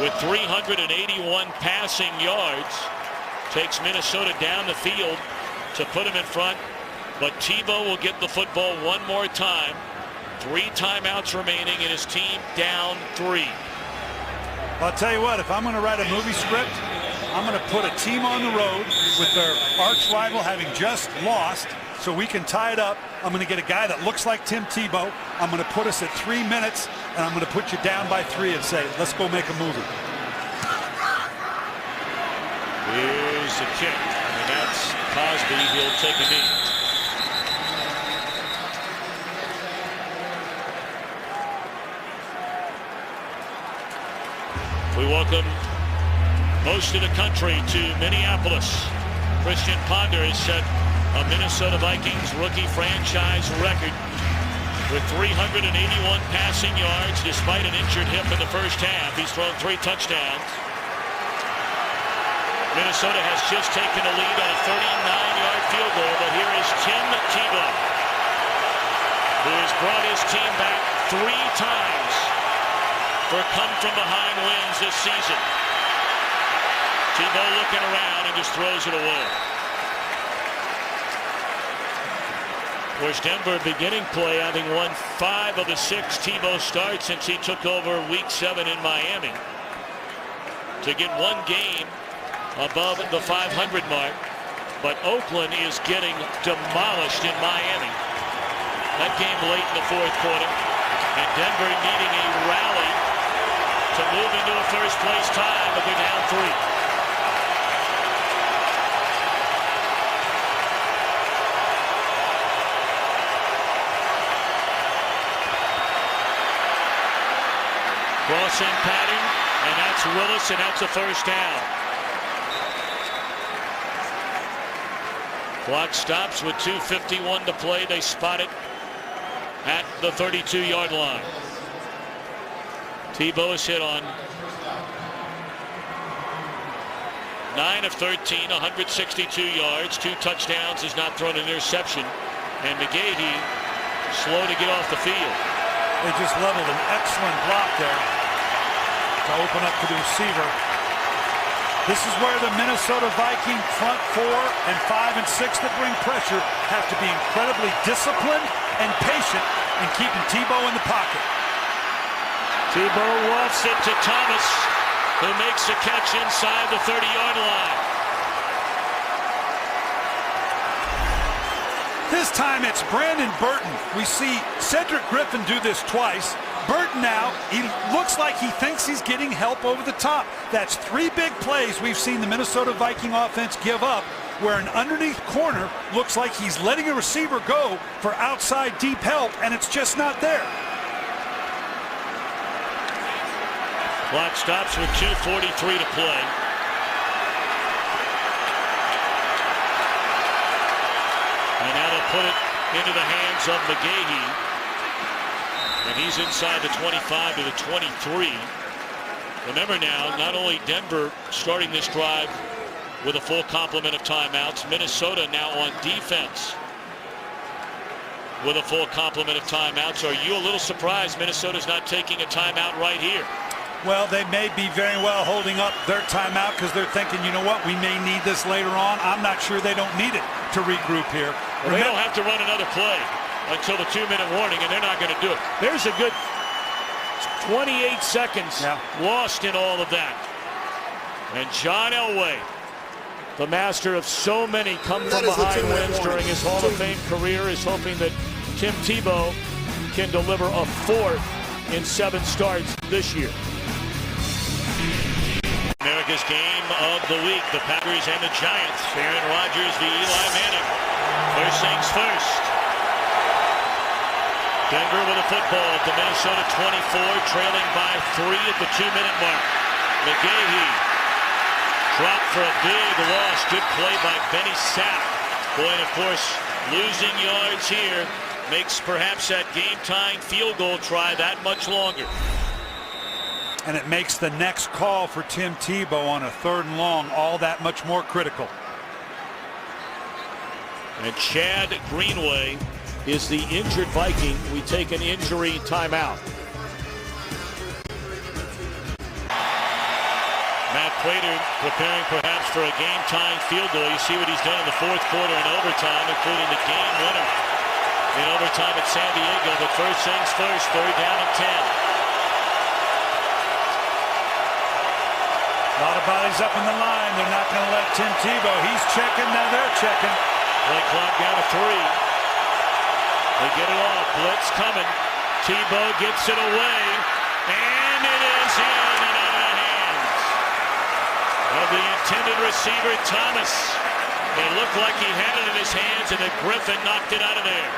with 381 passing yards, takes Minnesota down the field to put him in front. But Tebow will get the football one more time. 3 timeouts remaining and his team down 3. I'll tell you what, if I'm going to write a movie script, I'm going to put a team on the road with their arch rival having just lost so we can tie it up. I'm going to get a guy that looks like Tim Tebow. I'm going to put us at 3 minutes, and I'm going to put you down by 3 and say, let's go make a movie. Here's the kick, and that's Cosby. He'll take a knee. We welcome most of the country to Minneapolis. Christian Ponder has set a Minnesota Vikings rookie franchise record with 381 passing yards despite an injured hip in the first half. He's thrown 3 touchdowns. Minnesota has just taken a lead on a 39-yard field goal, but here is Tim Tebow, who has brought his team back 3 times for come-from-behind wins this season. Tebow looking around and just throws it away. Of course, Denver beginning play, having won 5 of the 6 Tebow starts since he took over Week 7 in Miami, to get 1 game above the 500 mark. But Oakland is getting demolished in Miami. That game late in the 4th quarter, and Denver needing a rally to move into a first-place tie, but they're down 3. Crossing pattern, and that's Willis, and that's a first down. Clock stops with 2:51 to play. They spot it at the 32-yard line. Tebow is hit on 9 of 13, 162 yards, 2 touchdowns, has not thrown an interception. And McGahee slow to get off the field. They just leveled an excellent block there to open up to the receiver. This is where the Minnesota Viking front 4 and 5 and 6 that bring pressure have to be incredibly disciplined and patient in keeping Tebow in the pocket. Tebow wafts it to Thomas, who makes the catch inside the 30-yard line. This time it's Brandon Burton. We see Cedric Griffin do this twice. Burton now, he looks like he thinks he's getting help over the top. That's 3 big plays we've seen the Minnesota Viking offense give up, where an underneath corner looks like he's letting a receiver go for outside deep help, and it's just not there. Clock stops with 2:43 to play. And now they'll put it into the hands of McGahee. And he's inside the 25 to the 23. Remember now, not only Denver starting this drive with a full complement of timeouts, Minnesota now on defense with a full complement of timeouts. Are you a little surprised Minnesota's not taking a timeout right here? Well, they may be very well holding up their timeout because they're thinking, you know what, we may need this later on. I'm not sure they don't need it to regroup here. Well, they don't have to run another play until the 2-minute warning, and they're not going to do it. There's a good 28 seconds lost in all of that. And John Elway, the master of so many come-from-behind wins during his Hall of Fame career, is hoping that Tim Tebow can deliver a 4th in 7 starts this year. America's game of the week, the Packers and the Giants. Aaron Rodgers v. Eli Manning. First things first. Denver with a football at the Minnesota 24, trailing by 3 at the 2-minute mark. McGahee dropped for a big loss. Good play by Benny Sapp. Boy, and of course, losing yards here makes perhaps that game-tying field goal try that much longer. And it makes the next call for Tim Tebow on a 3rd and long all that much more critical. And Chad Greenway is the injured Viking. We take an injury timeout. Matt Prater preparing perhaps for a game-tying field goal. You see what he's done in the 4th quarter and overtime, including the game winner in overtime at San Diego. But first things first, 3rd down and 10. A lot of bodies up in the line. They're not going to let Tim Tebow. He's checking. Now they're checking. Play clock down to 3. They get it off. Blitz coming. Tebow gets it away. And it is in and out of the hands of the intended receiver, Thomas. It looked like he had it in his hands, and then Griffin knocked it out of there.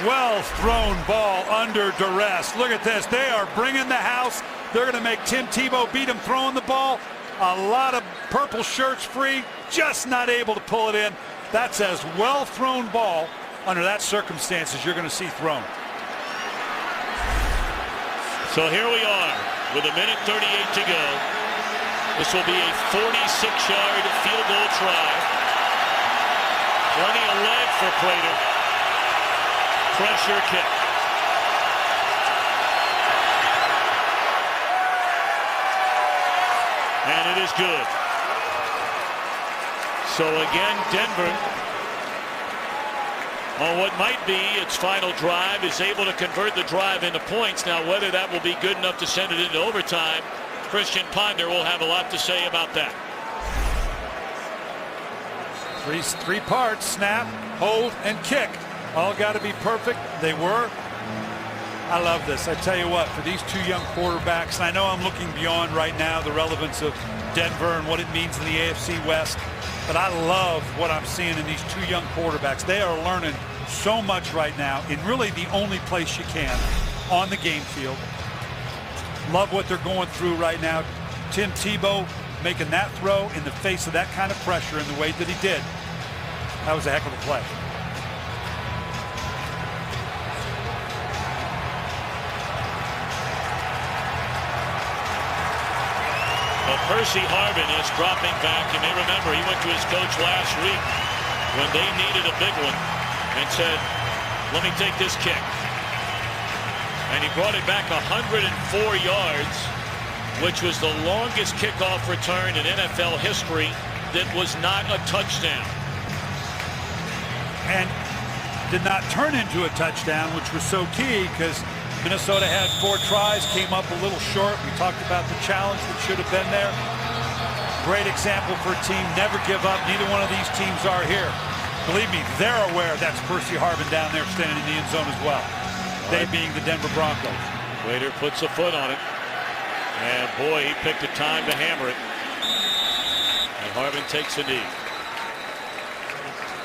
Well thrown ball under duress. Look at this. They are bringing the house. They're going to make Tim Tebow beat him throwing the ball. A lot of purple shirts free, just not able to pull it in. That's as well thrown ball under that circumstances you're going to see thrown. So here we are with 1:38 to go. This will be a 46-yard field goal try. Plenty of leg for Prater. Pressure kick. And it is good. So again, Denver, on what might be its final drive, is able to convert the drive into points. Now, whether that will be good enough to send it into overtime, Christian Ponder will have a lot to say about that. Three parts: snap, hold, and kick. All got to be perfect. They were. I love this. I tell you what, for these 2 young quarterbacks, and I know I'm looking beyond right now the relevance of Denver and what it means in the AFC West, but I love what I'm seeing in these 2 young quarterbacks. They are learning so much right now in really the only place you can, on the game field. Love what they're going through right now. Tim Tebow making that throw in the face of that kind of pressure in the way that he did. That was a heck of a play. Percy Harvin is dropping back. You may remember he went to his coach last week when they needed a big one and said, let me take this kick. And he brought it back 104 yards, which was the longest kickoff return in NFL history that was not a touchdown. And did not turn into a touchdown, which was so key because Minnesota had 4 tries, came up a little short. We talked about the challenge that should have been there. Great example for a team. Never give up. Neither one of these teams are here. Believe me, they're aware that's Percy Harvin down there standing in the end zone as well. They being the Denver Broncos. Waiter puts a foot on it. And boy, he picked a time to hammer it. And Harvin takes a knee.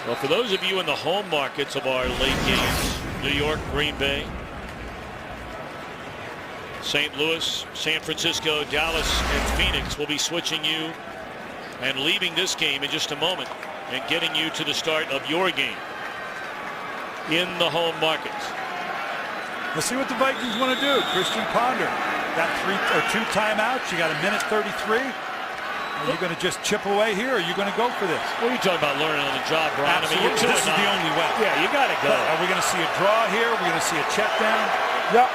Well, for those of you in the home markets of our late games, New York, Green Bay, St. Louis, San Francisco, Dallas, and Phoenix will be switching you and leaving this game in just a moment and getting you to the start of your game in the home markets. Let's see what the Vikings want to do. Christian Ponder got 2 timeouts. You got 1:33. Are you going to just chip away here, or are you going to go for this? What are you talking about learning on the job, Brian? Absolutely. I mean, this is the only way. Yeah, you got to go. Are we going to see a draw here? Are we going to see a check down? Yep.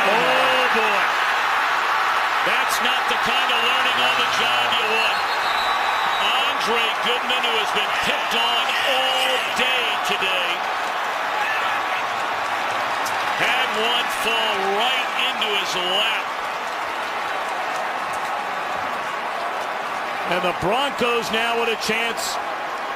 Oh, boy. That's not the kind of learning on the job you want. Andre Goodman, who has been picked on all day today, had one fall right into his lap. And the Broncos now with a chance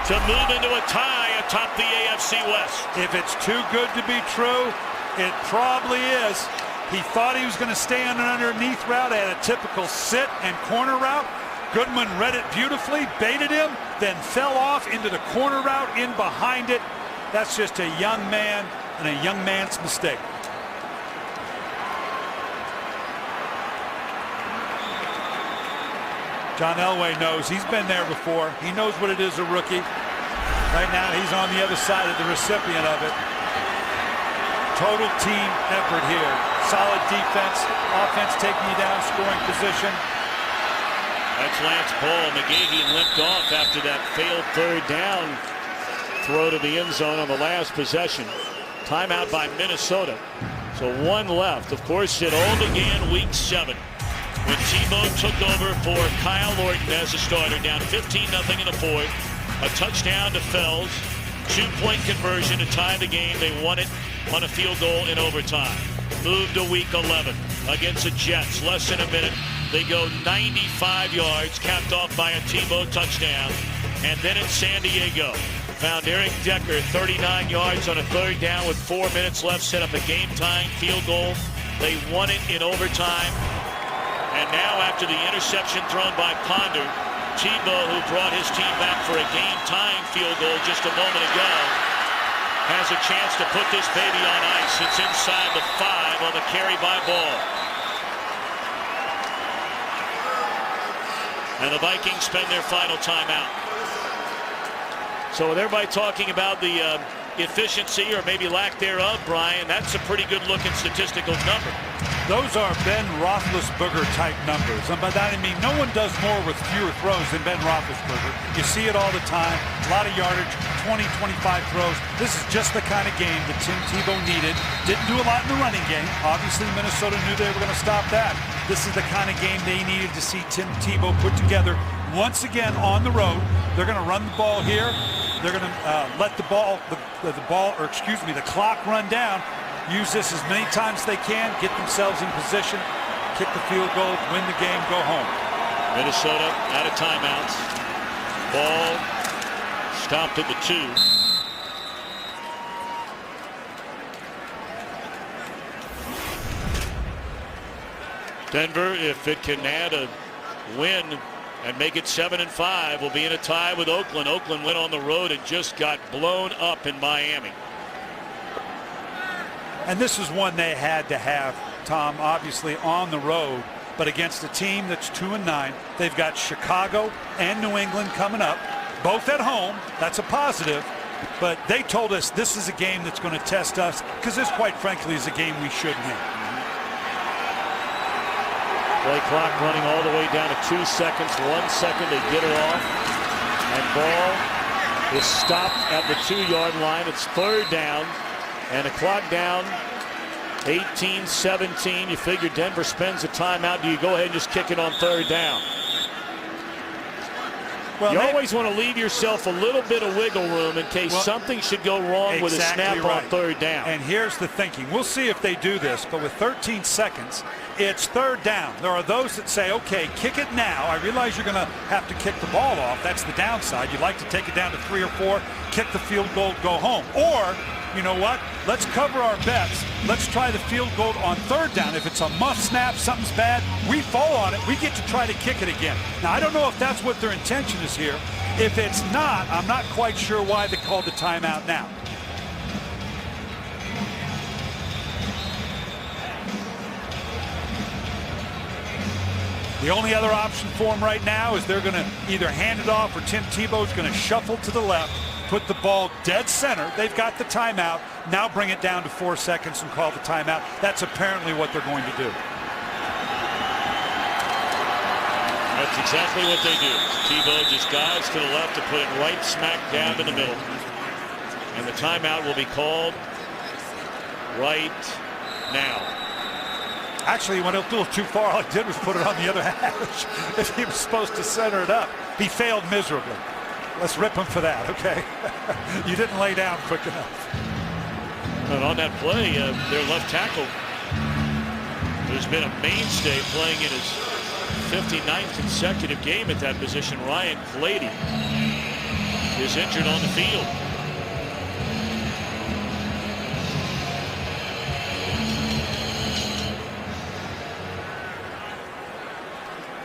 to move into a tie atop the AFC West. If it's too good to be true, it probably is. He thought he was going to stay on an underneath route, had a typical sit and corner route. Goodman read it beautifully, baited him, then fell off into the corner route in behind it. That's just a young man and a young man's mistake. John Elway knows. He's been there before. He knows what it is, a rookie. Right now, he's on the other side of the recipient of it. Total team effort here. Solid defense. Offense taking you down, scoring position. That's Lance Ball. McGahee limped off after that failed third down throw to the end zone on the last possession. Timeout by Minnesota. So one left. Of course, it all began week 7. When Tebow took over for Kyle Orton as a starter, down 15-0 in the fourth. A touchdown to Fells. 2-point conversion to tie the game. They won it on a field goal in overtime. Moved to week 11 against the Jets. Less than a minute. They go 95 yards, capped off by a Tebow touchdown. And then in San Diego, found Eric Decker 39 yards on a third down with 4 minutes left. Set up a game-tying field goal. They won it in overtime. And now after the interception thrown by Ponder, Tebow, who brought his team back for a game-tying field goal just a moment ago, has a chance to put this baby on ice. It's inside the 5 on the carry by Ball. And the Vikings spend their final timeout. So with everybody talking about the efficiency or maybe lack thereof, Brian, that's a pretty good-looking statistical number. Those are Ben Roethlisberger type numbers. And by that I mean no one does more with fewer throws than Ben Roethlisberger. You see it all the time. A lot of yardage, 20, 25 throws. This is just the kind of game that Tim Tebow needed. Didn't do a lot in the running game. Obviously, Minnesota knew they were going to stop that. This is the kind of game they needed to see Tim Tebow put together once again on the road. They're going to run the ball here. They're going to let the clock run down. Use this as many times as they can, get themselves in position, kick the field goal, win the game, go home. Minnesota out of timeouts. Ball stopped at the 2. Denver, if it can add a win and make it 7-5, will be in a tie with Oakland. Oakland went on the road and just got blown up in Miami. And this is one they had to have, Tom, obviously on the road, but against a team that's 2-9. They've got Chicago and New England coming up, both at home. That's a positive. But they told us this is a game that's going to test us because this, quite frankly, is a game we should win. Play clock running all the way down to 2 seconds. 1 second to get her off. And Ball is stopped at the 2-yard line. It's third down. And the clock down, 18-17. You figure Denver spends a timeout. Do you go ahead and just kick it on third down? Well, you always want to leave yourself a little bit of wiggle room in case something should go wrong with a snap on third down. And here's the thinking. We'll see if they do this, but with 13 seconds, it's third down. There are those that say, okay, kick it now. I realize you're going to have to kick the ball off. That's the downside. You'd like to take it down to 3 or 4, kick the field goal, go home. Or, you know what? Let's cover our bets. Let's try the field goal on third down. If it's a muff snap, something's bad, we fall on it. We get to try to kick it again. Now, I don't know if that's what their intention is here. If it's not, I'm not quite sure why they called the timeout now. The only other option for them right now is they're going to either hand it off or Tim Tebow's going to shuffle to the left, put the ball dead center. They've got the timeout. Now bring it down to 4 seconds and call the timeout. That's apparently what they're going to do. That's exactly what they do. Tebow just dives to the left to put it right smack dab in the middle. And the timeout will be called right now. Actually, he went a little too far. All he did was put it on the other hash. If he was supposed to center it up, he failed miserably. Let's rip him for that, okay? You didn't lay down quick enough. And on that play, their left tackle, who's been a mainstay playing in his 59th consecutive game at that position, Ryan Clady, is injured on the field.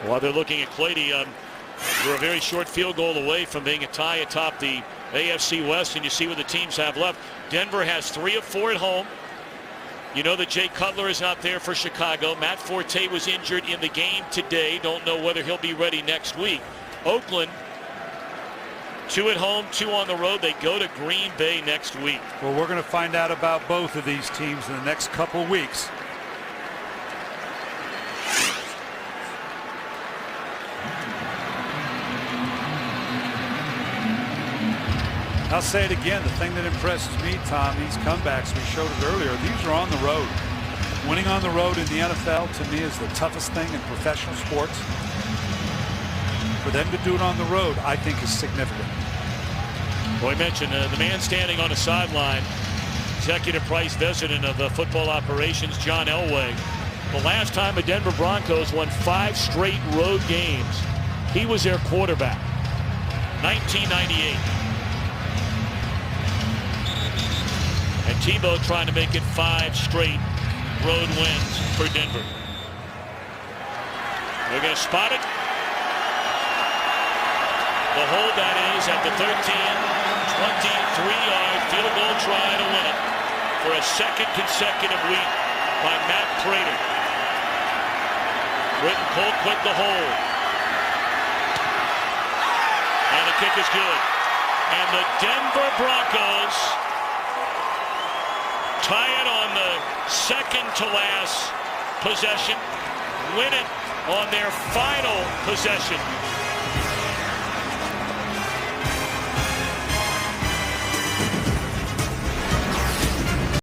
While they're looking at Clady, We're a very short field goal away from being a tie atop the AFC West, and you see what the teams have left. Denver has 3 of 4 at home. You know that Jay Cutler is not there for Chicago. Matt Forte was injured in the game today. Don't know whether he'll be ready next week. Oakland, 2 at home, 2 on the road. They go to Green Bay next week. Well, we're going to find out about both of these teams in the next couple of weeks. I'll say it again, the thing that impresses me, Tom, these comebacks, we showed it earlier, these are on the road. Winning on the road in the NFL, to me, is the toughest thing in professional sports. For them to do it on the road, I think, is significant. Well, I mentioned the man standing on the sideline, Executive Vice President of football operations, John Elway. The last time the Denver Broncos won 5 straight road games, he was their quarterback, 1998. And Tebow trying to make it 5 straight road wins for Denver. They're going to spot it. The hold, that is, at the 23-yard field goal try to win it for a second consecutive week by Matt Prater. Britton Colquitt the hold. And the kick is good. And the Denver Broncos tie it on the second to last possession, win it on their final possession.